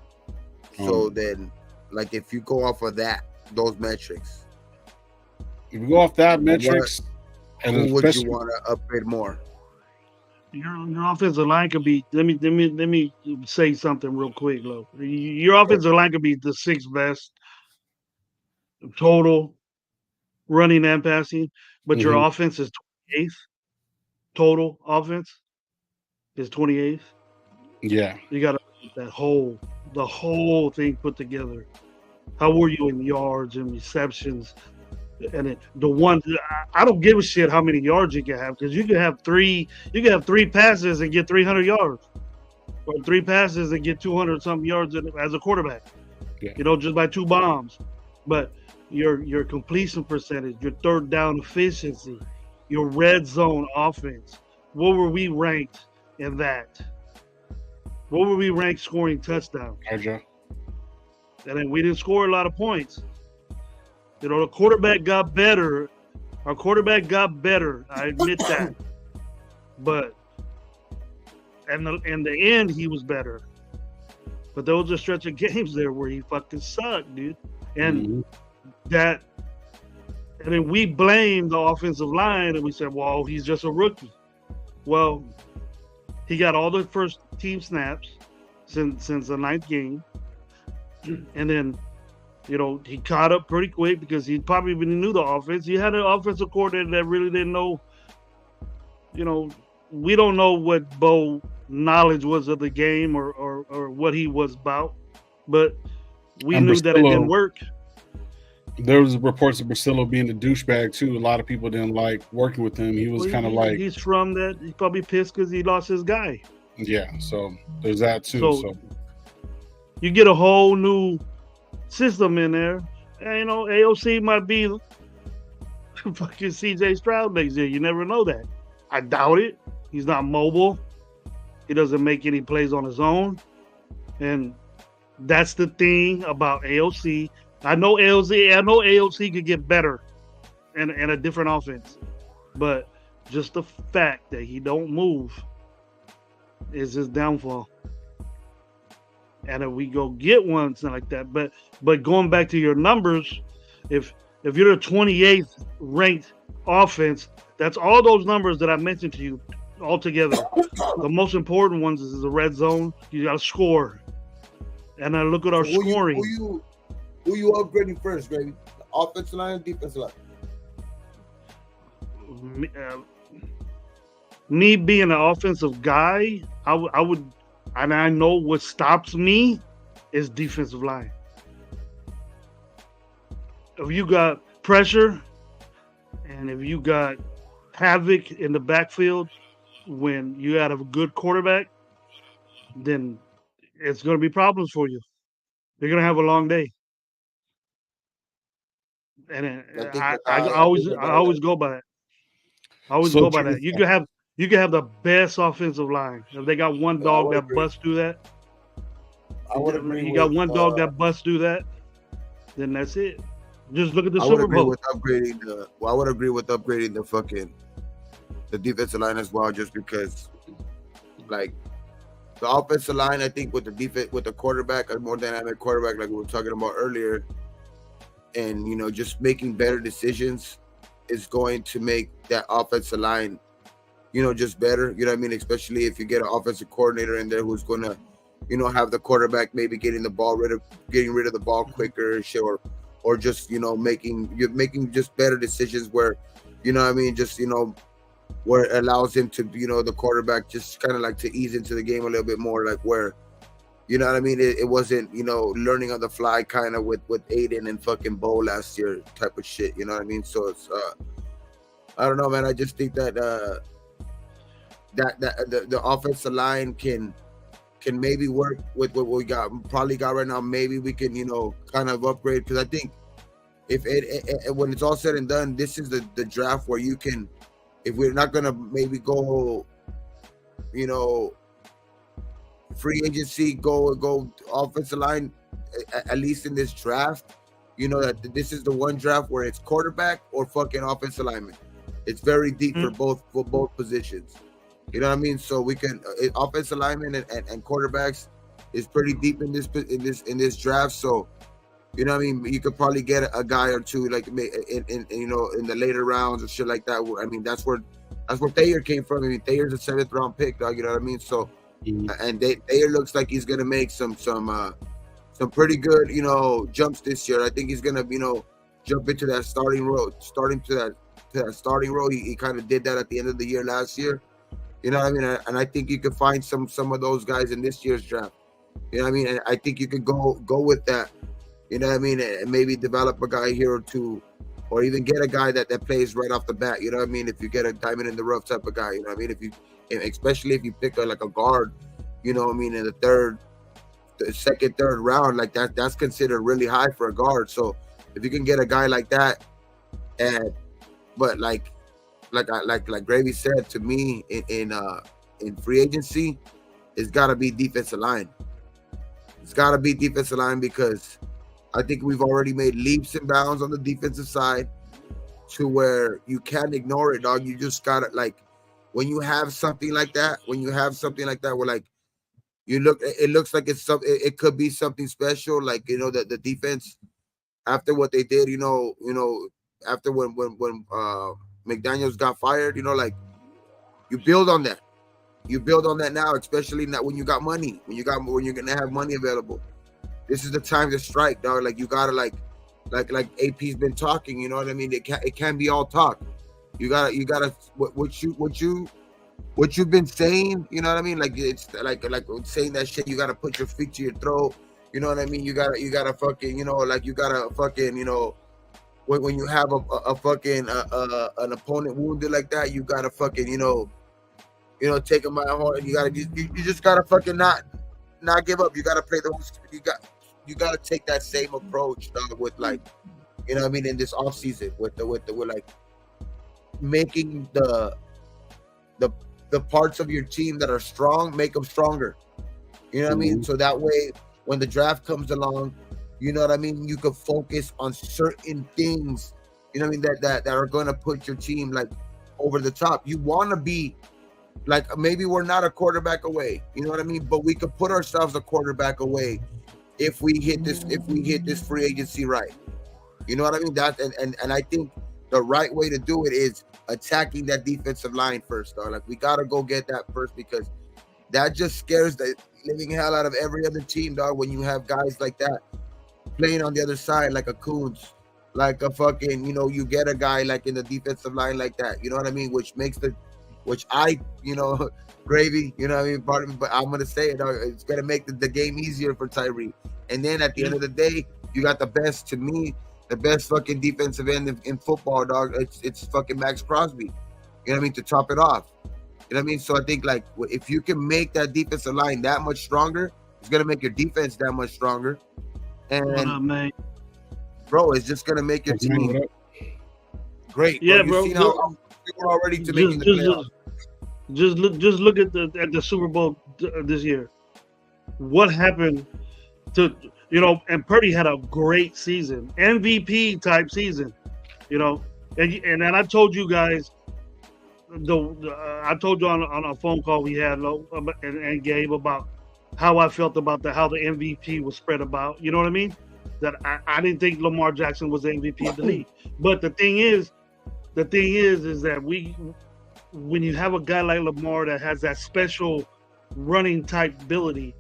So then, like, if you go off of those metrics, if you go off that metrics, who would you want to upgrade more? Your offensive line could be. Let me say something real quick, Lo. Your offensive line could be the 6th best total running and passing, but your offense is 28th. Total offense is 28th. Yeah, you got the whole thing put together. How were you in yards and receptions? And the one, I don't give a shit how many yards you can have, because you can have three passes and get 300 yards, or 3 passes and get 200 something yards as a quarterback. Yeah. Just by 2 bombs. But your completion percentage, your third down efficiency, your red zone offense. What were we ranked in that? What were we ranked scoring touchdowns? And then we didn't score a lot of points. The quarterback got better. Our quarterback got better. I admit that. But in the end, he was better. But there was a stretch of games there where he fucking sucked, dude. And and then we blamed the offensive line, and we said, well, he's just a rookie. Well, he got all the first team snaps since the 9th game. And then, he caught up pretty quick because he probably even knew the offense. He had an offensive coordinator that really didn't know. We don't know what Bo knowledge was of the game or what he was about, but we knew that it didn't work. There was reports of Barcelo being a douchebag too. A lot of people didn't like working with him. He was kind of like, he's from that. He's probably pissed because he lost his guy. Yeah, so there's that too. So you get a whole new system in there. And, AOC might be fucking CJ Stroud next year. You never know that. I doubt it. He's not mobile. He doesn't make any plays on his own. And That's the thing about AOC. I know AOC could get better in a different offense, but just the fact that he don't move is his downfall. And if we go get one something like that, but going back to your numbers, if you're the 28th ranked offense, that's all those numbers that I mentioned to you all together. The most important ones is the red zone. You got to score, and I look at our scoring. Who you upgrading first, baby? The offensive line, defensive line. Me being an offensive guy, I would, and I know what stops me is defensive line. If you got pressure and if you got havoc in the backfield when you have a good quarterback, then it's going to be problems for you. You're going to have a long day. And I always go by that. I always go by that. You can have the best offensive line. If they got one dog that busts through that, you got one dog that busts through that, then that's it. Just look at the Super Bowl. I would agree with upgrading the defensive line as well, just because, like, the offensive line, I think with the quarterback, a more dynamic quarterback, like we were talking about earlier, and just making better decisions is going to make that offensive line, just better. You know what I mean? Especially if you get an offensive coordinator in there who's gonna, have the quarterback maybe getting rid of the ball quicker, or just making just better decisions where, just where it allows him to, the quarterback just kind of like to ease into the game a little bit more, like where, you know what I mean? It wasn't, learning on the fly kind of with Aiden and fucking Bo last year type of shit. You know what I mean? So it's, I don't know, man. I just think that that the offensive line can maybe work with what we probably got right now. Maybe we can, kind of upgrade, because I think if when it's all said and done, this is the draft where you can, if we're not gonna maybe go, free agency, go offensive line, at least in this draft, that this is the one draft where it's quarterback or fucking offensive lineman. It's very deep for both positions. You know what I mean? So we can offensive linemen and quarterbacks is pretty deep in this draft. So you know what I mean? You could probably get a guy or two like in the later rounds or shit like that. I mean, that's where Thayer came from. I mean, Thayer's a 7th round pick, dog. You know what I mean? So and Thayer looks like he's gonna make some pretty good jumps this year. I think he's gonna jump into that starting role. He kind of did that at the end of the year last year. You know what I mean? And I think you can find some of those guys in this year's draft. You know what I mean? And I think you could go with that. You know what I mean? And maybe develop a guy here or two, or even get a guy that plays right off the bat. You know what I mean? If you get a diamond in the rough type of guy, you know what I mean? Especially if you pick a guard, you know what I mean, in the second, third round, like that's considered really high for a guard. So if you can get a guy like that, but like Gravy said to me in free agency, it's got to be defensive line. It's got to be defensive line, because I think we've already made leaps and bounds on the defensive side to where you can't ignore it, dog. You just got to, like, when you have something like that, where like it looks like it could be something special, like, the defense after what they did, after when McDaniels got fired, like, you build on that. You build on that now, especially now when you got money, when you're gonna have money available. This is the time to strike, dog. Like, you gotta like AP's been talking. You know what I mean? It can't be all talk. You gotta what you've been saying. You know what I mean? Like, it's like saying that shit. You gotta put your feet to your throat. You know what I mean? You gotta fucking, like, you gotta fucking, when you have a fucking an opponent wounded like that, you gotta fucking, take him by the horn. You just gotta fucking not give up. You gotta play you gotta take that same approach, dog, with, like, you know what I mean, in this off season with like making the parts of your team that are strong, make them stronger. You know what I mean? So that way when the draft comes along, you know what I mean, you could focus on certain things, you know what I mean, that are going to put your team like over the top. You want to be like, maybe we're not a quarterback away, you know what I mean, but we could put ourselves a quarterback away if we hit this free agency right. You know what I mean? That and I think the right way to do it is attacking that defensive line first, though. Like, we gotta go get that first, because that just scares the living hell out of every other team, dog. When you have guys like that playing on the other side, like a Coons, like a fucking, you get a guy like in the defensive line like that. You know what I mean? Which I, gravy. You know what I mean? But I'm gonna say it. Dog, it's gonna make the game easier for Tyree. And then at the end of the day, you got the best, to me, the best fucking defensive end in football, dog. It's fucking Max Crosby. You know what I mean? To top it off. You know what I mean? So I think, like, if you can make that defensive line that much stronger, it's gonna make your defense that much stronger. And what up, man? Bro, it's just gonna make your team great. Yeah, bro. You've seen how we're already to making the playoffs. Just look at the Super Bowl this year. What happened to and Purdy had a great season, MVP type season, and I told you guys, I told you on a phone call we had and Gabe about how I felt about how the MVP was spread about. You know what I mean? That I didn't think Lamar Jackson was the MVP of the league, but the thing is that when you have a guy like Lamar that has that special running type ability,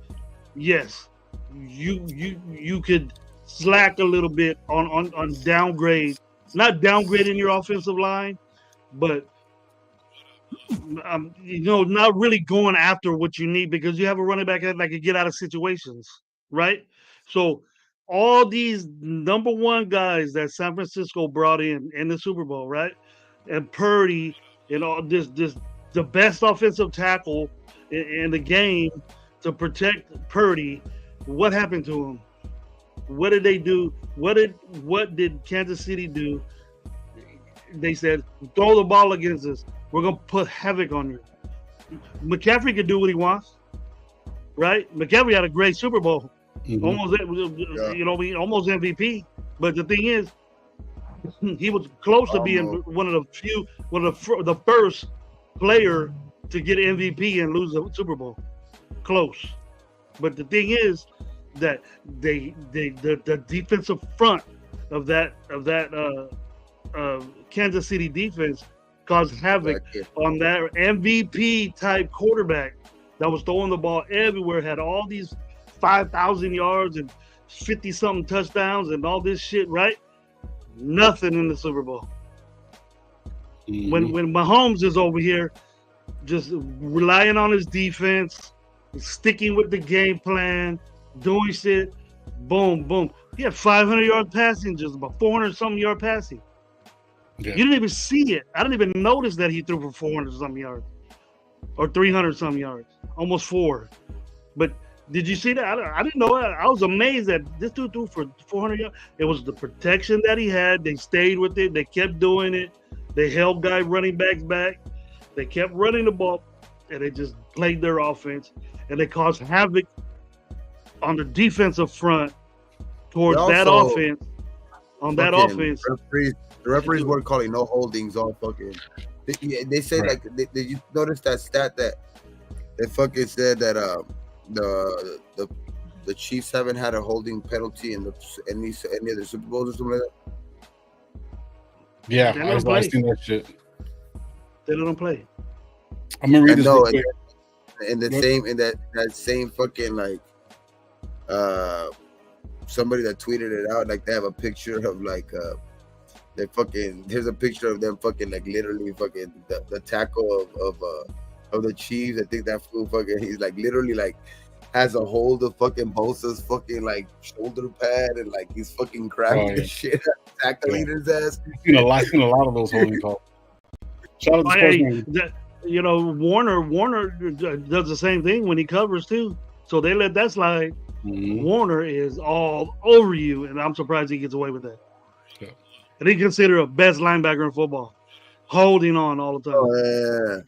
yes, you could slack a little bit on downgrade, not downgrading your offensive line, but not really going after what you need, because you have a running back that can get out of situations, right? So all these number one guys that San Francisco brought in the Super Bowl, right? And Purdy and all this the best offensive tackle in the game to protect Purdy. What happened to him? What did they do? What did Kansas City do? They said, throw the ball against us. We're gonna put havoc on you. McCaffrey can do what he wants, right? McCaffrey had a great Super Bowl, almost MVP. But the thing is, he was close to being one of the first player to get MVP and lose the Super Bowl. Close. But the thing is that the defensive front of that Kansas City defense caused havoc on that MVP type quarterback that was throwing the ball everywhere, had all these 5,000 yards and 50 something touchdowns and all this shit, right? Nothing in the Super Bowl. When Mahomes is over here just relying on his defense, sticking with the game plan, doing shit, boom, boom. He had 500 yard passing, just about 400 something yard passing. Yeah. You didn't even see it. I didn't even notice that he threw for 400 something yards or 300 something yards, almost 4. But did you see that? I didn't know that. I was amazed that this dude threw for 400 yards. It was the protection that he had. They stayed with it. They kept doing it. They held guy running backs back. They kept running the ball, and they just played their offense, and they caused havoc on the defensive front towards that offense. On that offense, the referees weren't calling no holdings. All fucking. They say right. Like did you notice that stat that they fucking said that the Chiefs haven't had a holding penalty in any of the Super Bowls or something like that? Yeah, I've seen that shit. They don't play. I'm gonna read this real quick. In that same fucking like somebody that tweeted it out, like they have a picture of like they fucking, here's a picture of them fucking like literally fucking the tackle of the Chiefs. I think that fool fucking, he's like literally like has a hold of fucking Bosa's fucking like shoulder pad, and like he's fucking grabbing the shit tackling his ass. I've seen a lot of those holding calls. Shout out to Warner does the same thing when he covers too. So they let that slide. Mm-hmm. Warner is all over you, and I'm surprised he gets away with that. Yeah. And he considered a best linebacker in football, holding on all the time. Oh, yeah.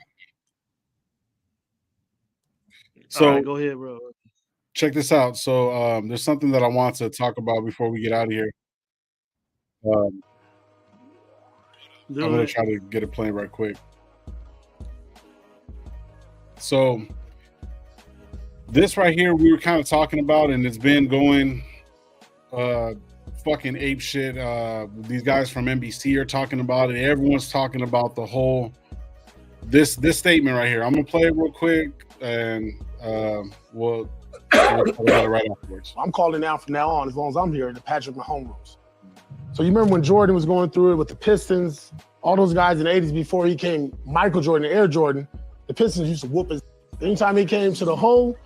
So right, go ahead, bro. check this out. So there's something that I want to talk about before we get out of here. I'm gonna try to get it playing right quick. So this right here, we were kind of talking about, and it's been going fucking ape shit. These guys from NBC are talking about it. Everyone's talking about the whole this statement right here. I'm gonna play it real quick, and we'll talk about it right afterwards. I'm calling out from now on, as long as I'm here, the Patrick Mahomes rules. So you remember when Jordan was going through it with the Pistons, all those guys in the 80s before he came Michael Jordan, Air Jordan, the Pistons used to whoop his. Anytime he came to the hole,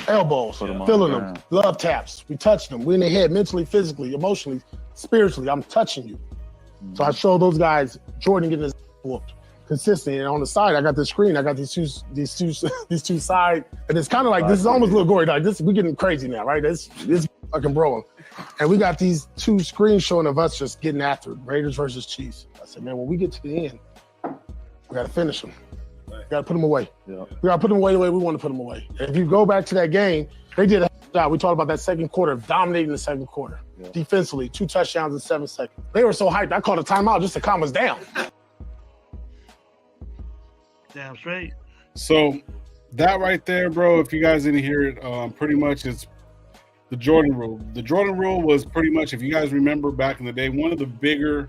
elbows, filling them, love taps. We touched them. We in the head, mentally, physically, emotionally, spiritually. I'm touching you. So I showed those guys Jordan getting his whooped consistently. And on the side, I got the screen. I got these two side, and it's kind of like this is almost a little gory. Like this, we getting crazy now, right? This fucking bro. And we got these two screens showing of us just getting after it. Raiders versus Chiefs. I said, man, when we get to the end, we got to finish them. We got to put them away. Yeah. We got to put them away the way we want to put them away. If you go back to that game, they did a job. We talked about that second quarter, dominating the second quarter. Yeah. Defensively, 2 touchdowns in 7 seconds. They were so hyped, I called a timeout just to calm us down. Damn straight. So that right there, bro, if you guys didn't hear it, pretty much it's the Jordan rule. The Jordan rule was pretty much, if you guys remember back in the day, one of the bigger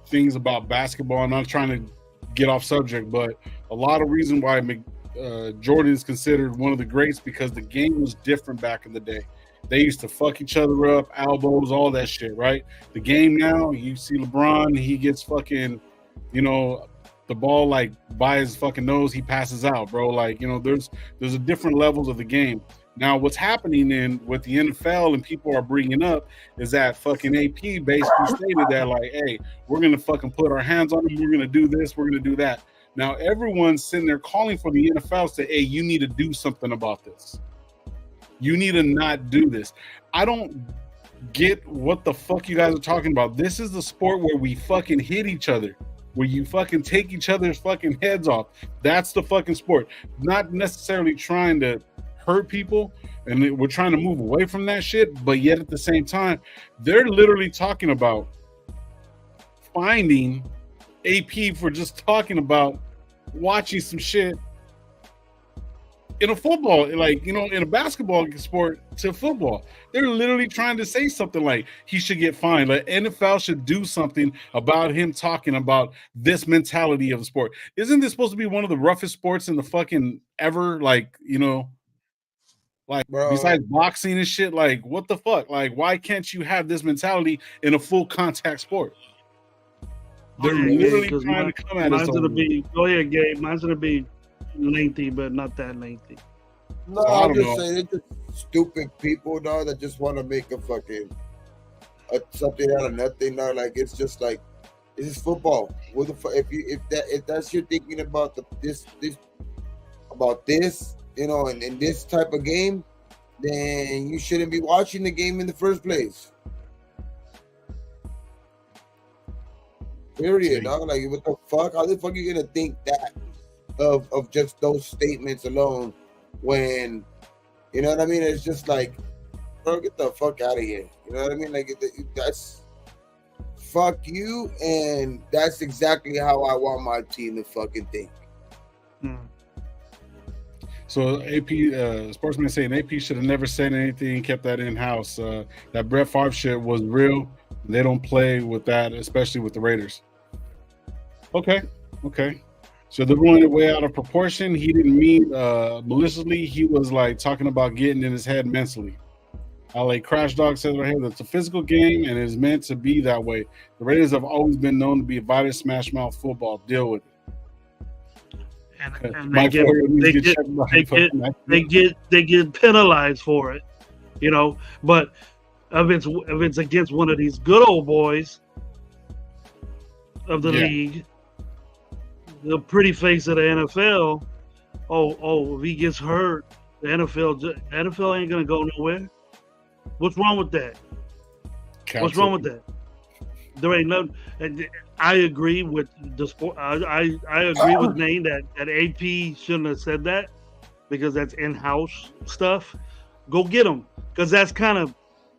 things about basketball, and I'm trying to get off subject, but a lot of reason why Jordan is considered one of the greats because the game was different back in the day. They used to fuck each other up, elbows, all that shit, right? The game now, you see LeBron, he gets fucking, the ball like by his fucking nose, he passes out, bro. Like, there's a different levels of the game. Now, what's happening with the NFL and people are bringing up is that fucking AP basically stated that, like, hey, we're going to fucking put our hands on them. We're going to do this. We're going to do that. Now, everyone's sitting there calling for the NFL to say, hey, you need to do something about this. You need to not do this. I don't get what the fuck you guys are talking about. This is the sport where we fucking hit each other, where you fucking take each other's fucking heads off. That's the fucking sport. Not necessarily trying to hurt people, and we're trying to move away from that shit, but yet at the same time, they're literally talking about finding AP for just talking about watching some shit in a football, like, in a basketball sport to football. They're literally trying to say something like he should get fined. Like NFL should do something about him talking about this mentality of the sport. Isn't this supposed to be one of the roughest sports in the fucking ever? Like, like, bro, besides boxing and shit, like, what the fuck? Like, why can't you have this mentality in a full contact sport? They're literally trying to come at us. Go ahead, Gabe. Mine's going to be lengthy, but not that lengthy. No, I'm just saying, it's just stupid people, dog, that just want to make a fucking something out of nothing, dog. Like, it's just like, this is football. What the fuck? If that's you're thinking about this, in this type of game, then you shouldn't be watching the game in the first place. Period, dog. Like, what the fuck? How the fuck are you gonna think that of just those statements alone when, you know what I mean? It's just like, bro, get the fuck out of here. You know what I mean? Like, that's fuck you, and that's exactly how I want my team to fucking think. So AP, Sportsman saying AP should have never said anything, kept that in-house. That Brett Favre shit was real. They don't play with that, especially with the Raiders. Okay. So they're blowing it way out of proportion. He didn't mean maliciously. He was like talking about getting in his head mentally. LA Crash Dog says right here that it's a physical game and is meant to be that way. The Raiders have always been known to be a violent smash mouth football. Deal with it. And they get penalized for it, But if it's against one of these good old boys of the league, the pretty face of the NFL, if he gets hurt, the NFL ain't gonna go nowhere. What's wrong with that? What's wrong with that? There ain't no. I agree with the sport. I agree with Nate that AP shouldn't have said that because that's in-house stuff. Go get him, because that's kind of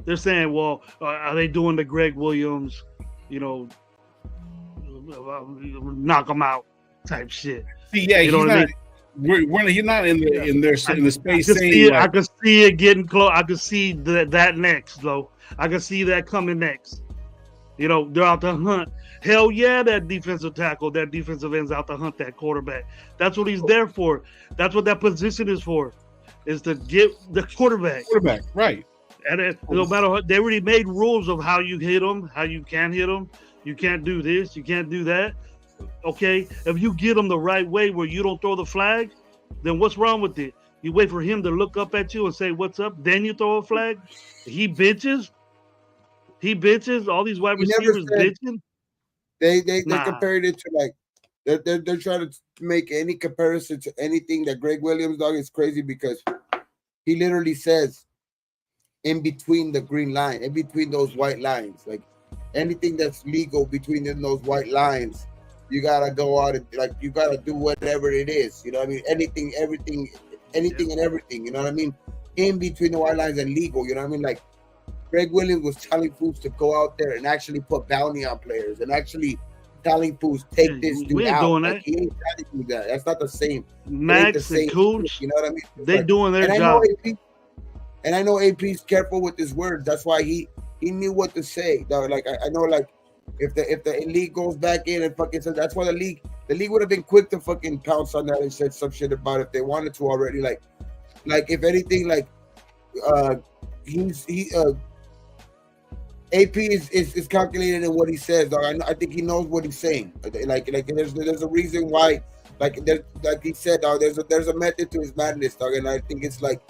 they're saying. Well, are they doing the Greg Williams, knock him out type shit? See, yeah, you know he's what I not. mean? He's not in the space I saying could see it getting close. I could see that next, though. I could see that coming next. They're out to hunt. Hell yeah, that defensive tackle, that defensive end's out to hunt that quarterback. That's what he's there for. That's what that position is for, is to get the quarterback. Quarterback, right. And no matter what, they already made rules of how you hit them, how you can hit them. You can't do this, you can't do that. Okay, if you get them the right way where you don't throw the flag, then what's wrong with it? You wait for him to look up at you and say, "What's up?" Then you throw a flag. He bitches. All these wide receivers bitching. They compared it to like they're trying to make any comparison to anything that Greg Williams, dog, is crazy because he literally says in between the green line, in between those white lines, like anything that's legal between those white lines, you gotta go out and like you gotta do whatever it is. You know what I mean? Anything, everything, and everything. You know what I mean? In between the white lines and legal. You know what I mean? Like Greg Williams was telling fools to go out there and actually put bounty on players and actually telling fools take this dude out. Doing like, he ain't telling you that. That's not the same. Max and Cooch, you know what I mean? They like, doing their job. I know AP's careful with his words. That's why he knew what to say. Like I know, like if the league goes back in and fucking says, that's why the league would have been quick to fucking pounce on that and said some shit about it if they wanted to already. Like if anything, like AP is calculated in what he says, dog. I think he knows what he's saying. Like there's a reason why, like he said, dog. There's a method to his madness, dog. And I think it's like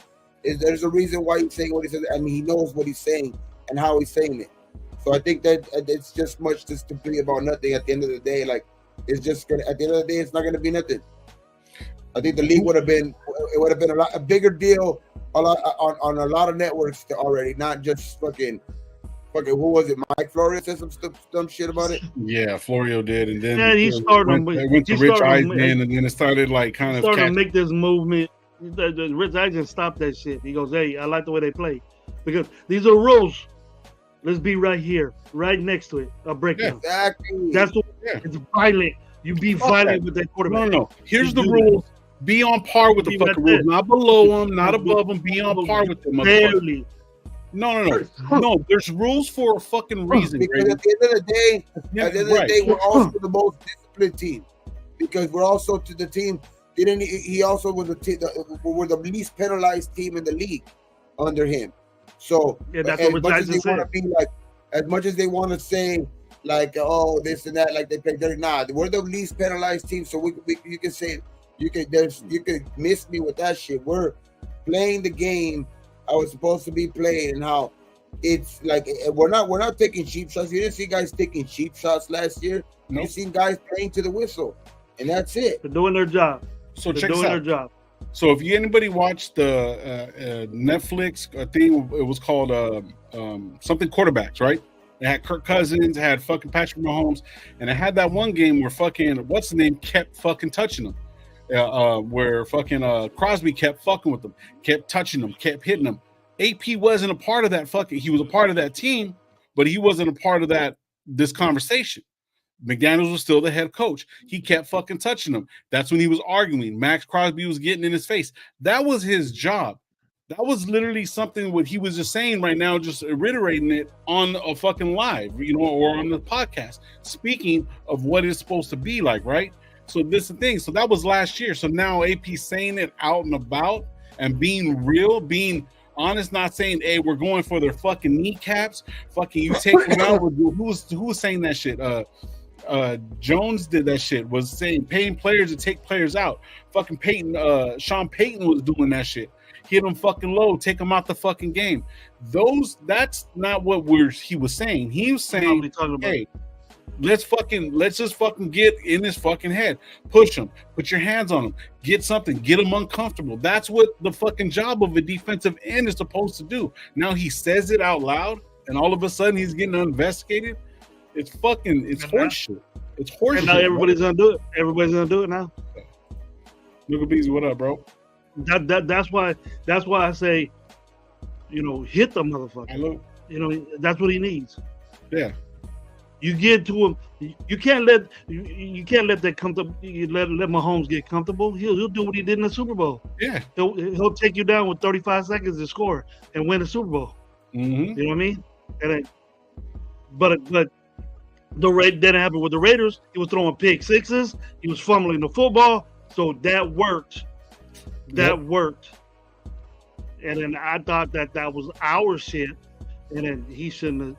there's a reason why he's saying what he says. I mean, he knows what he's saying and how he's saying it. So I think that it's just much just to be about nothing. At the end of the day, like it's just gonna. At the end of the day, it's not gonna be nothing. I think the league would have been a bigger deal on a lot of networks already, not just fucking who was it? Mike Flores said some shit about it. Yeah, Florio did, and then he started. Went to Rich Eisen, and then it started like kind of started to make this movement. Rich Eisen stopped that shit. He goes, "Hey, I like the way they play because these are rules. Let's be right here, right next to it. I'll break them. Exactly. That's the it's violent. You be violent with that quarterback. No. Here's the rules. Be on par with the fucking rules, not below them, not above them. Be on par with them. Barely. No. There's rules for a fucking reason. Because at the end of the day, we're also the most disciplined team. Because we're also to the team. He also was we're the least penalized team in the league under him. So yeah, that's what much as they want to be like, as much as they want to say like, oh, this and that, like they play dirty. Nah, we're the least penalized team. So you can say you could miss me with that shit. We're playing the game I was supposed to be playing, and how it's like we're not taking cheap shots. You didn't see guys taking cheap shots last year. Nope. You seen guys playing to the whistle, and that's it. They're doing their job. So they're doing their job. So if anybody watched the Netflix thing, it was called something quarterbacks, right? It had Kirk Cousins, it had fucking Patrick Mahomes, and it had that one game where fucking what's the name kept fucking touching them, where fucking Crosby kept fucking with them, kept touching them, kept hitting them. AP wasn't a part of that fucking. He was a part of that team, but he wasn't a part of this conversation. McDaniels was still the head coach. He kept fucking touching him. That's when he was arguing. Max Crosby was getting in his face. That was his job. That was literally something what he was just saying right now, just reiterating it on a fucking live, or on the podcast, speaking of what it's supposed to be like, right? So this is the thing. So that was last year. So now AP saying it out and about and being real, being honest, not saying, hey, we're going for their fucking kneecaps. Fucking you take them out. Who was saying that shit? Jones did that shit, was saying paying players to take players out. Fucking Sean Payton was doing that shit. Hit them fucking low, take them out the fucking game. That's not what he was saying. He was saying, hey, let's just fucking get in his fucking head. Push him, put your hands on him, get something, get him uncomfortable. That's what the fucking job of a defensive end is supposed to do. Now he says it out loud, and all of a sudden he's getting investigated. It's horseshit. It's horseshit. And now everybody's gonna do it. Everybody's gonna do it now. Look at Beezy, what up, bro? That's why I say hit the motherfucker. That's what he needs. Yeah. You get to him. You can't let that comfortable. Let Mahomes get comfortable. He'll do what he did in the Super Bowl. Yeah. He'll take you down with 35 seconds to score and win the Super Bowl. Mm-hmm. You know what I mean? But that didn't happen with the Raiders. He was throwing pick sixes. He was fumbling the football. So that worked. That worked. And then I thought that was our shit. And then he shouldn't have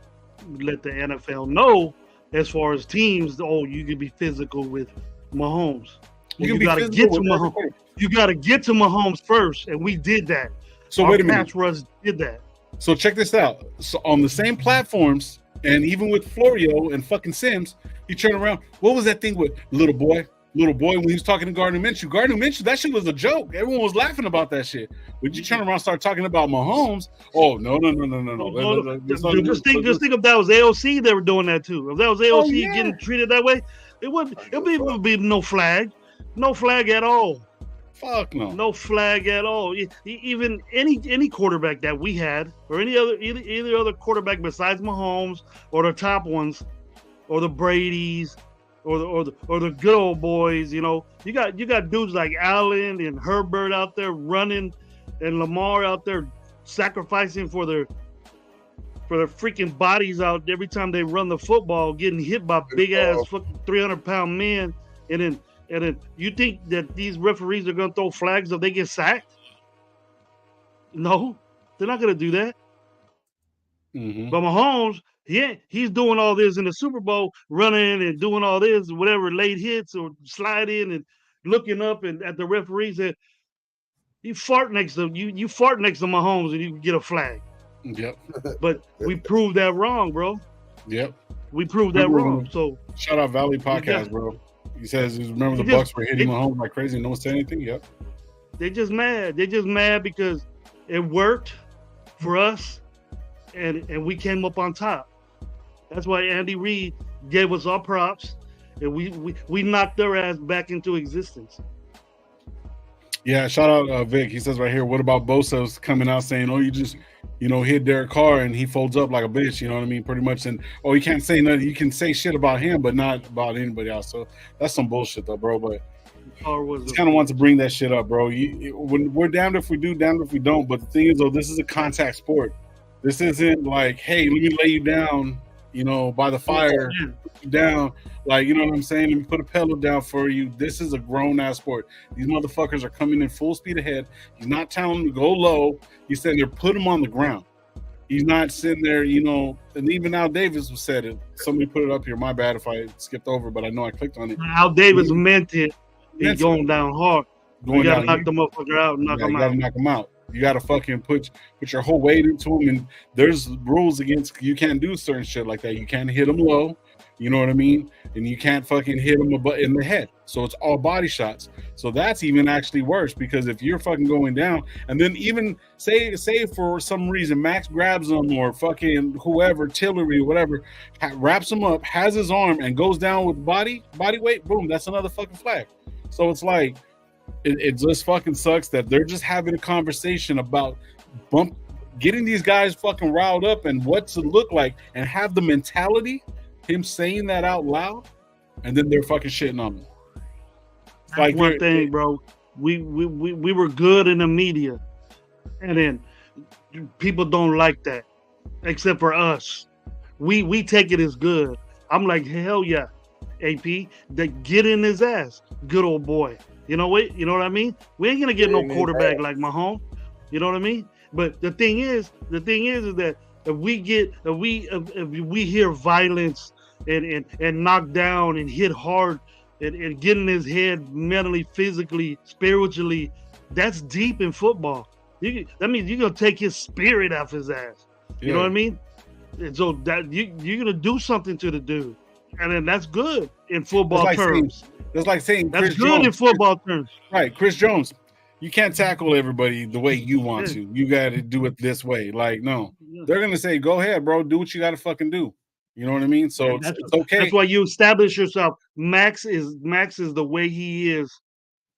let the NFL know as far as teams. Oh, you can be physical with Mahomes. You got to get to Mahomes. You got to get to Mahomes first, and we did that. So wait a minute. Pass rush did that. So check this out. So on the same platforms, and even with Florio and fucking Sims, he turned around. What was that thing with little boy when he was talking to Gardner Minshew, that shit was a joke. Everyone was laughing about that shit. When you turn around and start talking about Mahomes, oh no. Just think if that was AOC, they were doing that too. If that was AOC getting treated that way, it would be no flag at all. Fuck no. No flag at all. Even any quarterback that we had, or any other quarterback besides Mahomes, or the top ones, or the Bradys, or the good old boys, you got dudes like Allen and Herbert out there running, and Lamar out there sacrificing for their freaking bodies out every time they run the football, getting hit by big ass fucking 300-pound men, and then you think that these referees are gonna throw flags if they get sacked? No, they're not gonna do that. Mm-hmm. But Mahomes, he's doing all this in the Super Bowl, running and doing all this, whatever, late hits or sliding and looking up and at the referees. And you fart next to Mahomes and you get a flag. Yep. But we proved that wrong, bro. Yep. We proved that wrong. So shout out Valley Podcast, bro. He says, remember the Bucks were hitting Mahomes like crazy and no one said anything? Yep. They're just mad. They're just mad because it worked for us and we came up on top. That's why Andy Reid gave us our props and we knocked their ass back into existence. Yeah, shout out Vic. He says right here, what about Bosa's coming out saying, oh, you just, hit Derek Carr and he folds up like a bitch, you know what I mean? Pretty much. And, you can't say nothing. You can say shit about him, but not about anybody else. So that's some bullshit though, bro. But just kind of want to bring that shit up, bro. When we're damned if we do, damned if we don't. But the thing is, though, this is a contact sport. This isn't like, hey, let me lay you down, by the fire, put you down. Like, you know what I'm saying? Let me put a pedal down for you. This is a grown-ass sport. These motherfuckers are coming in full speed ahead. He's not telling them to go low. He's saying they're put him on the ground. He's not sitting there, and even Al Davis said it. Somebody put it up here. My bad if I skipped over, but I know I clicked on it. Al Davis meant it. He's going down hard. You got to knock the motherfucker out and knock him out. You got to knock him out. You got to fucking put your whole weight into him, and there's rules against you can't do certain shit like that. You can't hit him low, you know what I mean? And you can't fucking hit him in the head. So it's all body shots. So that's even actually worse because if you're fucking going down, and then even say for some reason Max grabs him or fucking whoever, Tillery, whatever, wraps him up, has his arm, and goes down with body weight, boom, that's another fucking flag. So it's like. It just fucking sucks that they're just having a conversation about getting these guys fucking riled up and what to look like and have the mentality, him saying that out loud, and then they're fucking shitting on him. That's like one thing, bro. We were good in the media, and then people don't like that, except for us. We take it as good. I'm like, hell yeah, AP, get in his ass, good old boy. You know what I mean? We ain't gonna get no quarterback like Mahomes. You know what I mean? But the thing is that if we hear violence and knock down and hit hard and get in his head mentally, physically, spiritually, that's deep in football. That means you're gonna take his spirit off his ass. You know what I mean? And so that you're gonna do something to the dude, and then that's good in football terms. That's like saying that's Chris good Jones. In football terms. Right, Chris Jones. You can't tackle everybody the way you want to. You got to do it this way. Like, no. They're going to say, go ahead, bro. Do what you got to fucking do. You know what I mean? So it's okay. That's why you establish yourself. Max is the way he is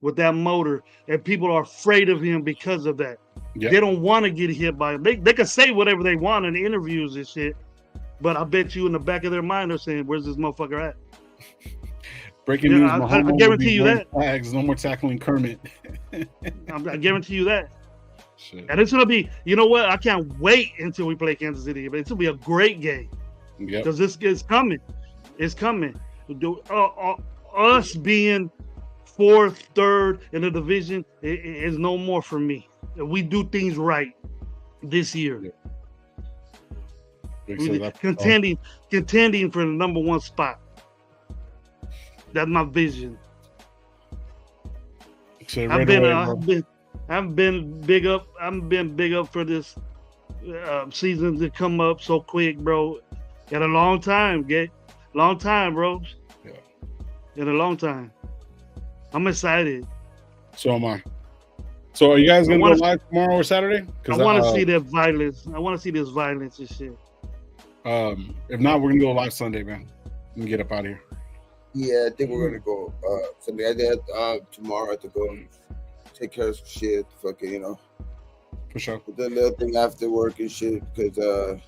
with that motor, and people are afraid of him because of that. Yep. They don't want to get hit by him. They can say whatever they want in the interviews and shit, but I bet you in the back of their mind they're saying, "Where's this motherfucker at?" Breaking news: I guarantee you that. Flags, no more tackling Kermit. I guarantee you that. Shit. And it's gonna be, you know what? I can't wait until we play Kansas City. But it's gonna be a great game because this is coming. It's coming. Us being fourth, third in the division is no more for me. We do things right this year. Yeah. Contending for the number one spot. That's my vision. I've been big up for this season to come up so quick, bro. In a long time, long time, bro. Yeah. In a long time. I'm excited. So am I. So are you guys gonna go live tomorrow or Saturday? I want to see that violence. I want to see this violence and shit. If not, we're gonna go live Sunday, man. We can get up out of here. Yeah, I think we're gonna go Sunday. I did tomorrow. I have to go and take care of some shit. Fucking, you know. For sure. The little thing after work and shit, because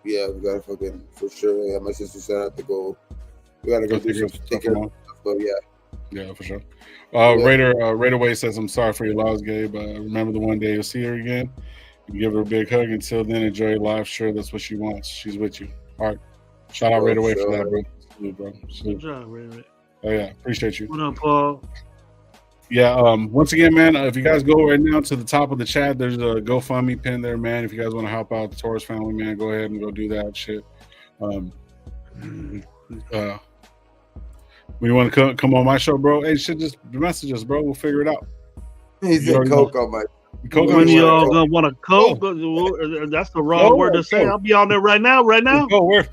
yeah, we gotta fucking for sure. Yeah, my sister said I have to go. We gotta go do some take care of stuff. But yeah. Yeah, for sure. Raider Wade says, "I'm sorry for your loss, Gabe. Remember the one day you'll see her again. You give her a big hug. Until then, enjoy your life. Sure, that's what she wants. She's with you. All right. Shout out Raider Wade for that, bro. Salute, bro. Salute. Good job, Raider. Oh yeah, appreciate you. What up, Paul? Yeah. Once again, man, if you guys go right now to the top of the chat, there's a GoFundMe pin there, man. If you guys want to help out the Torres family, man, go ahead and go do that shit. When you want to come on my show, bro, hey, shit, just message us, bro. We'll figure it out. He said Coke on my. When y'all gonna want a Coke? That's the wrong word to say. I'll be on there right now. Oh, where?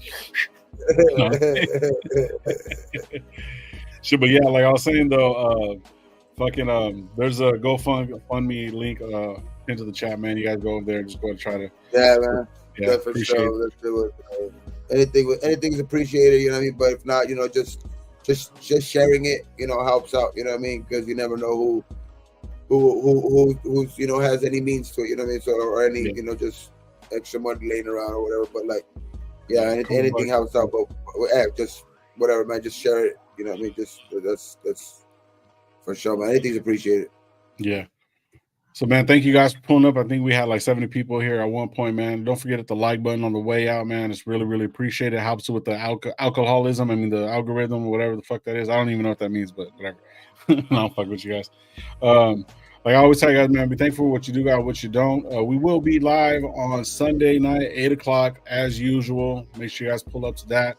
Shit, but yeah, like I was saying though, there's a GoFundMe link into the chat, man. You guys go over there and just go and try to. Yeah, man. Yeah, for sure. Let's do it. Anything's appreciated, you know what I mean. But if not, you know, just sharing it, you know, helps out. You know what I mean? Because you never know who's you know has any means to it. You know what I mean? So or any you know just extra money laying around or whatever. But like, yeah, anything helps out. But just whatever, man. Just share it. You know what I mean? Just that's for sure, man. Anything's appreciated. Yeah. So, man, thank you guys for pulling up. I think we had like 70 people here at one point, man. Don't forget the like button on the way out, man. It's really, really appreciated. It helps with the alcoholism. I mean, the algorithm, whatever the fuck that is. I don't even know what that means, but whatever. I'll fuck with you guys. Like I always tell you guys, man, be thankful for what you do, got what you don't. We will be live on Sunday night, 8 o'clock, as usual. Make sure you guys pull up to that.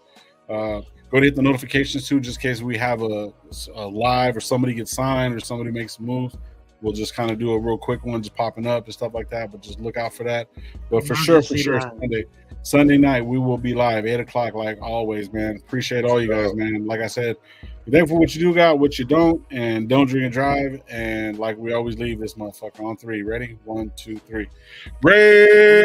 Go to hit the notifications, too, just in case we have a live or somebody gets signed or somebody makes a move. We'll just kind of do a real quick one, just popping up and stuff like that. But just look out for that. But for sure, Sunday night, we will be live, 8 o'clock, like always, man. Appreciate all you guys, man. Like I said, be thankful for what you do, got what you don't, and don't drink and drive. And like we always leave this motherfucker on 3. Ready? 1, 2, 3. Raiders!